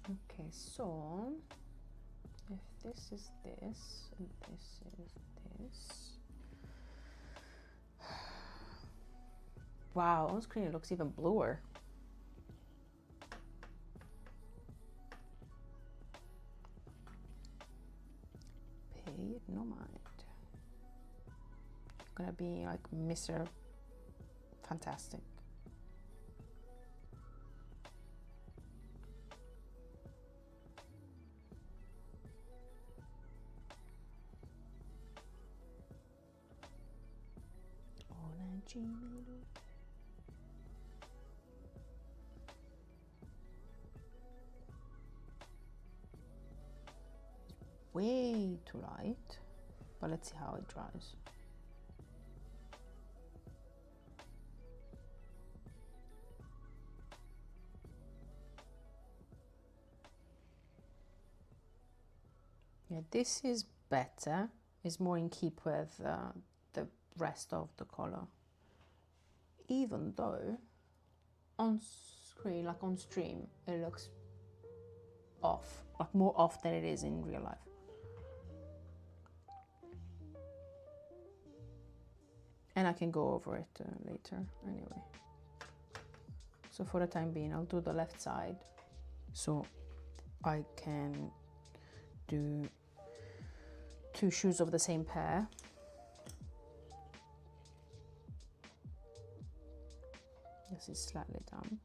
Okay, so if this is this and this is this, wow, on screen it looks even bluer. Pay no mind. Gonna be like Mr. Fantastic. Way too light, but let's see how it dries. Yeah, this is better. It's more in keep with the rest of the color. Even though on screen, like on stream, it looks off, like more off than it is in real life. And I can go over it later anyway. So for the time being, I'll do the left side so I can do 2 shoes of the same pair. This is slightly damp.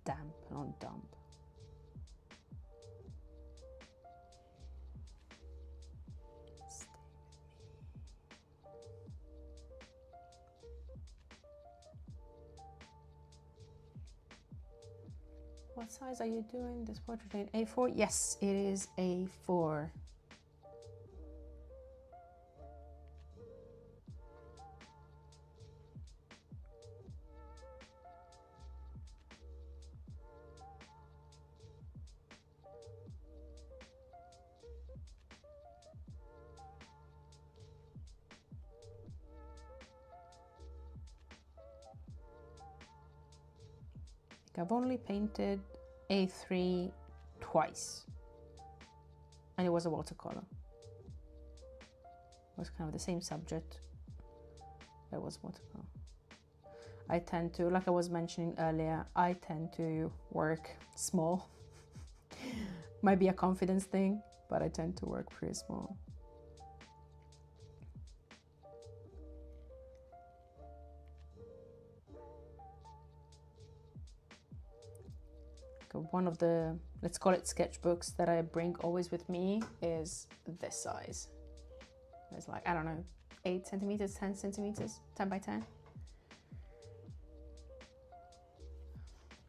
Damp, not dump. What size are you doing this portrait in? A4? Yes, it is A4. I've only painted A3 twice, and it was a watercolor. It was kind of the same subject, but it was watercolor. I tend to, like I was mentioning earlier, I tend to work small. Might be a confidence thing, but I tend to work pretty small. One of the, let's call it sketchbooks that I bring always with me is this size. It's like, I don't know, 8 centimeters, 10 centimeters, 10 by 10.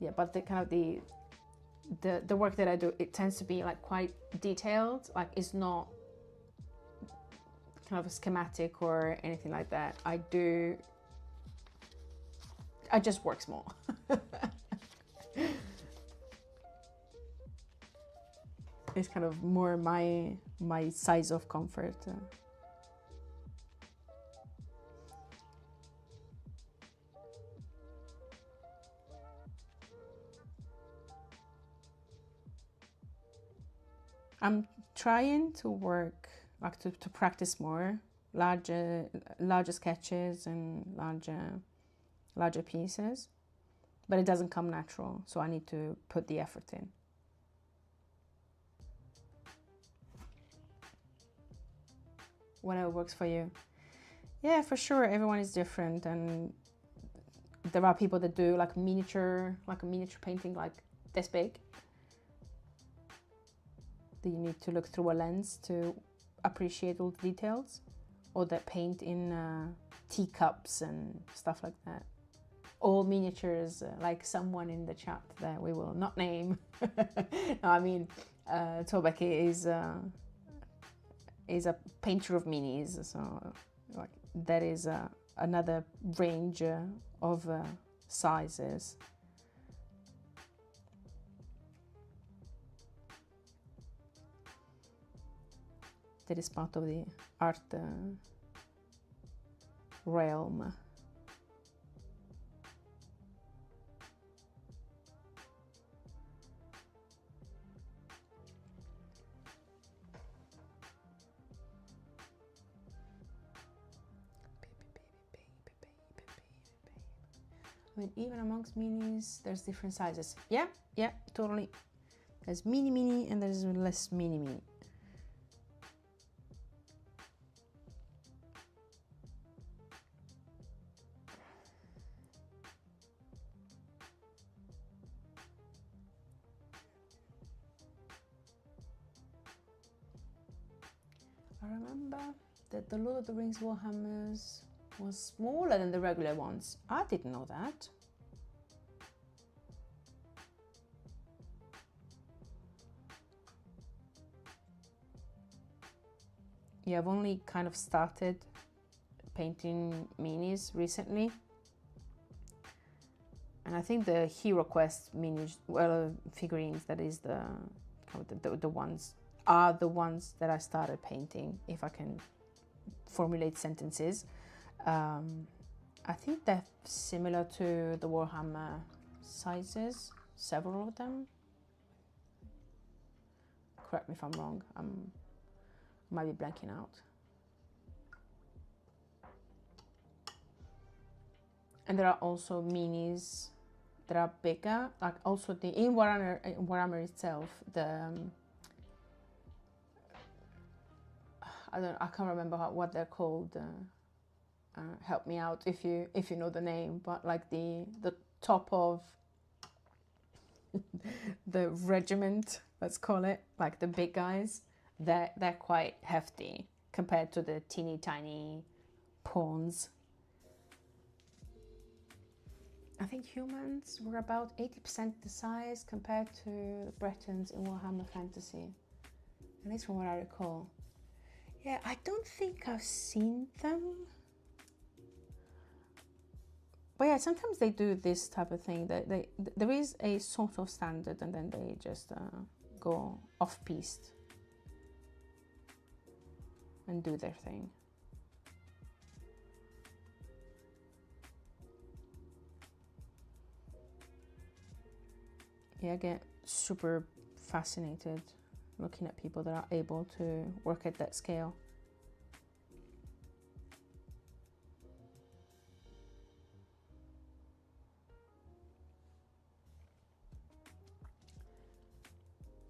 Yeah, but the kind of the work that I do, it tends to be like quite detailed. Like it's not kind of a schematic or anything like that. I just work small. It's kind of more my size of comfort. I'm trying to work, like to practice more larger sketches and larger pieces, but it doesn't come natural, so I need to put the effort in. Whatever works for you. Yeah, for sure, everyone is different, and There are people that do like a miniature painting like this big. That you need to look through a lens to appreciate all the details, or that paint in teacups and stuff like that. All miniatures, like someone in the chat that we will not name. No, I mean, Tobek is a painter of minis, so like that is another range of sizes. That is part of the art realm. I mean, even amongst minis, there's different sizes. Yeah, totally. There's mini and there's less mini. I remember that the Lord of the Rings Warhammers was smaller than the regular ones. I didn't know that. Yeah, I've only kind of started painting minis recently. And I think the Hero Quest minis, well, figurines, that is the ones, are the ones that I started painting, if I can formulate sentences. I think they're similar to the Warhammer sizes, several of them. Correct me if I'm wrong, I might be blanking out. And there are also minis that are bigger, like also in Warhammer itself, I can't remember what they're called. Help me out if you know the name, but like the top of the regiment, let's call it, like the big guys, they're quite hefty compared to the teeny tiny pawns. I think humans were about 80% the size compared to Bretons in Warhammer Fantasy, at least from what I recall. Yeah, I don't think I've seen them. But yeah, sometimes they do this type of thing. There is a sort of standard, and then they just go off-piste and do their thing. Yeah, I get super fascinated looking at people that are able to work at that scale.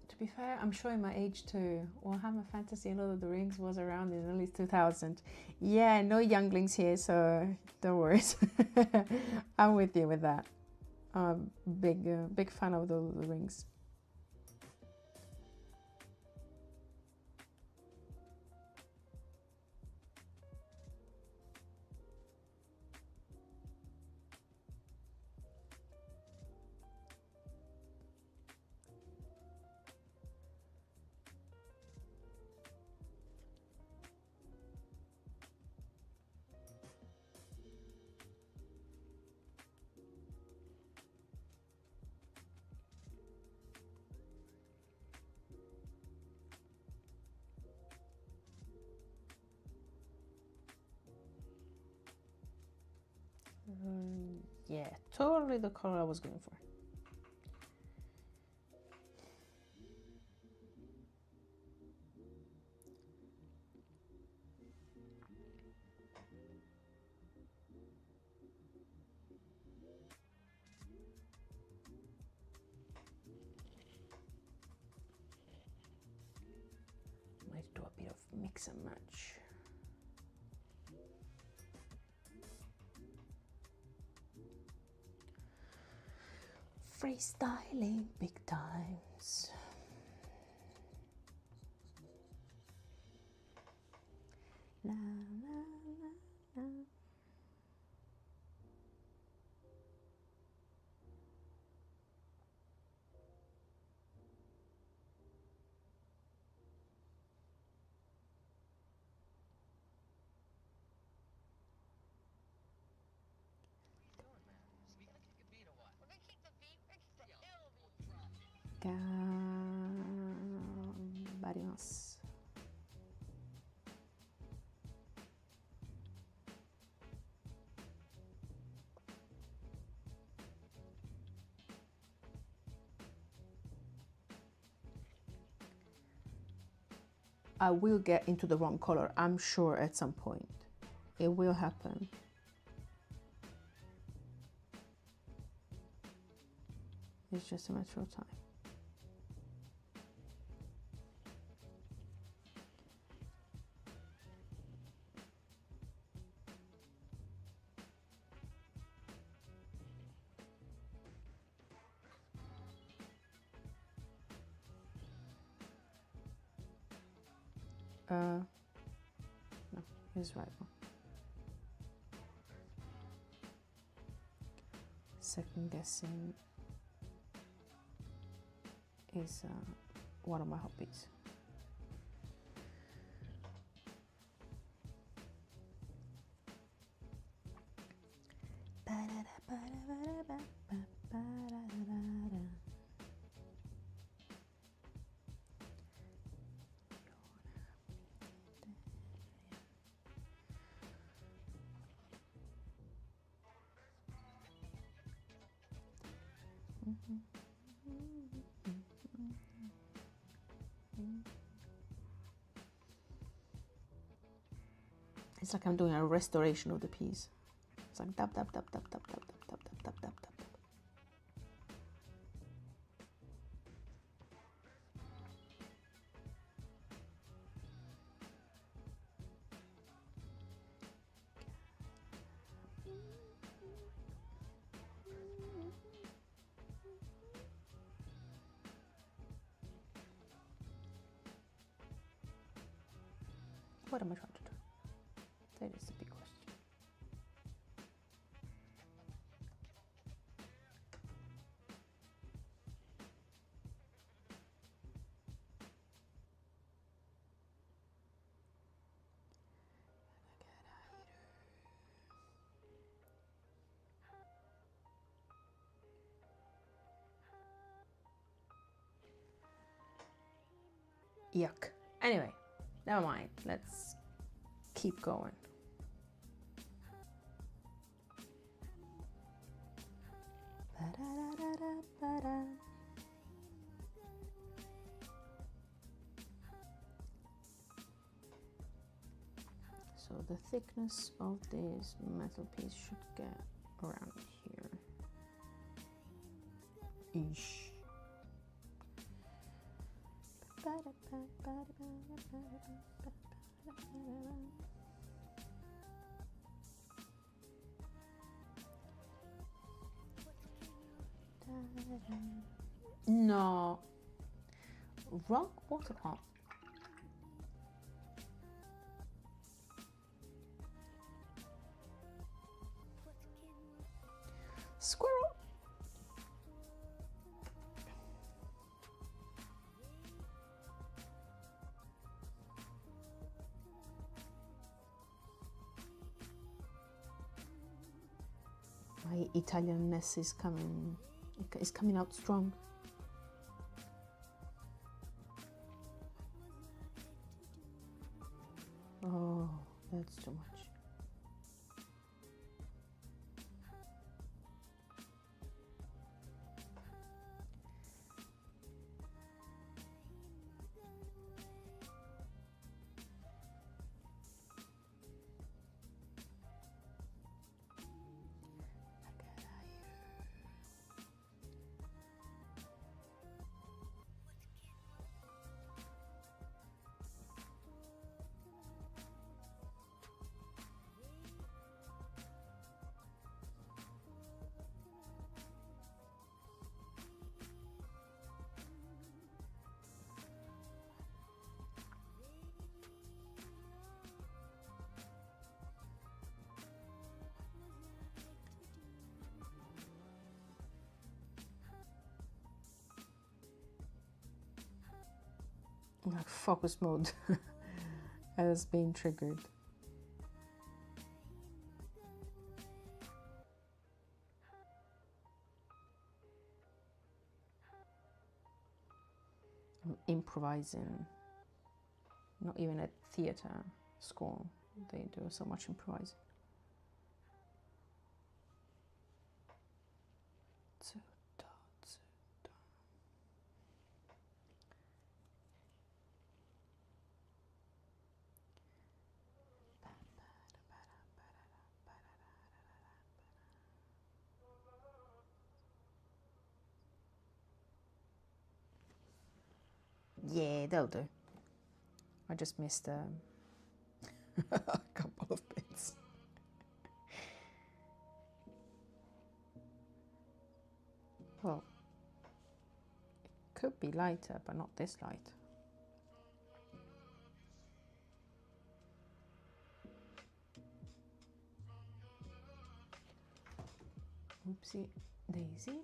To be fair, I'm showing my age too. Warhammer Fantasy and Lord of the Rings was around in at least 2000. Yeah, no younglings here, so don't worry. I'm with you with that. I'm a big fan of Lord of the Rings. Yeah, totally the color I was going for. Might do a bit of mix and match. freestyling big times. La, la, la, la. Varios. I will get into the wrong color, I'm sure, at some point. It will happen. It's just a matter of time. No, he's right one. Second guessing is one of my hobbies. It's like I'm doing a restoration of the piece. It's like dab dab dab dab dab dab dab dab dab dab dab. What am I trying to do? That is the big question. Yuck. Anyway, never mind. Let's keep going. So the thickness of this metal piece should get around here. Ish. No. Wrong watercolor. Squirrel. My Italianness is coming out strong. Oh, that's too much. like focus mode has been triggered. I'm improvising. Not even at theatre school, they do so much improvising. Yeah, that'll do. I just missed a couple of bits. Well, it could be lighter, but not this light. Oopsie daisy.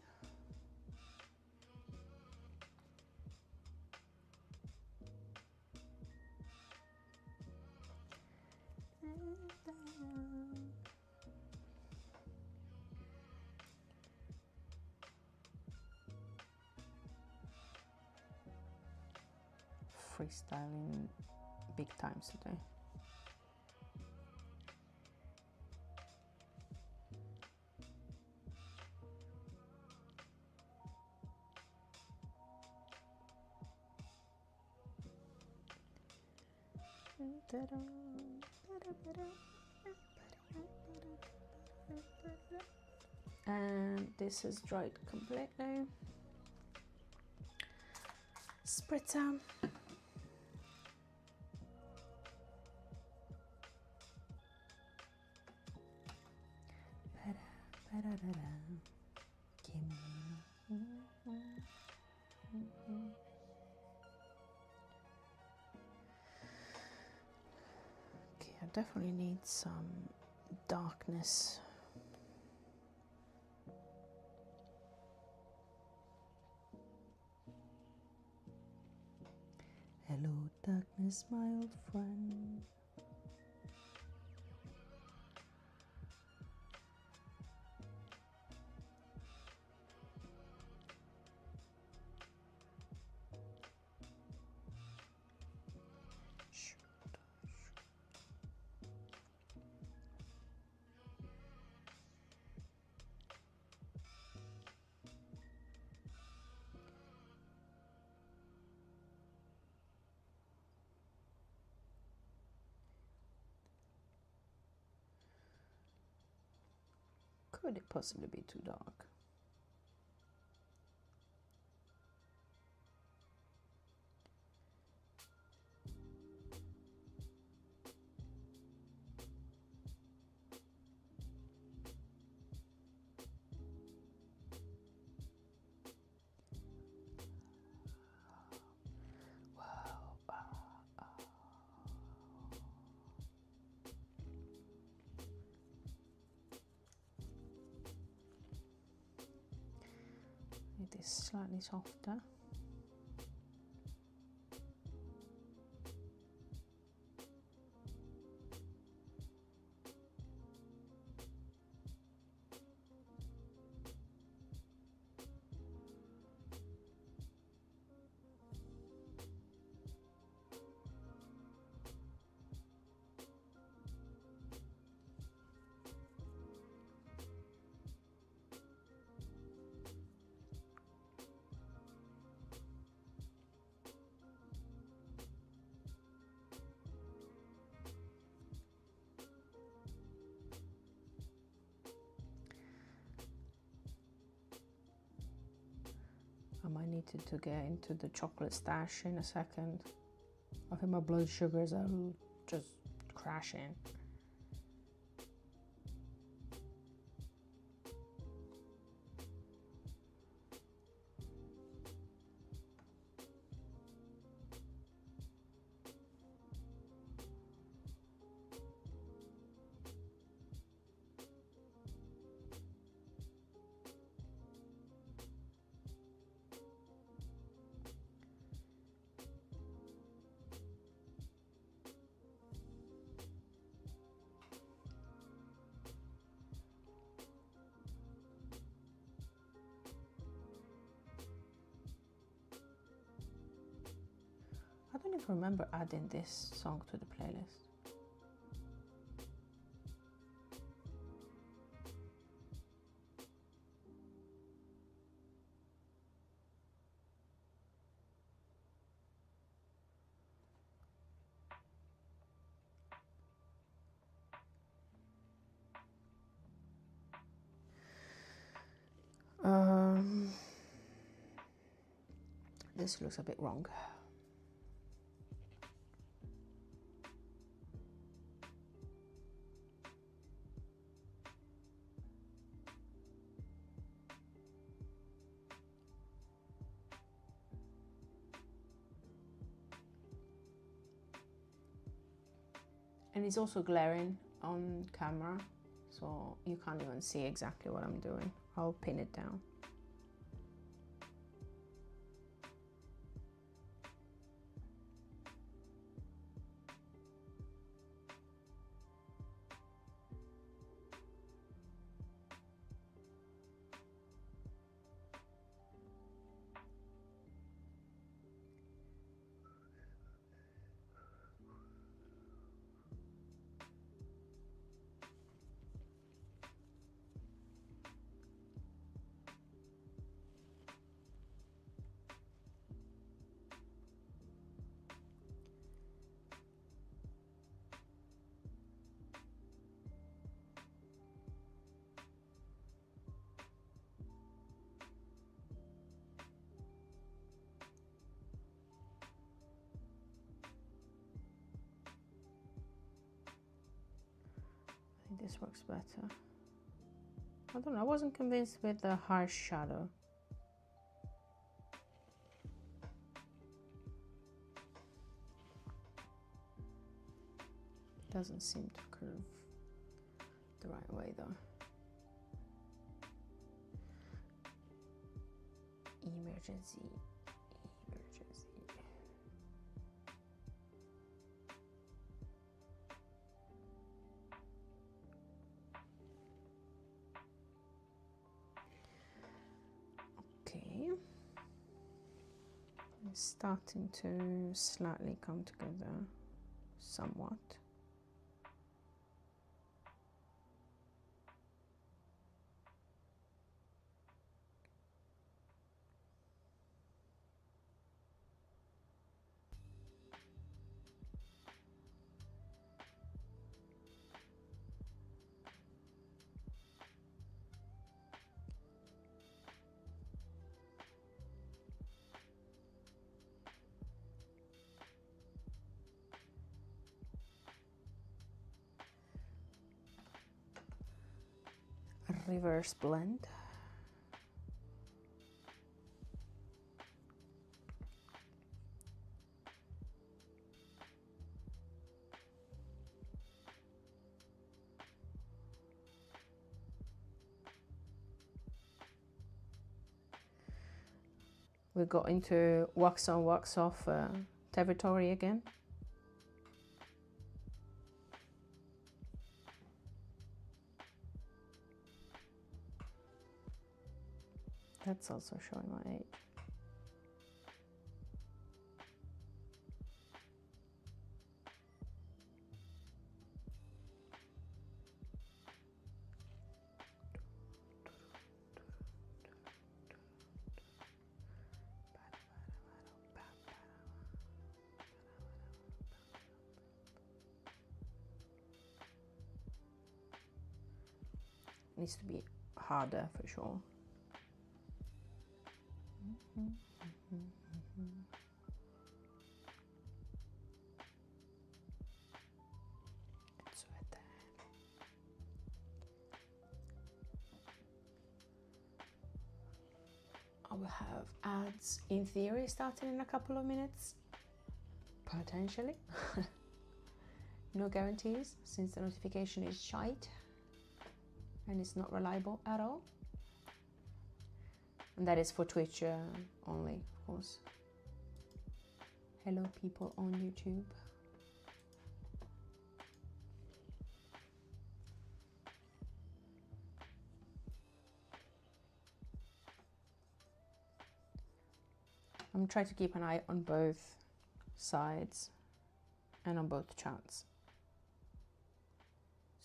Freestyling big times today. And this is dried completely. Spritzer. Okay, I definitely need some darkness. Hello, darkness, my old friend. Could it possibly be too dark? It is slightly softer. I might need to get into the chocolate stash in a second. I think my blood sugars are just crashing. can't remember adding this song to the playlist. This looks a bit wrong. And it's also glaring on camera, so you can't even see exactly what I'm doing. I'll pin it down. This works better. I don't know, I wasn't convinced with the harsh shadow. Doesn't seem to curve the right way though. Emergency. Okay, it's starting to slightly come together somewhat. Reverse blend. We got into wax on, wax off territory again. That's also showing my age. Needs to be harder for sure. I will have ads in theory starting in a couple of minutes, potentially. No guarantees, since the notification is shite and it's not reliable at all. And that is for Twitch only, of course. Hello people on YouTube. I'm trying to keep an eye on both sides and on both chants.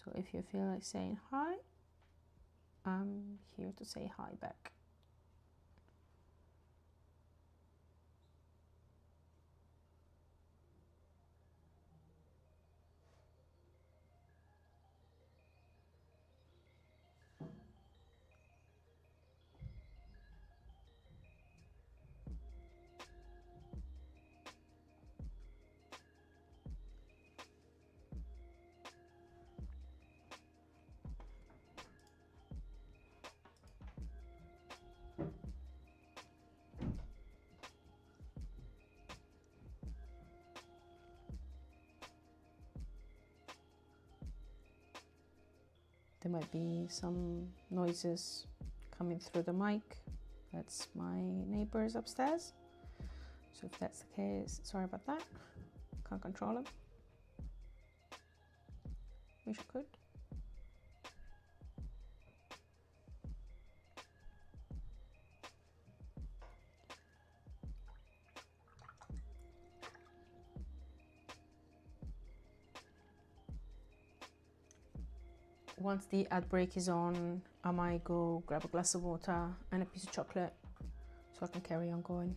So if you feel like saying hi, I'm here to say hi back. There might be some noises coming through the mic. That's my neighbors upstairs. So if that's the case, sorry about that. Can't control them. Wish I could. Once the ad break is on, I might go grab a glass of water and a piece of chocolate so I can carry on going.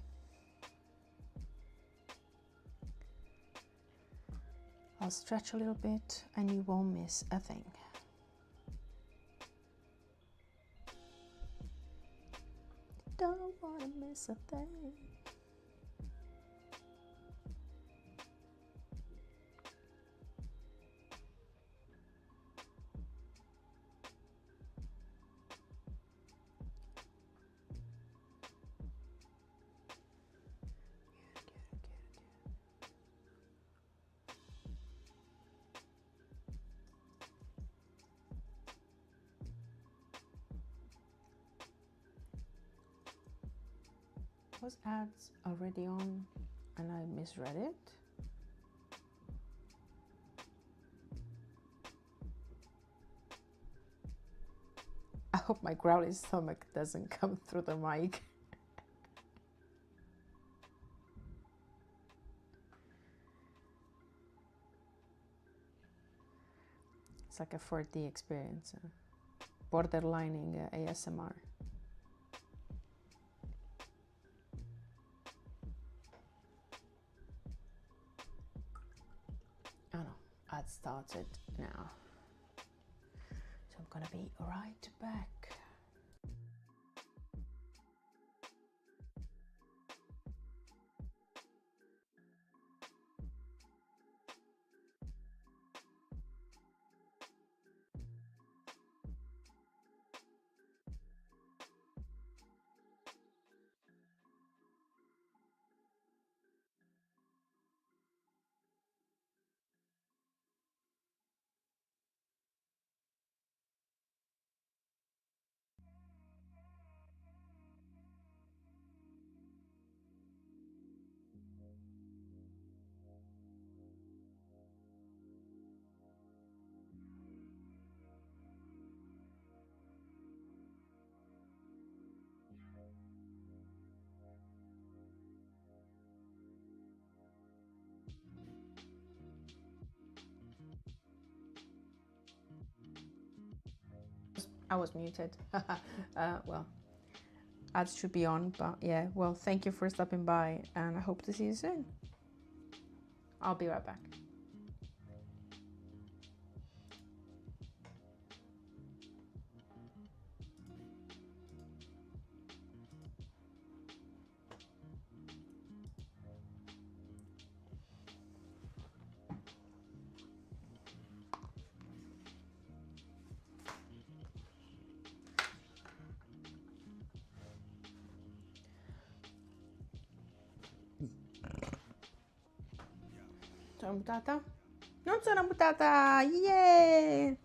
I'll stretch a little bit and you won't miss a thing. Don't want to miss a thing. Was ads already on and I misread it? I hope my growly stomach doesn't come through the mic. It's like a 4D experience, borderlining ASMR. Oh no, ad started now. So I'm gonna be right back. I was muted. Well, ads should be on, but yeah, well, thank you for stopping by and I hope to see you soon. I'll be right back. Sono mutata? Non sono mutata! Yeah!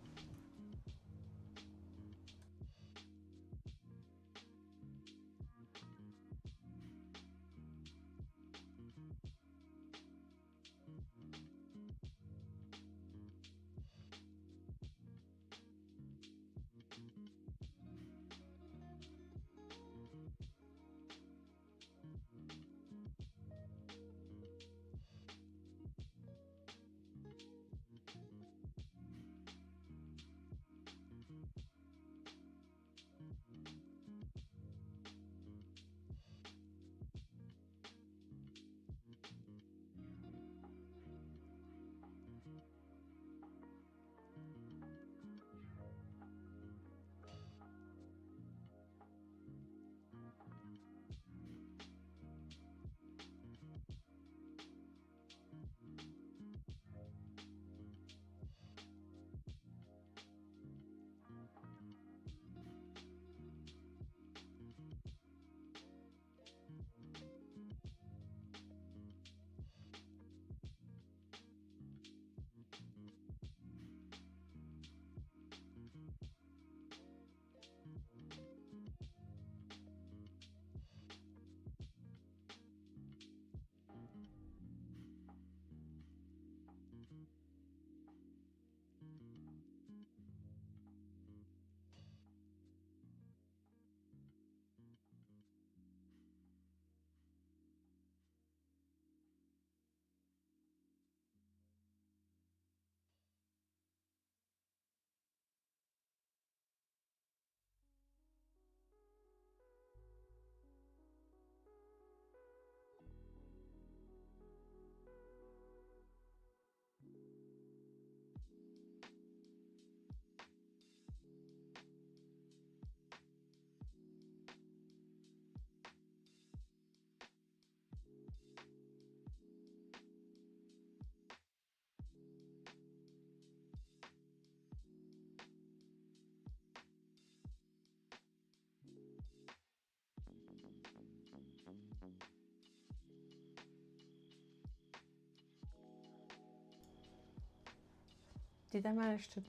Did I manage to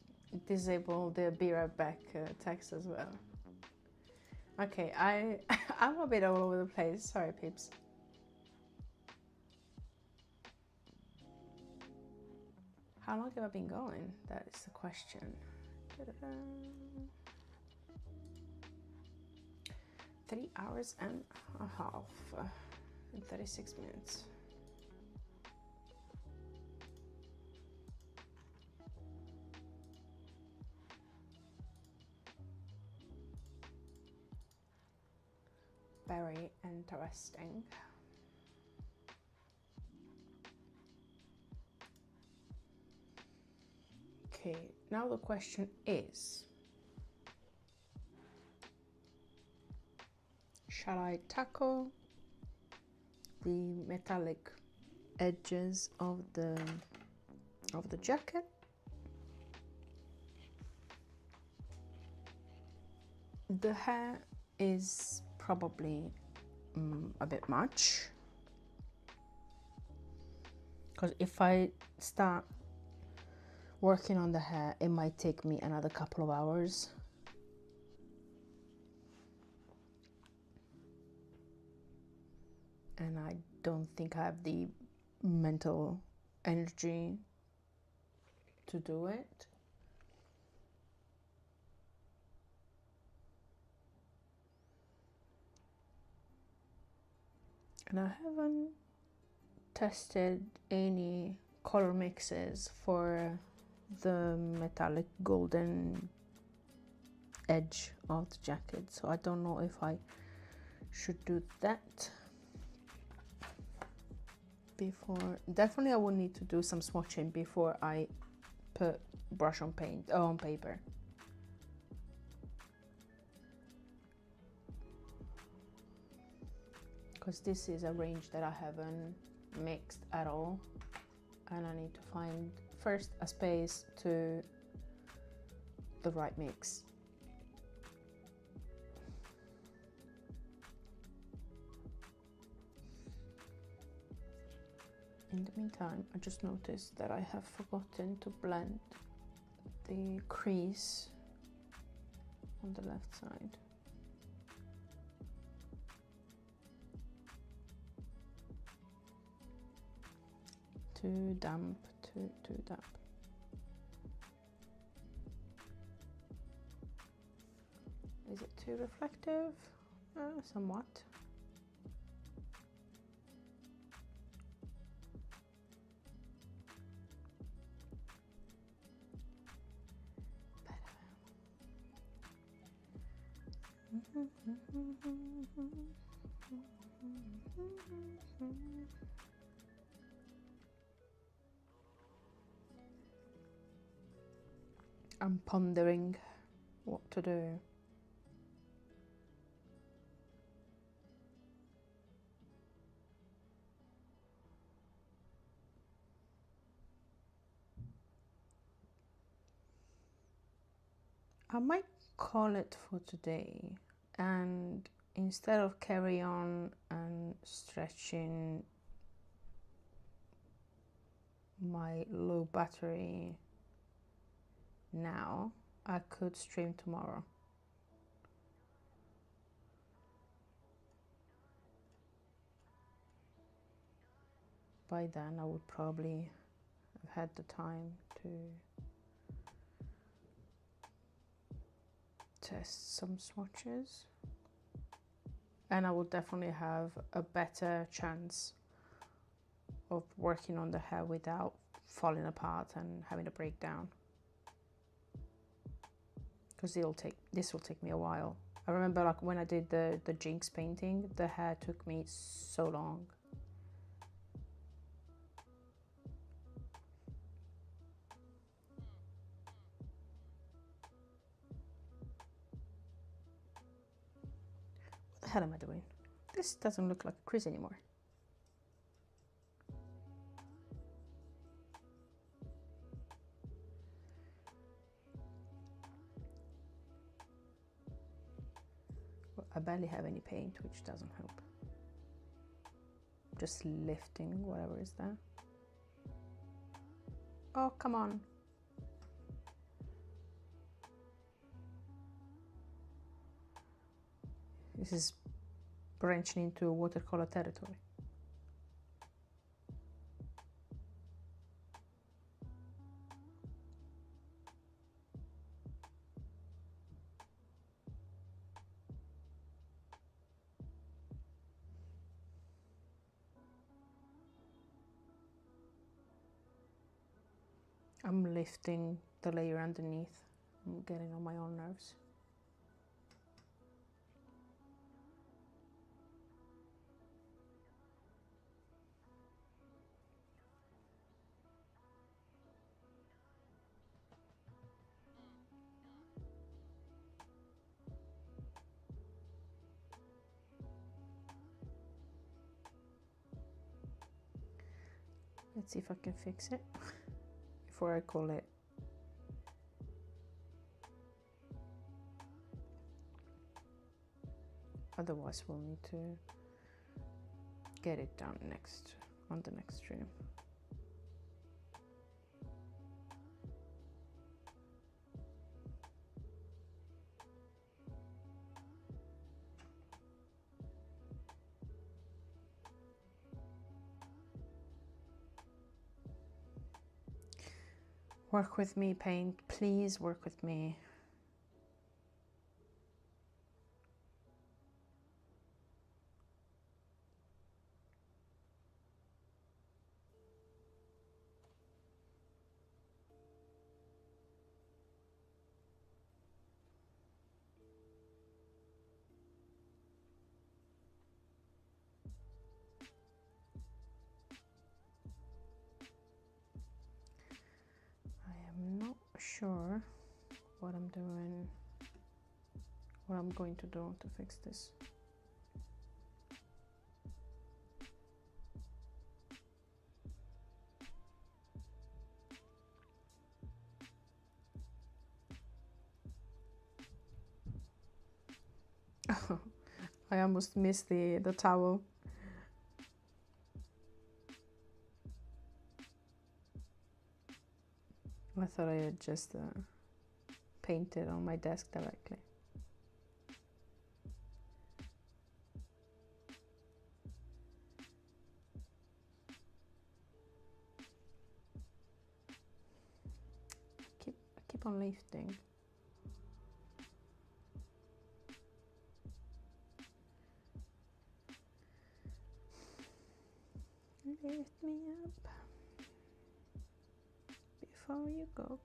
disable the be right back text as well? Okay, I'm a bit all over the place. Sorry, peeps. How long have I been going? That is the question. 3 hours and a half and 36 minutes. Very interesting. Okay, now the question is, shall I tackle the metallic edges of the jacket? The hair is probably a bit much, because if I start working on the hair, it might take me another couple of hours. And I don't think I have the mental energy to do it. And I haven't tested any color mixes for the metallic golden edge of the jacket, so I don't know if I should do that before. Definitely I will need to do some swatching before I put brush on paint on paper. Because this is a range that I haven't mixed at all, and I need to find first a space to the right mix. In the meantime, I just noticed that I have forgotten to blend the crease on the left side. Too damp, too damp. Is it too reflective? Somewhat. I'm pondering what to do. I might call it for today, and instead of carry on and stretching my low battery now, I could stream tomorrow. By then I would probably have had the time to test some swatches, and I will definitely have a better chance of working on the hair without falling apart and having a breakdown, because this will take me a while. I remember like when I did the Jinx painting, the hair took me so long. What the hell am I doing? This doesn't look like a crease anymore. Well, I barely have any paint, which doesn't help. Just lifting whatever is there. Oh, come on. This is branching into watercolor territory. I'm lifting the layer underneath. I'm getting on my own nerves. Let's see if I can fix it before I call it. Otherwise we'll need to get it done next, on the next stream. Work with me, paint. Please work with me. I'm not sure what I'm doing, what I'm going to do to fix this. I almost missed the towel. I thought I had just painted on my desk directly. I keep on lifting. Lift me up before you go.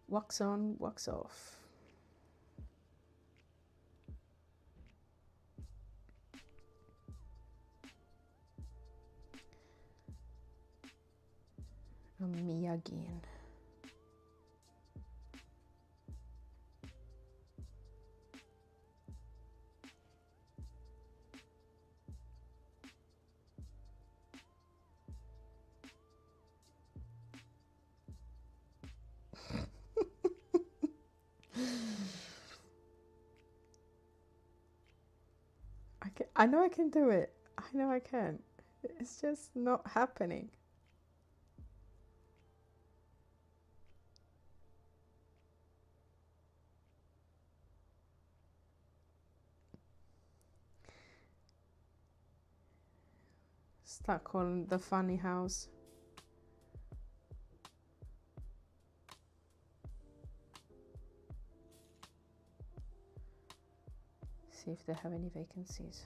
Wax on, wax off. Me again. I know I can do it. I know I can. It's just not happening. Stuck on the funny house. See if they have any vacancies.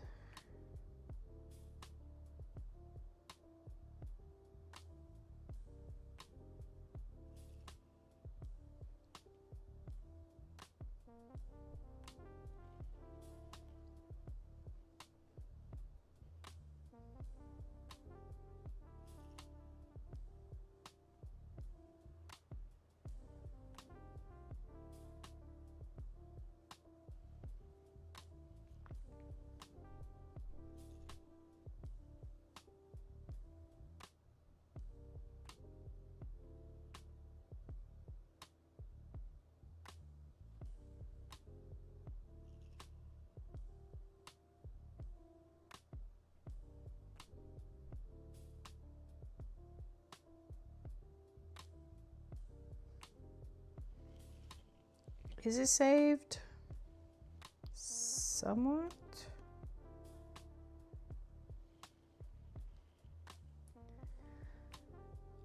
Is it saved? Somewhat.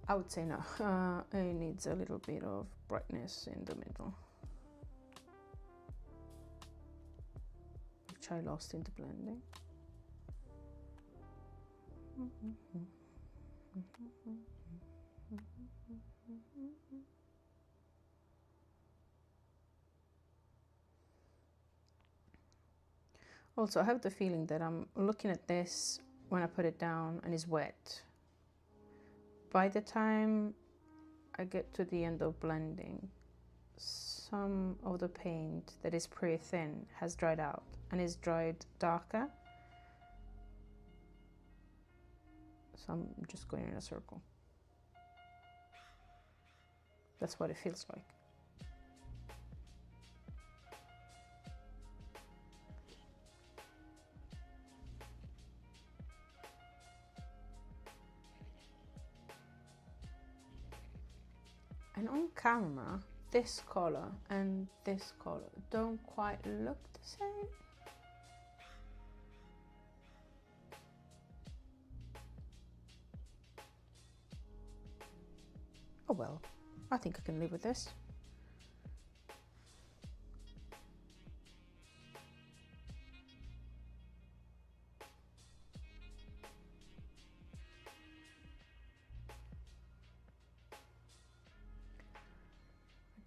I would say no. It needs a little bit of brightness in the middle, which I lost in the blending. Also, I have the feeling that I'm looking at this when I put it down and it's wet. By the time I get to the end of blending, some of the paint that is pretty thin has dried out and is dried darker. So I'm just going in a circle. That's what it feels like. And on camera, this color and this color don't quite look the same. Oh well, I think I can live with this.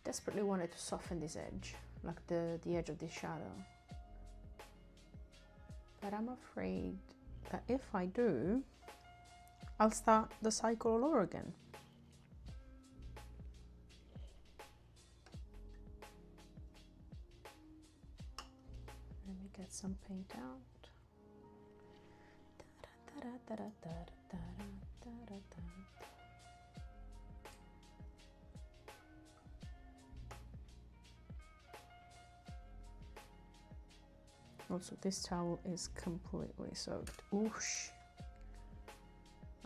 Desperately wanted to soften this edge, like the edge of this shadow. But I'm afraid that if I do, I'll start the cycle all over again. Let me get some paint out. Also, this towel is completely soaked. Oosh!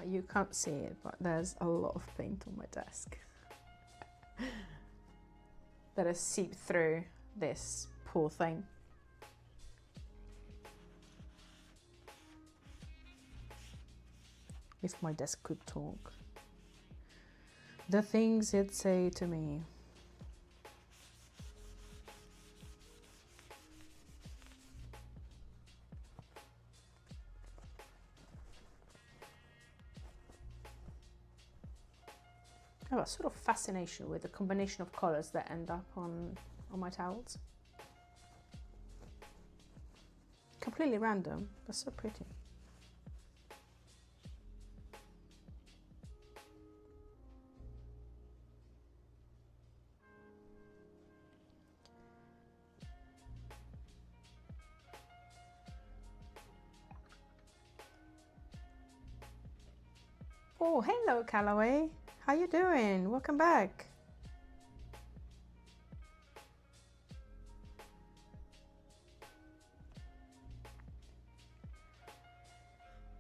You can't see it, but there's a lot of paint on my desk that has seeped through this poor thing. If my desk could talk, the things it'd say to me. I have a sort of fascination with the combination of colors that end up on my towels. Completely random, but so pretty. Oh, hello, Callaway. How you doing? Welcome back.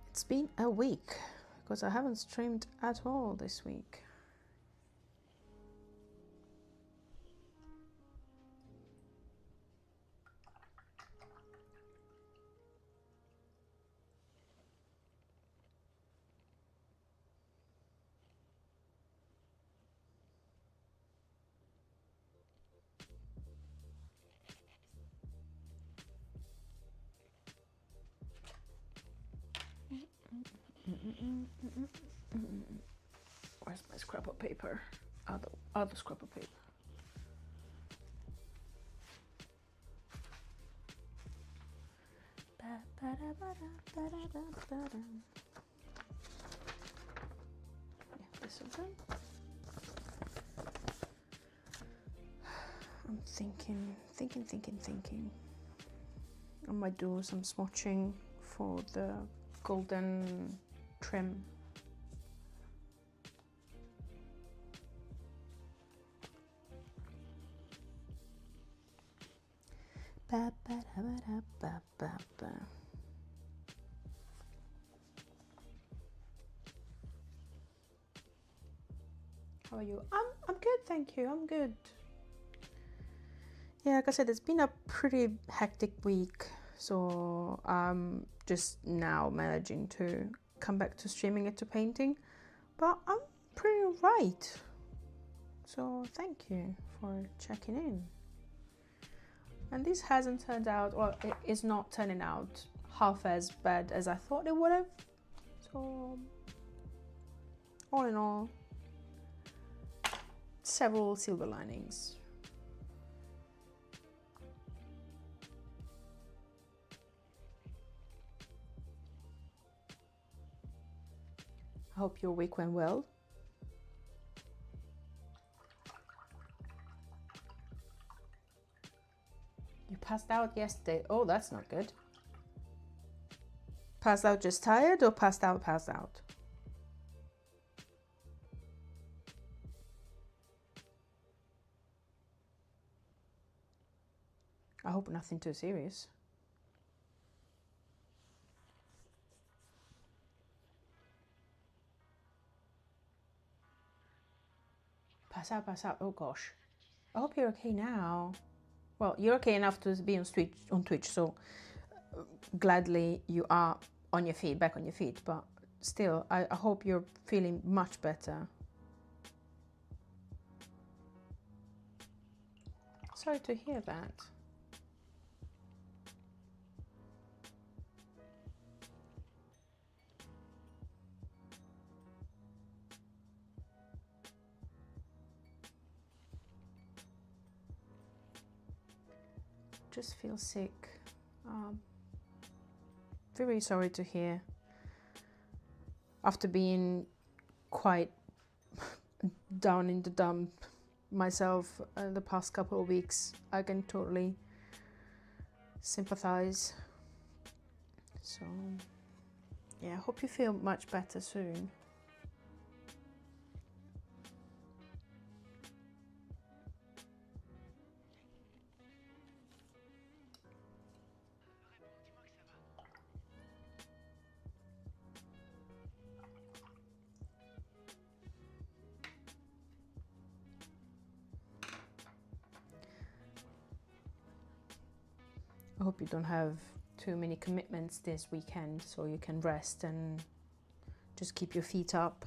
It's been a week because I haven't streamed at all this week. Where's my scrap of paper? Other scrap of paper. Yeah, this is done. I'm thinking. I might do some swatching for the golden trim. Ba, ba, da, ba, da, ba, ba, ba. How are you? I'm good, thank you. I'm good. Yeah, like I said, it's been a pretty hectic week, so I'm just now managing to come back to streaming it to painting, but I'm pretty right. So thank you for checking in. And this hasn't turned out, well, it is not turning out half as bad as I thought it would have. So all in all, several silver linings. I hope your week went well. You passed out yesterday. Oh, that's not good. Passed out just tired or passed out, passed out? I hope nothing too serious. Pass out, pass out. Oh gosh. I hope you're okay now. Well, you're okay enough to be on Twitch, so gladly you are on your feet, back on your feet, but still, I hope you're feeling much better. Sorry to hear that. Just feel sick. Very sorry to hear. After being quite down in the dump myself the past couple of weeks, I can totally sympathize. So yeah, I hope you feel much better soon. I hope you don't have too many commitments this weekend, so you can rest and just keep your feet up.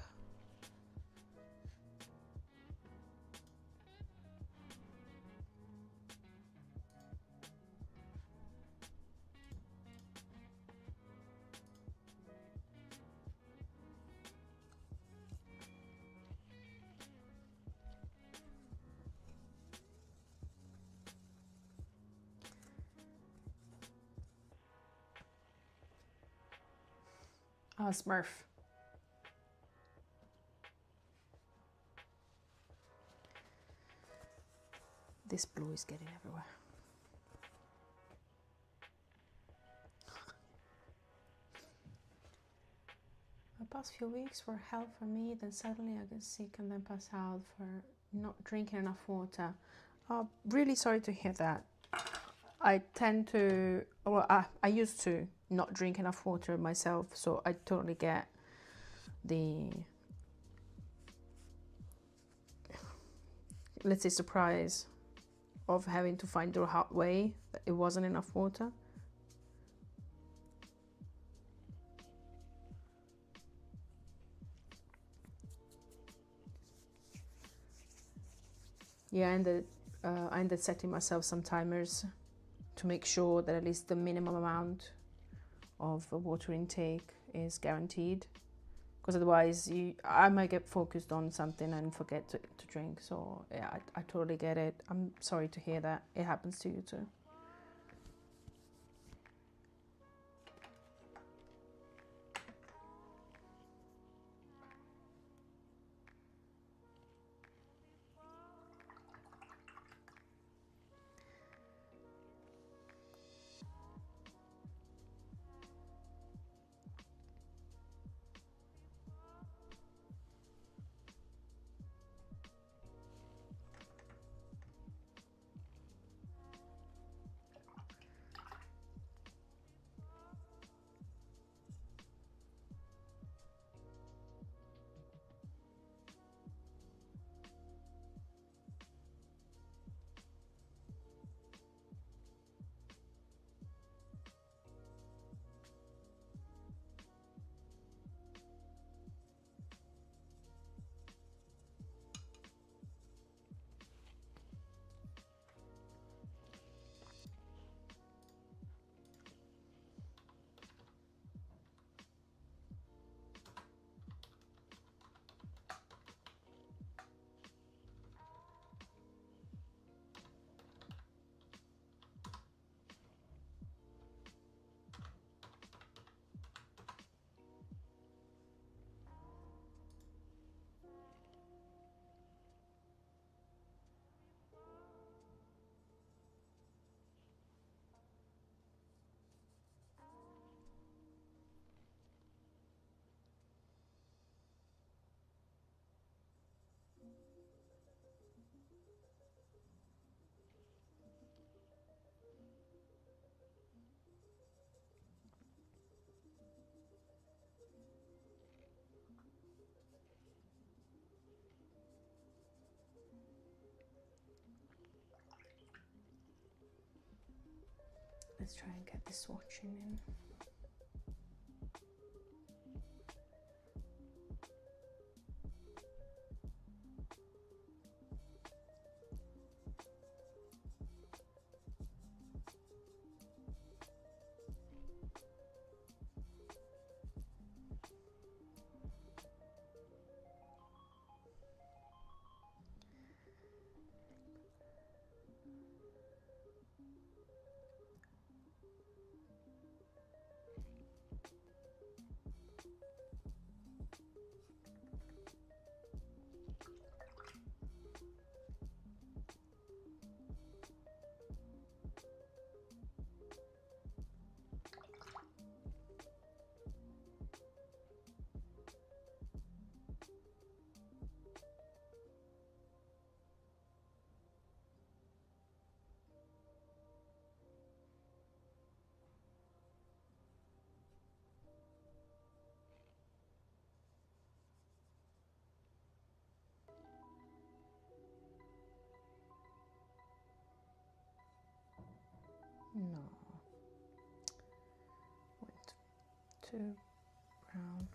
Oh, Smurf. This blue is getting everywhere. The past few weeks were hell for me, then suddenly I get sick and then pass out for not drinking enough water. Really sorry to hear that. I tend to, well, I used to not drink enough water myself, so I totally get the, let's say, surprise of having to find the hard way that it wasn't enough water. Yeah, I ended setting myself some timers to make sure that at least the minimum amount of water intake is guaranteed, because otherwise I might get focused on something and forget to drink. So yeah, I totally get it. I'm sorry to hear that it happens to you too. let's try and get the swatching in. No, went too brown.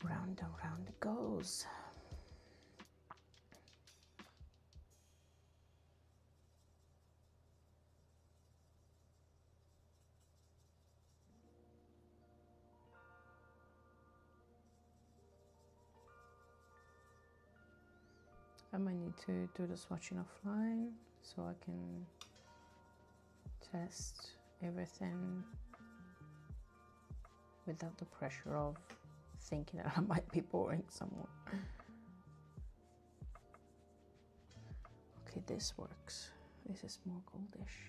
Round and round it goes. I might need to do the swatching offline so I can test everything without the pressure of thinking that I might be boring someone. Okay, this works. This is more goldish.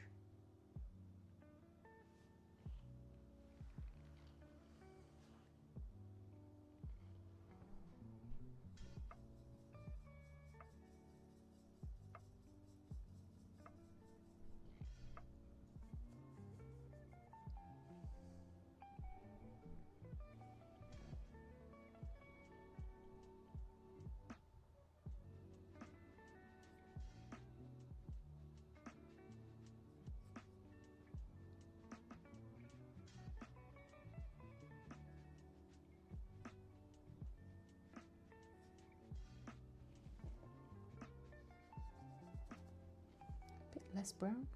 Less brown.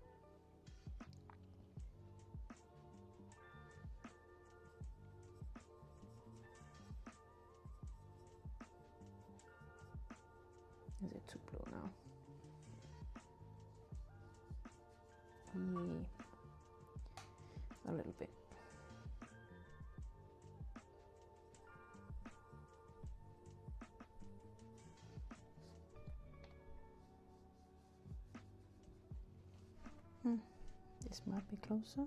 Is it too blue now? A little bit. This might be closer.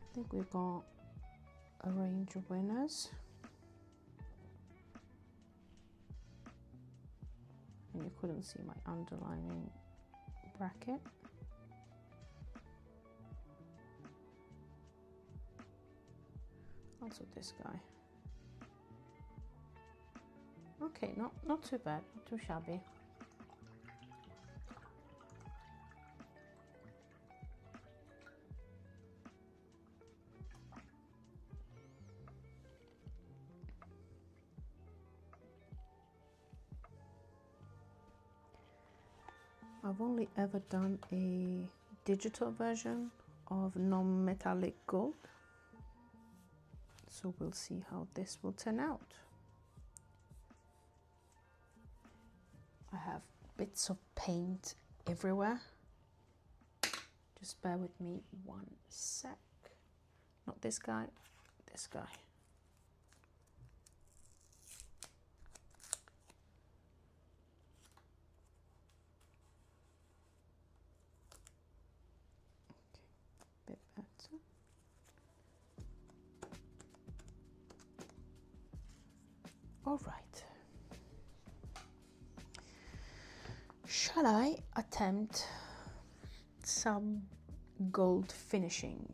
I think we've got a range of winners. you couldn't see my underlining bracket. Also this guy. Okay, not too bad, not too shabby. I've only ever done a digital version of non-metallic gold, so we'll see how this will turn out. I have bits of paint everywhere. Just bear with me one sec. Not this guy, this guy. All right. Shall I attempt some gold finishing?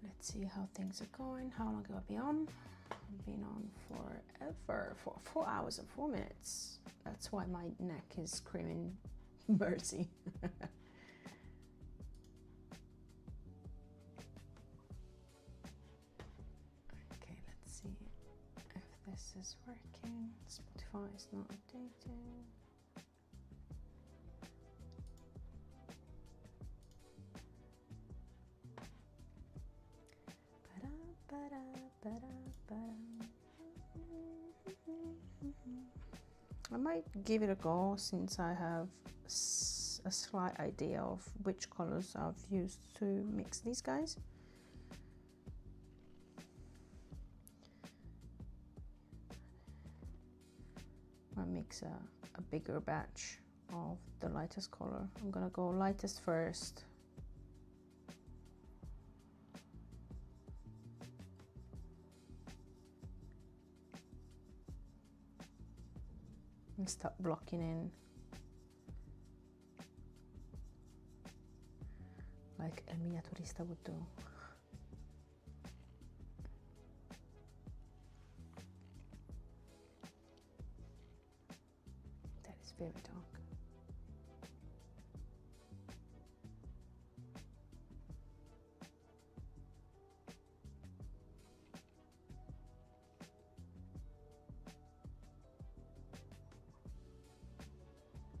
Let's see how things are going. How long have I been on? I've been on forever, for 4 hours and 4 minutes. That's why my neck is screaming mercy. This is working. Spotify is not updated. I might give it a go since I have a slight idea of which colors I've used to mix these guys. I mix a bigger batch of the lightest color. I'm gonna go lightest first. And start blocking in like el miniaturista would do. Very dark.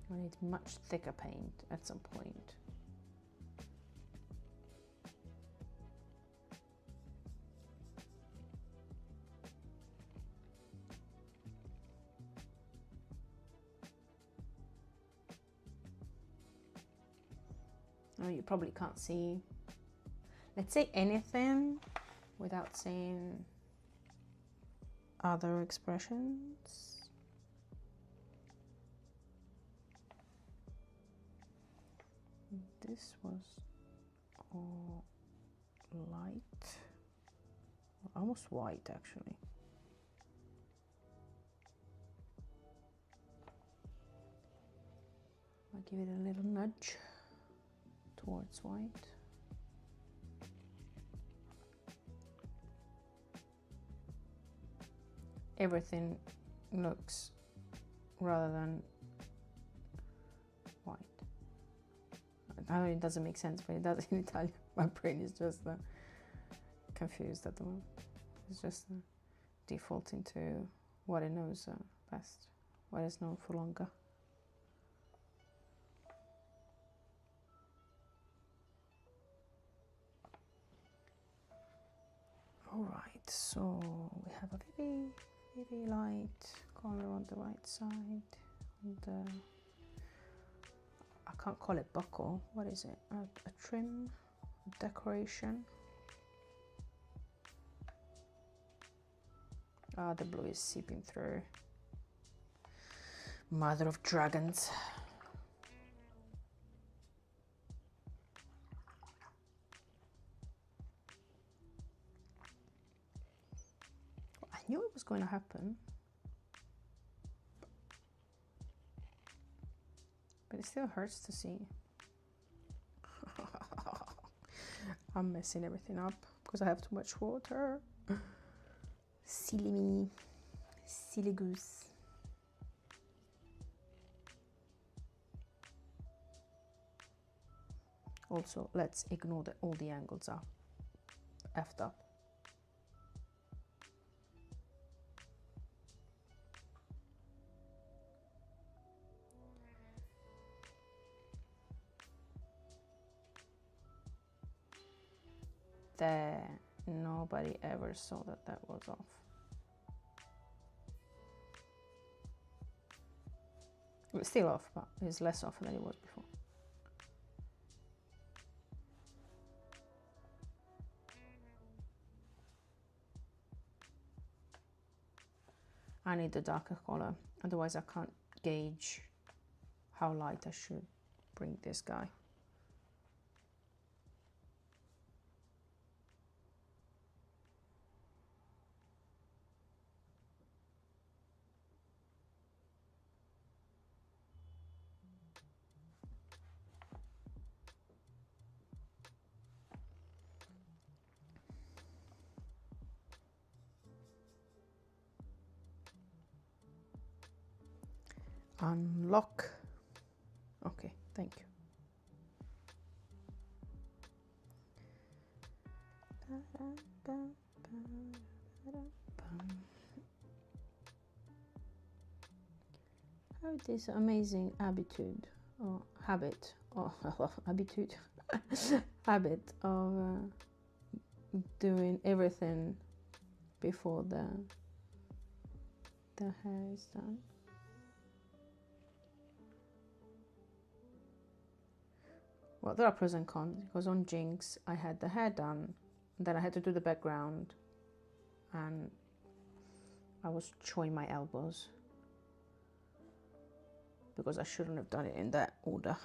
I need much thicker paint at some point. Oh, you probably can't see, let's say anything without saying other expressions. This was all light, almost white actually. I'll give it a little nudge towards white. Everything looks rather than white. I know it doesn't make sense, but it does in Italian. My brain is just confused at the moment. It's just defaulting to what it knows best, what is known for longer. All right, so we have a very light color on the right side, and I can't call it buckle. What is it? A trim, a decoration. Ah, the blue is seeping through. Mother of dragons. knew it was going to happen, but it still hurts to see. I'm messing everything up because I have too much water. Silly me, silly goose. Also, let's ignore that all the angles are effed up. There, nobody ever saw that that was off. It's still off, but it's less off than it was before. I need the darker color, otherwise I can't gauge how light I should bring this guy. Unlock. Okay, thank you. How this amazing habitude or habit or habitude habit of doing everything before the hair is done. Well, there are pros and cons, because on Jinx I had the hair done, then I had to do the background, and I was chewing my elbows because I shouldn't have done it in that order.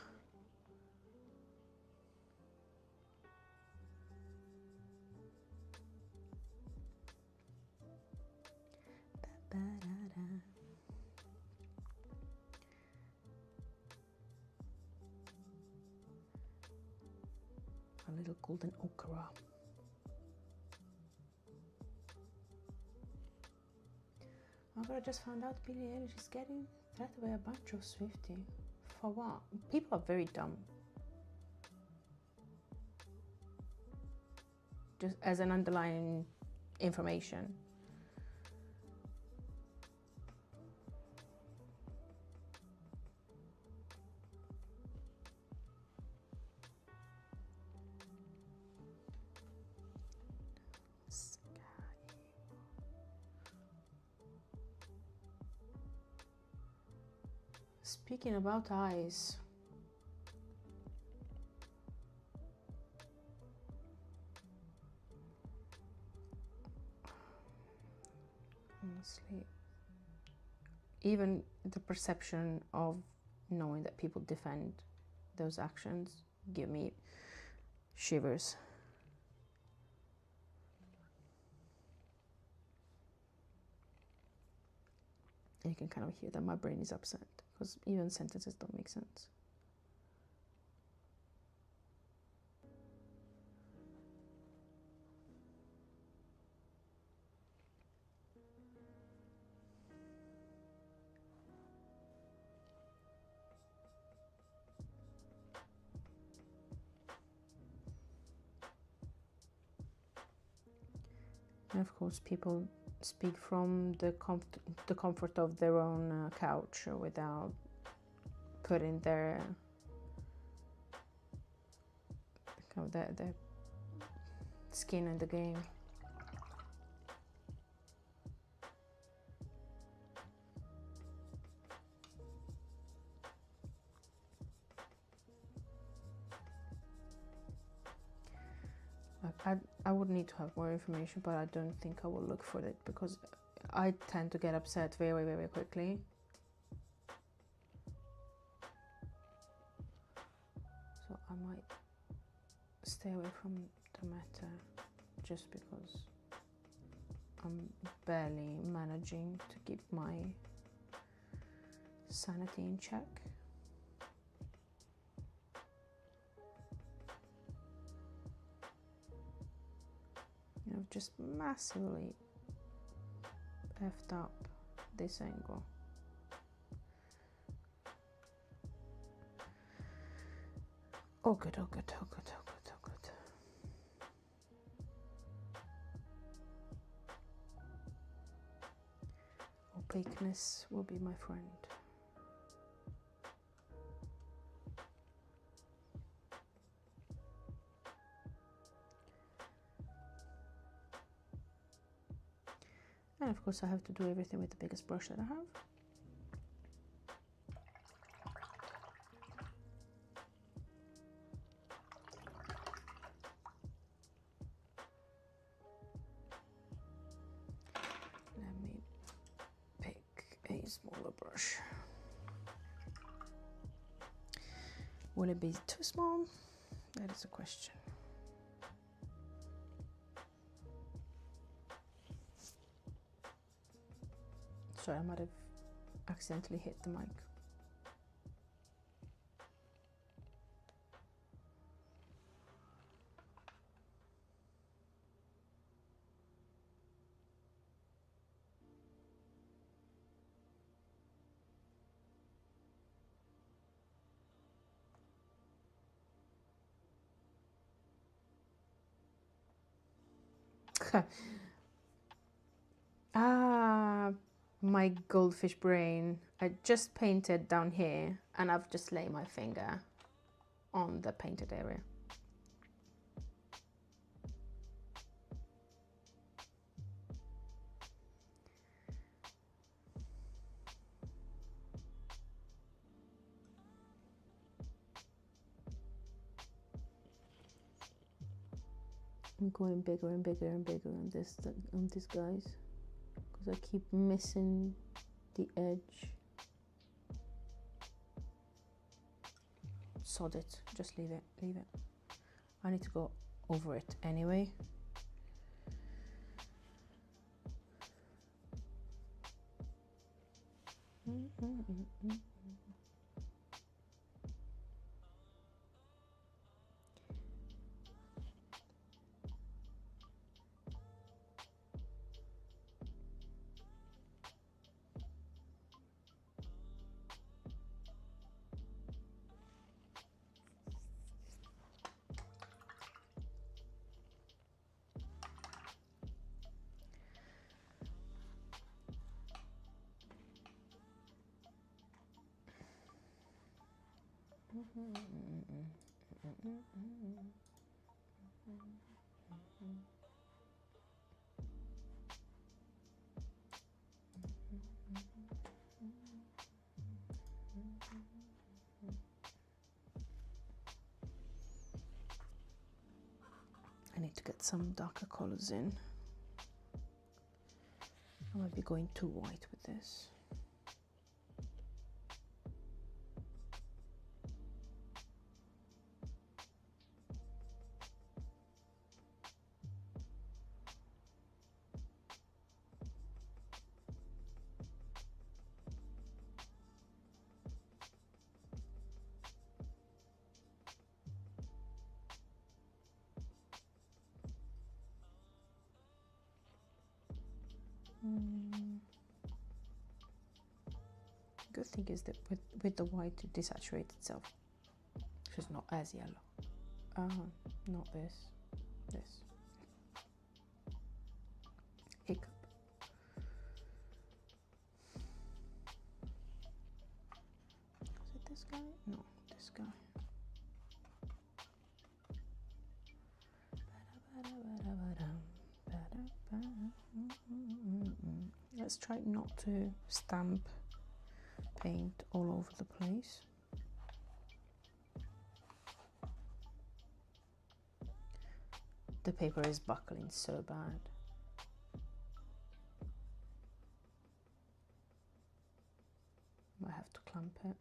A little golden ochre. Oh, but I just found out Billie Eilish is getting threatened by a bunch of Swiftie. For what? People are very dumb. Just as an underlying information. Speaking about eyes, honestly, even the perception of knowing that people defend those actions give me shivers. And you can kind of hear that my brain is upset, because even sentences don't make sense. And of course, people speak from the comfort of their own couch without putting their skin in the game. I would need to have more information, but I don't think I will look for it, because I tend to get upset very, very quickly. So I might stay away from the matter just because I'm barely managing to keep my sanity in check. I've just massively effed up this angle. Oh good, oh good, oh good, oh good, oh good. Opaqueness will be my friend. And of course I have to do everything with the biggest brush that I have. Let me pick a smaller brush. Will it be too small? That is a question. Sorry, I might have accidentally hit the mic. Ah, my goldfish brain. I just painted down here and I've just laid my finger on the painted area. I'm going bigger and bigger and bigger on this guys, because I keep missing the edge. Sod it, just leave it, leave it. I need to go over it anyway. I need to get some darker colors in. I might be going too white with this. Good thing is that with the white it desaturates itself, so it's not as yellow. Not this. This. Hiccup. Is it this guy? No, this guy. Let's try not to stamp paint all over the place. The paper is buckling so bad. I have to clamp it.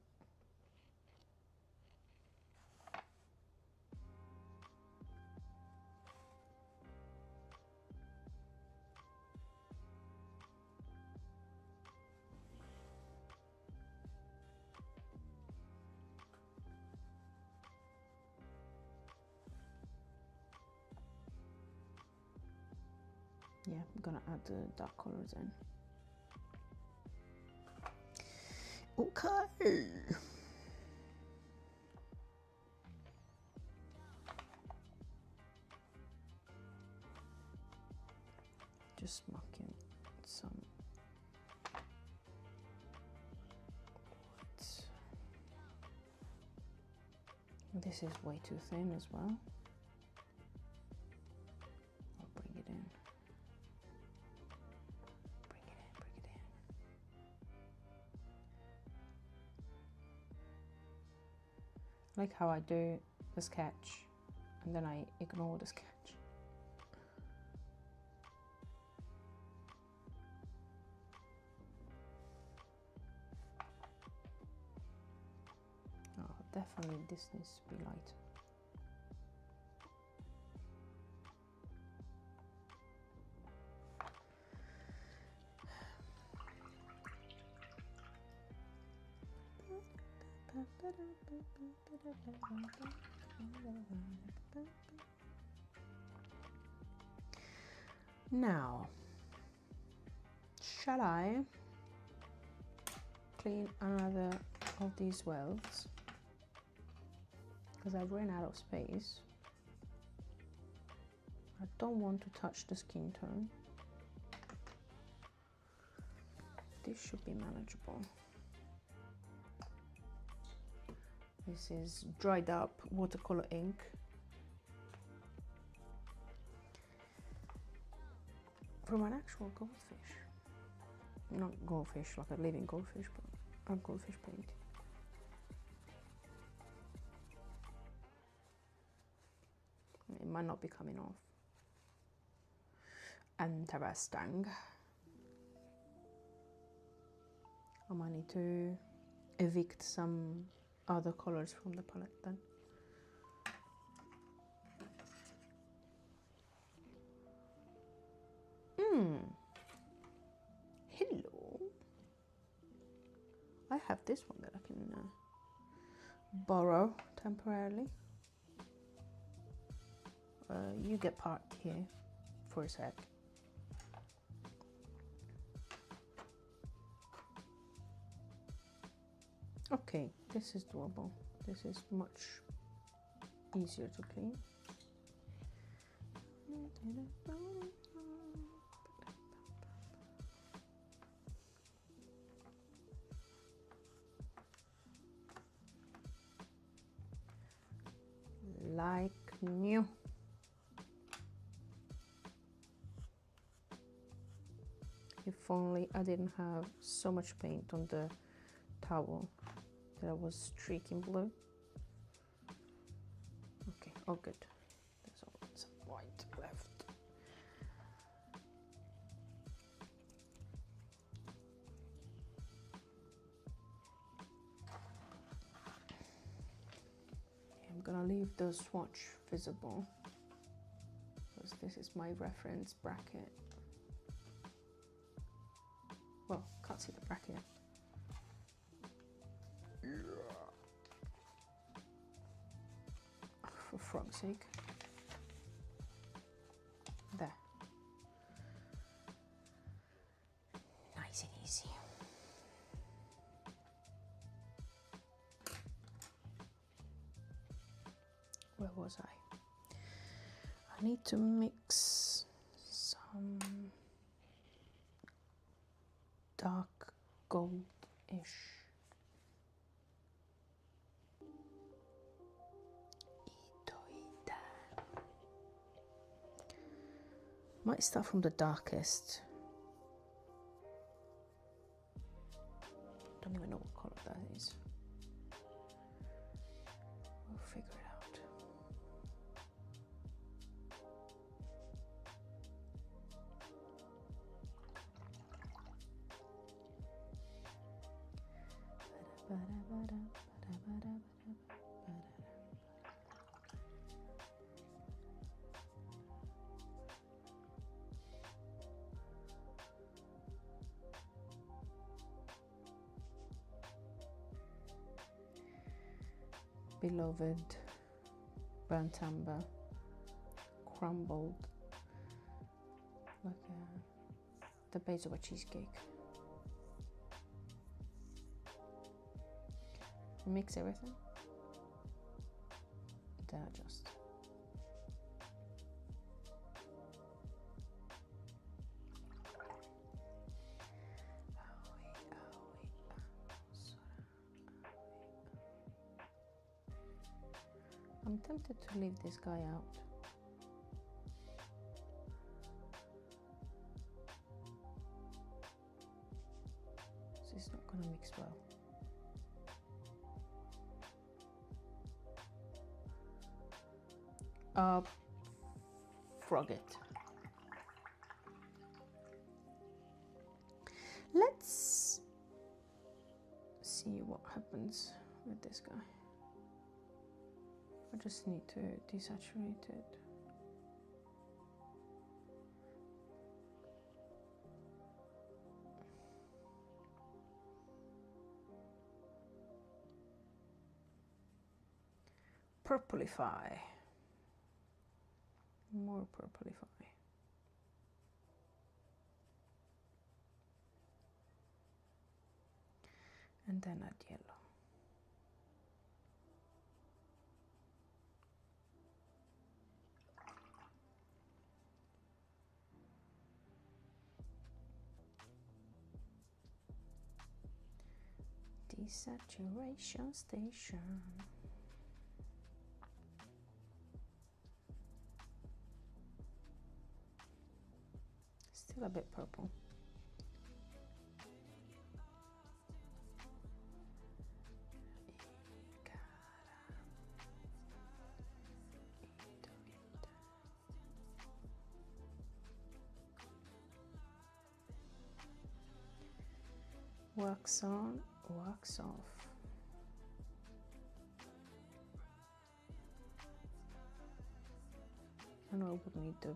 Yeah, I'm gonna add the dark colors in. Okay. Just marking some. This is way too thin as well. I'll bring it in. Bring it in, bring it in. I like how I do the sketch and then I ignore the sketch. Oh, definitely this needs to be lighter. Now, shall I clean another of these wells? Because I've run out of space. I don't want to touch the skin tone. This should be manageable. This is dried up watercolor ink. From an actual goldfish. Not goldfish like a living goldfish, but a goldfish paint. It might not be coming off. Interesting. I might need to evict some other colors from the palette then. Hello. I have this one that I can borrow temporarily. You get parked here for a sec. Okay, this is doable. This is much easier to clean. Like new. If only I didn't have so much paint on the towel that I was streaking blue. Okay, all good. There's all some white left. I'm gonna leave the swatch visible because this is my reference bracket. Well, can't see the bracket. For frog's sake. There. Nice and easy. Where was I? I need to mix some dark gold-ish. Might start from the darkest. Don't even know what color that is. We'll figure it out. Beloved burnt amber, crumbled like the base of a cheesecake. Mix everything, then adjust. I'm tempted to leave this guy out. This is not gonna mix well. Frog it. Let's see what happens with this guy. I just need to desaturate it. Purplify. More purplify. And then add yellow. Desaturation station. Still a bit purple. Wax on, wax off. I know I would need the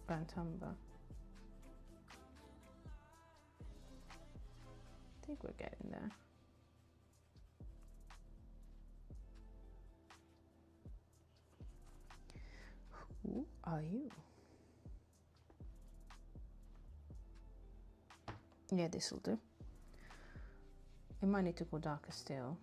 burnt umber. I think we're getting there. Who are you? Yeah, this will do. It might need to go darker still.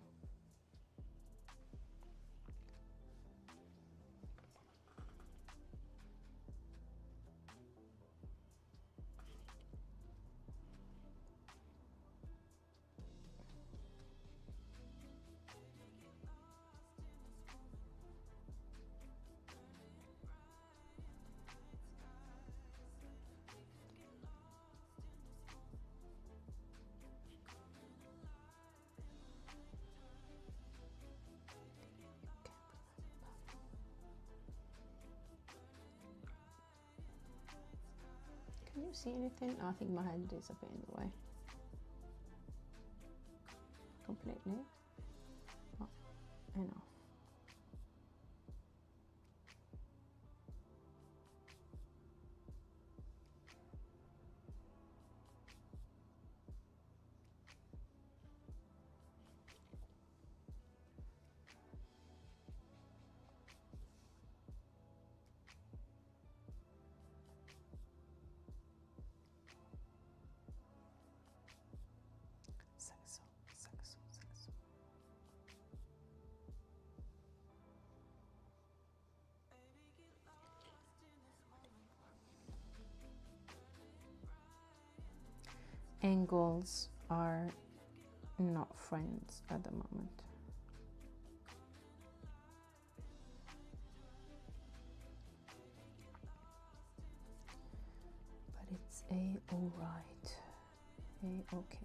Can you see anything? Oh, I think my hand is a bit in the way. Completely. Oh, enough. Angles are not friends at the moment. But it's all-right. Okay.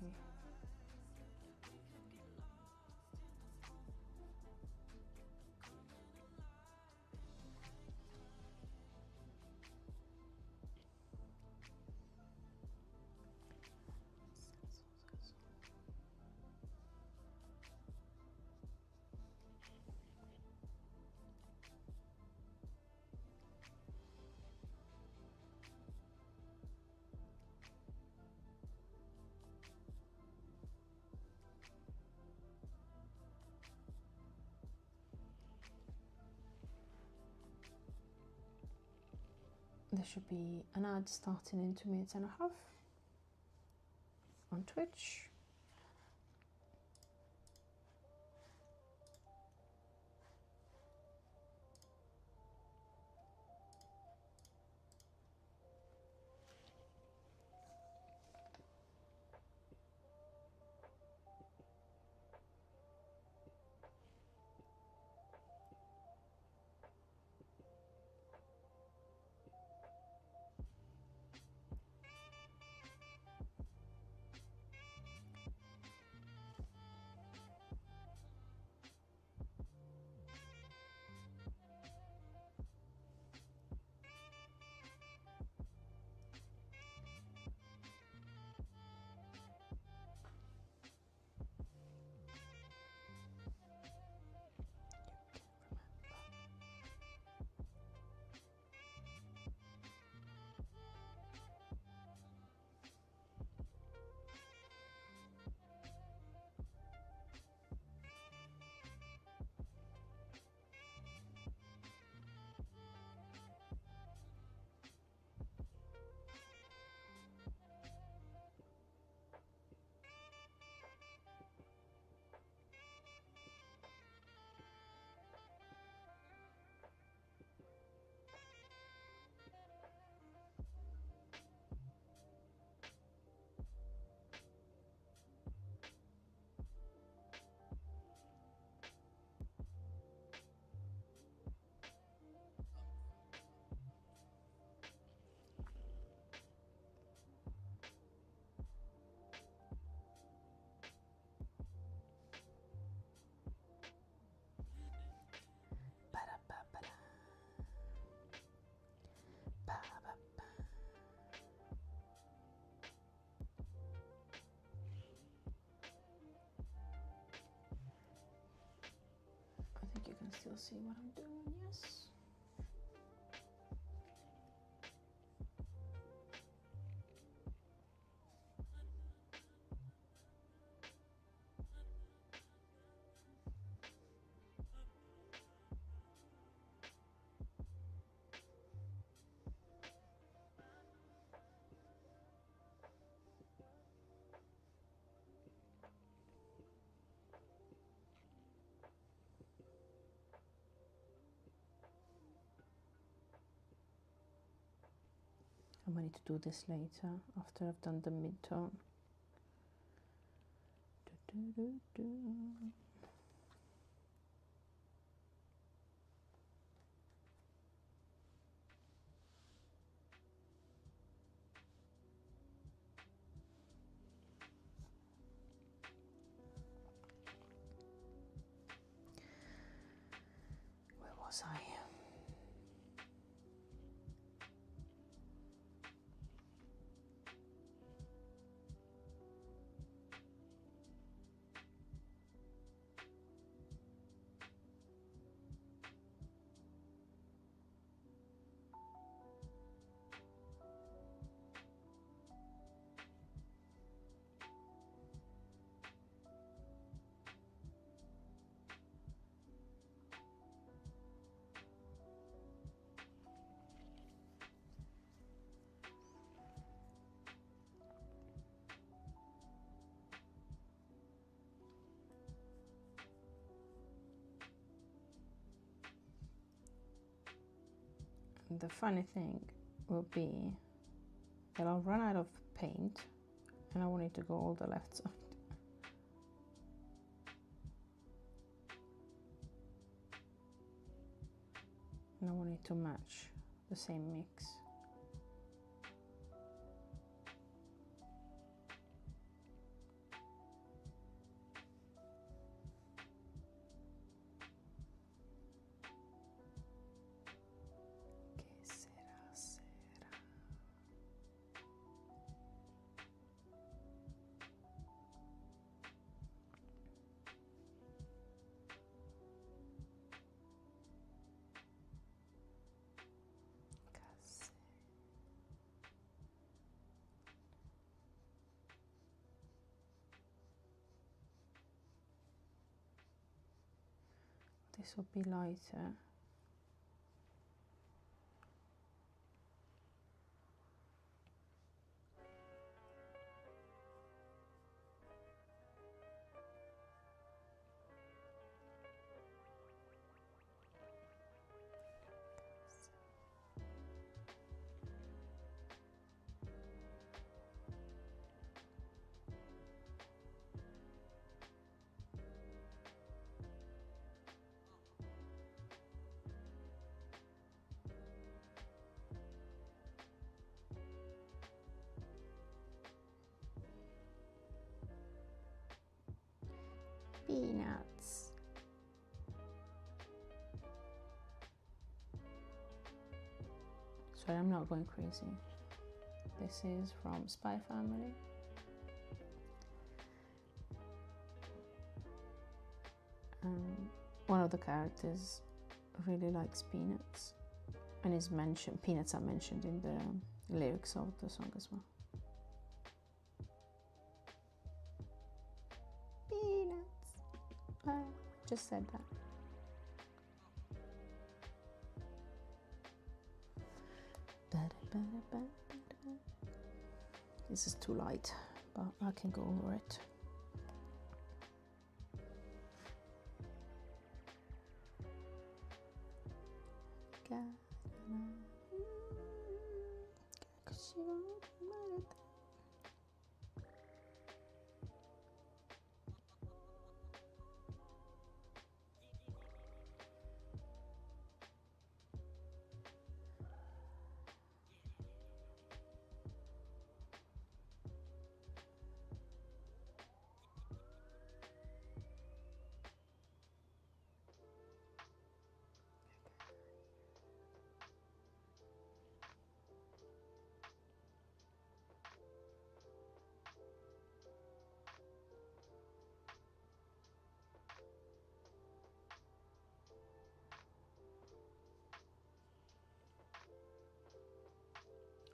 there should be an ad starting in 2 minutes and a half on Twitch. I think you can still see what I'm doing, yes. I might need to do this later after I've done the mid-tone. Where was I? The funny thing will be that I'll run out of paint and I want it to go all the left side. And I want it to match the same mix. This will be lighter. Peanuts. Sorry, I'm not going crazy. This is from Spy Family. One of the characters really likes peanuts, and is mentioned. Peanuts are mentioned in the lyrics of the song as well. Peanuts. I just said that. This is too light, but I can go over it.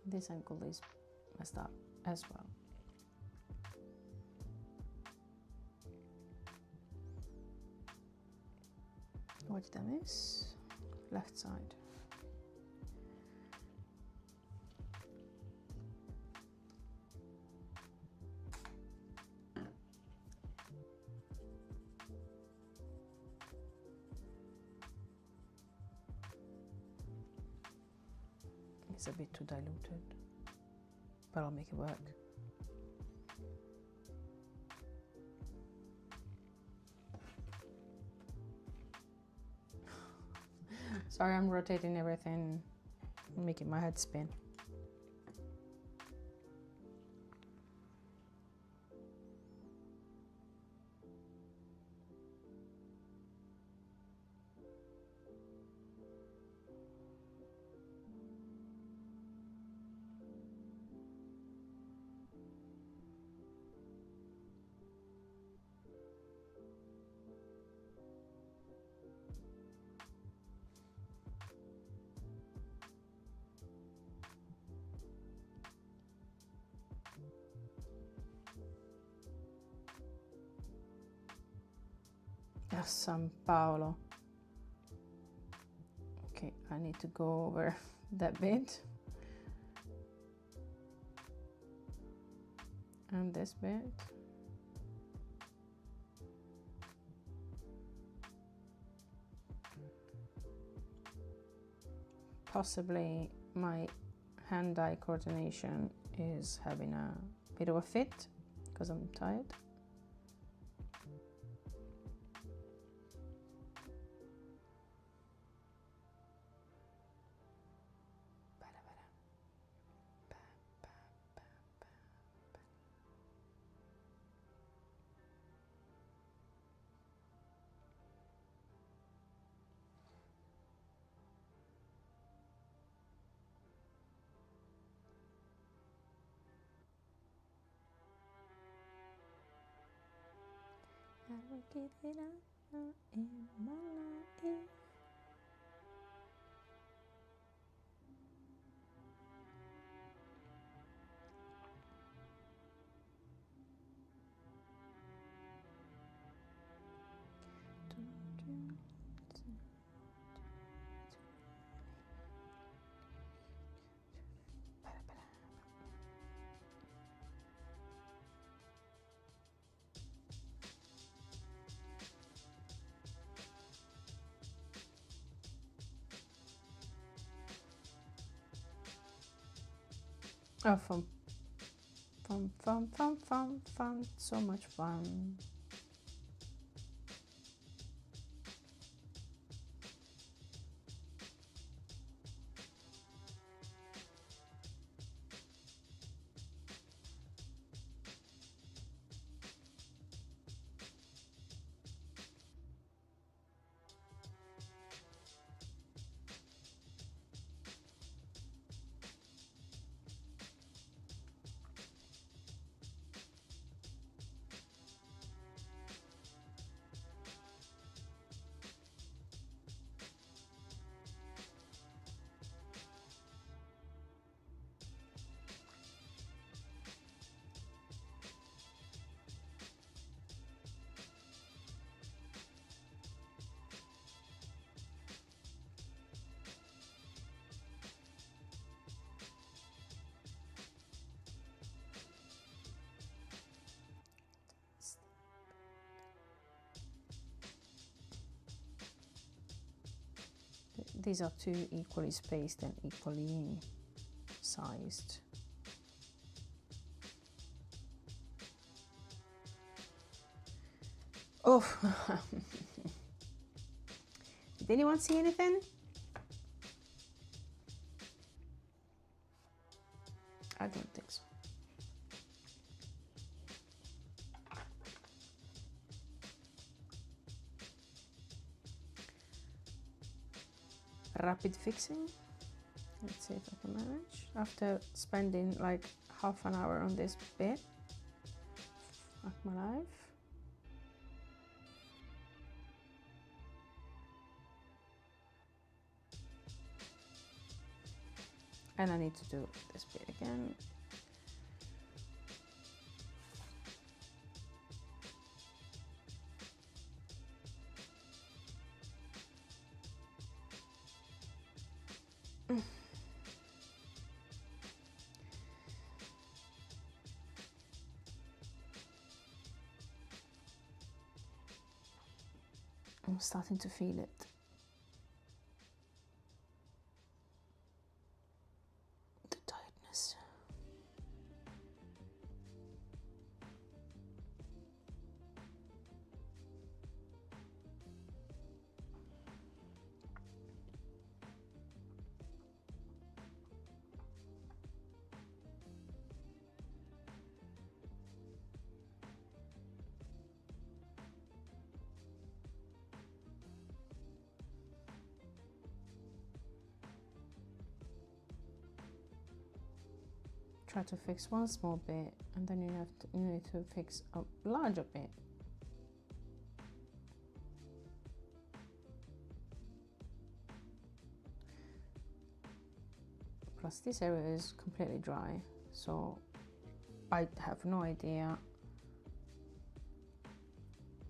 This angle is messed up as well. What did I miss? Left side. It's a bit too diluted, but I'll make it work. Sorry, I'm rotating everything, making my head spin. San Paolo. Okay, I need to go over that bit and this bit. Possibly my hand-eye coordination is having a bit of a fit because I'm tired. I will get it out in my life. Oh, fun. Fun, fun, fun, fun, fun. So much fun. these are two equally spaced and equally sized. Oh, did anyone see anything? I don't think so. Rapid fixing. Let's see if I can manage. After spending like half an hour on this bit of my life. And I need to do this bit again. I'm starting to feel it. The tiredness. Try to fix one small bit, and then you need to fix a larger bit. Plus this area is completely dry, so I have no idea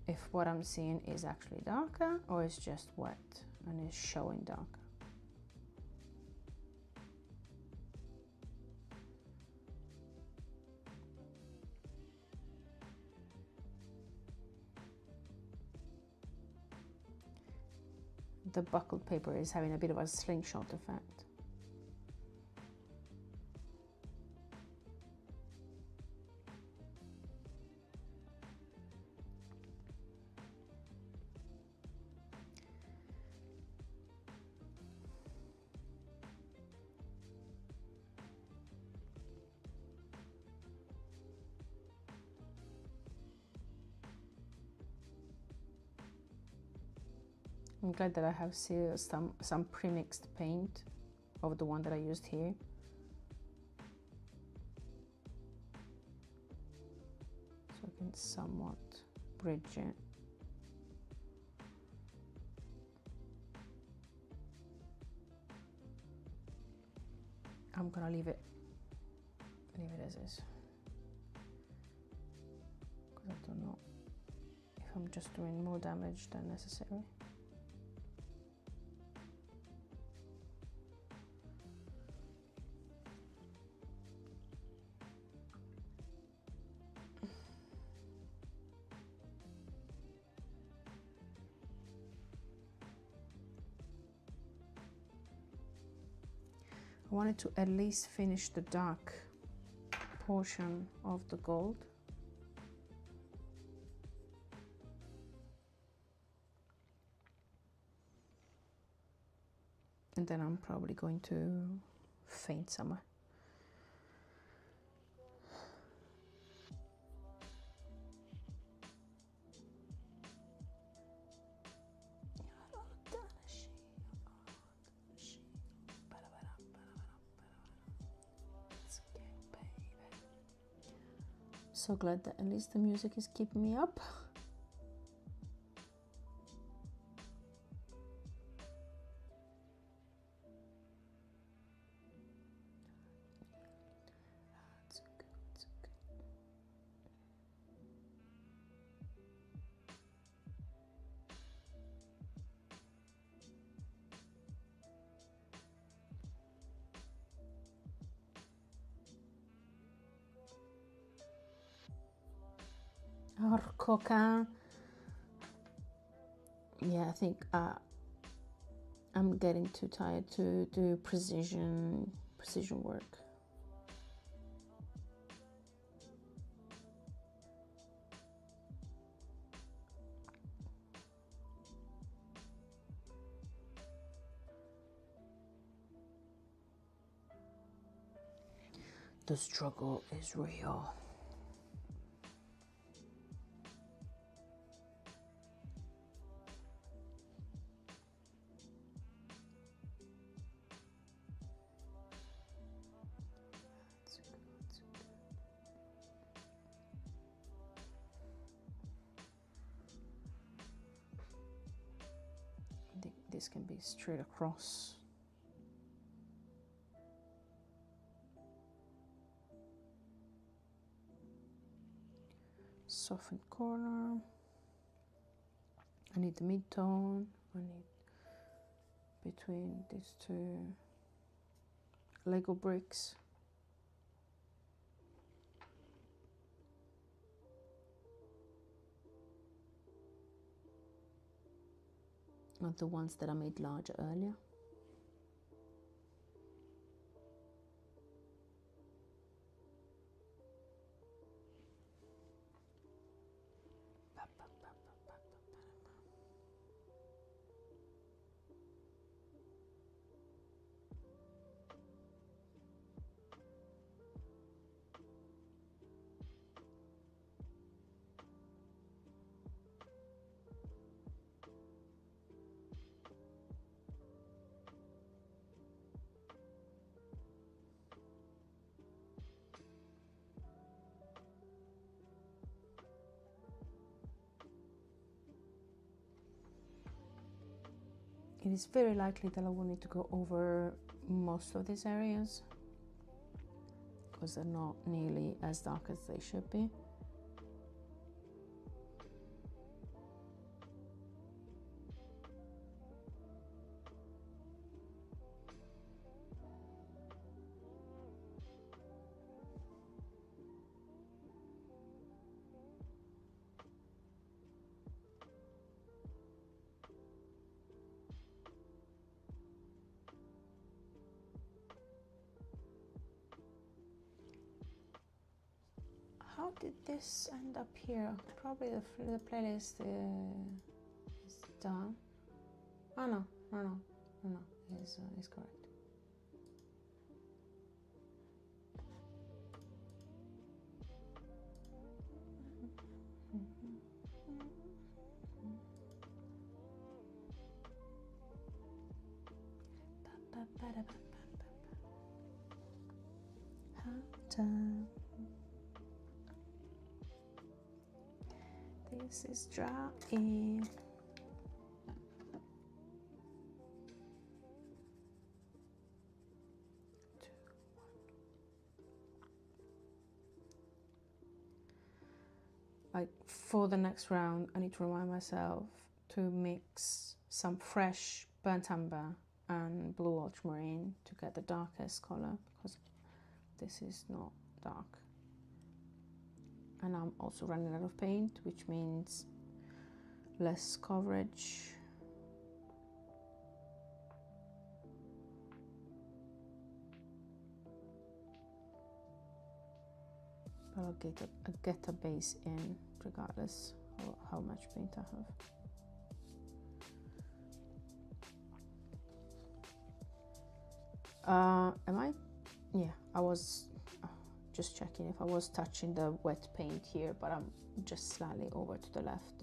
if what I'm seeing is actually darker or it's just wet and it's showing darker. The buckled paper is having a bit of a slingshot effect. I'm glad that I have some pre-mixed paint of the one that I used here. So I can somewhat bridge it. I'm gonna leave it as is. Because I don't know if I'm just doing more damage than necessary. I wanted to at least finish the dark portion of the gold. And then I'm probably going to faint somewhere. So glad that at least the music is keeping me up. Arcane. Yeah, I think I'm getting too tired to do precision work. The struggle is real. This can be straight across. Soften corner. I need the mid-tone. I need between these two Lego bricks. Not the ones that I made larger earlier. It is very likely that I will need to go over most of these areas because they're not nearly as dark as they should be. How did this end up here? Probably the playlist is done. Oh no, is correct. This is dry. Like for the next round, I need to remind myself to mix some fresh burnt umber and blue ultramarine to get the darkest color, because this is not dark. And I'm also running out of paint, which means less coverage. But I'll get a base in regardless of how much paint I have. Yeah, I was just checking if I was touching the wet paint here, but I'm just slightly over to the left.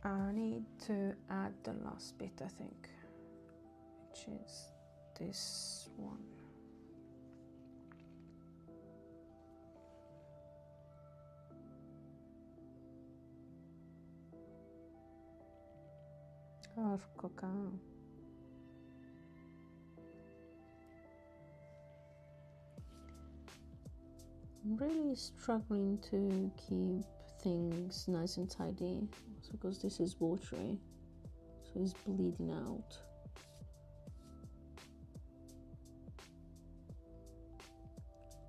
I need to add the last bit, I think, which is this one. Arcane. I'm really struggling to keep things nice and tidy because this is watery, so it's bleeding out.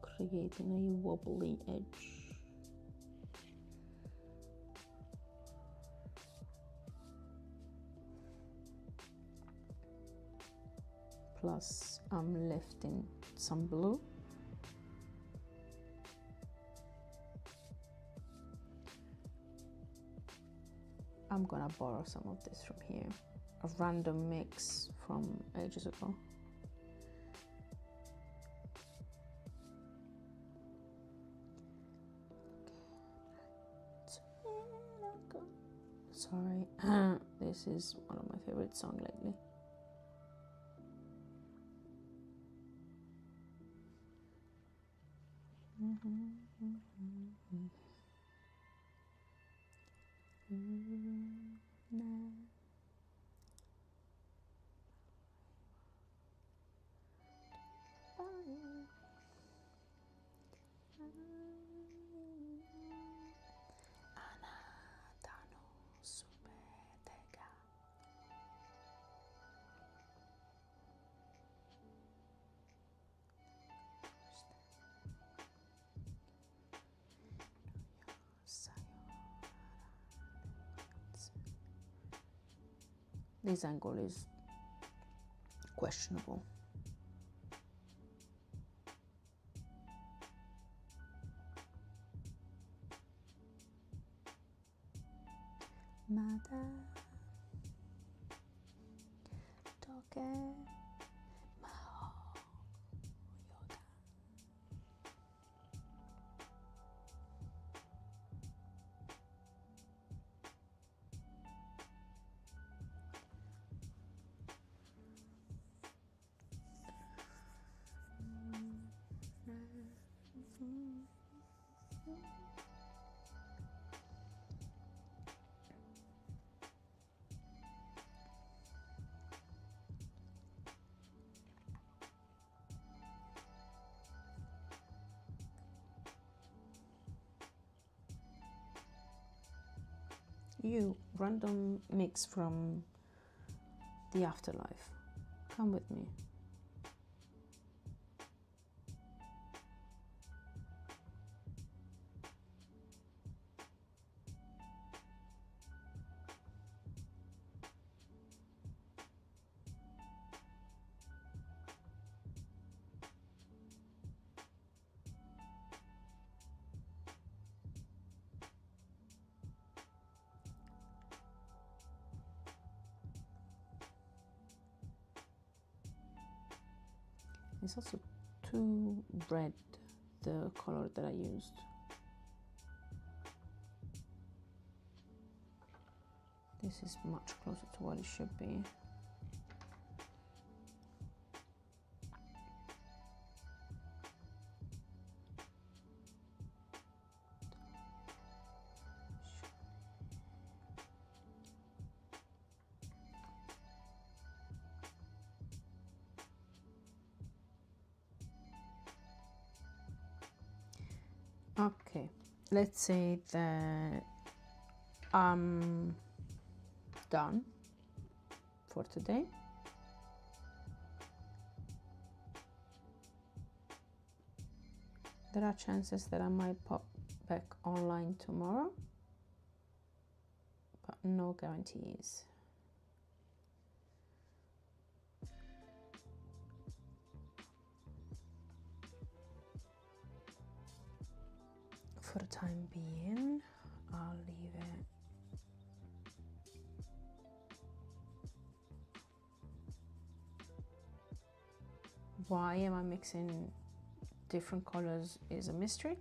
Creating a wobbly edge. Plus I'm lifting some blue. I'm gonna borrow some of this from here, a random mix from ages ago. Sorry, this is one of my favorite songs lately. This angle is questionable. Mada toke maho yoda. You, random mix from the afterlife. Come with me. It's also too red, the color that I used. This is much closer to what it should be. Okay, let's say that I'm done for today. There are chances that I might pop back online tomorrow, but no guarantees. For the time being, I'll leave it. Why am I mixing different colors is a mystery.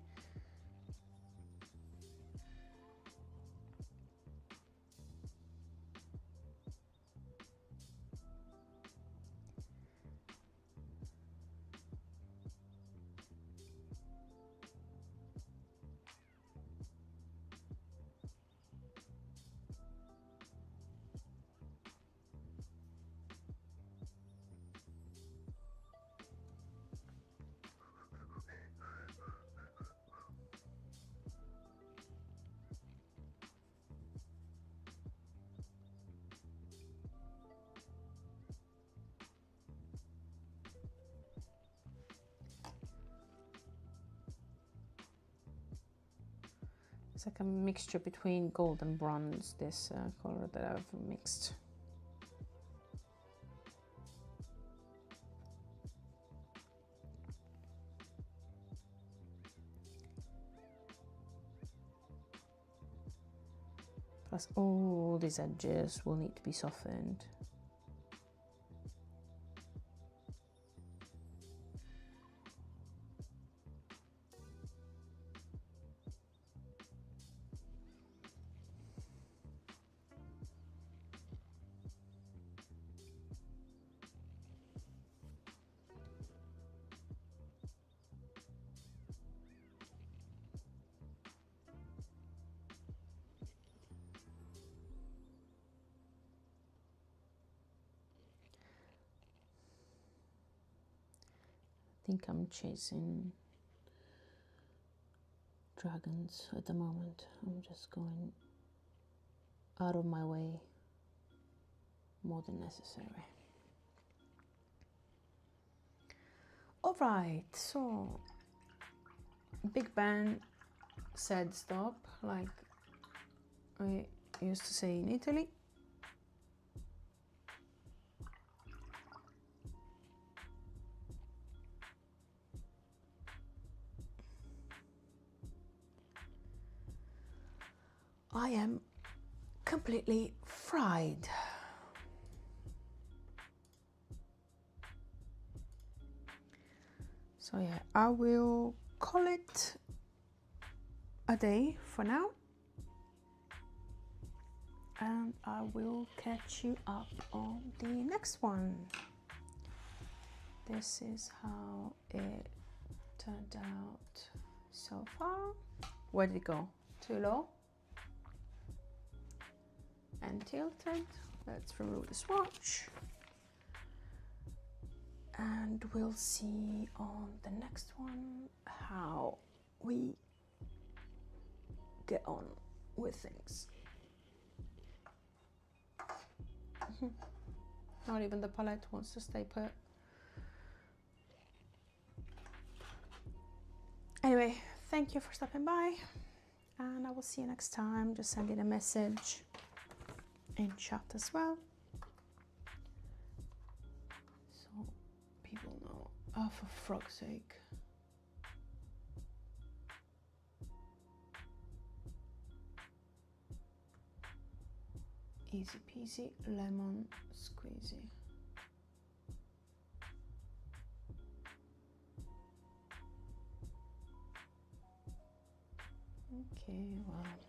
It's like a mixture between gold and bronze, this color that I've mixed. Plus all these edges will need to be softened. I think I'm chasing dragons at the moment. I'm just going out of my way more than necessary. All right, so Big Ben said stop, like we used to say in Italy. I am completely fried. So yeah, I will call it a day for now, and I will catch you up on the next one. This is how it turned out so far. Where did it go? Too low and tilted. Let's remove the swatch, and we'll see on the next one how we get on with things. Not even the palette wants to stay put. Anyway, thank you for stopping by, and I will see you next time. Just send in a message in chat as well, so people know. Oh, for frog's sake. Easy peasy lemon squeezy. Okay, well.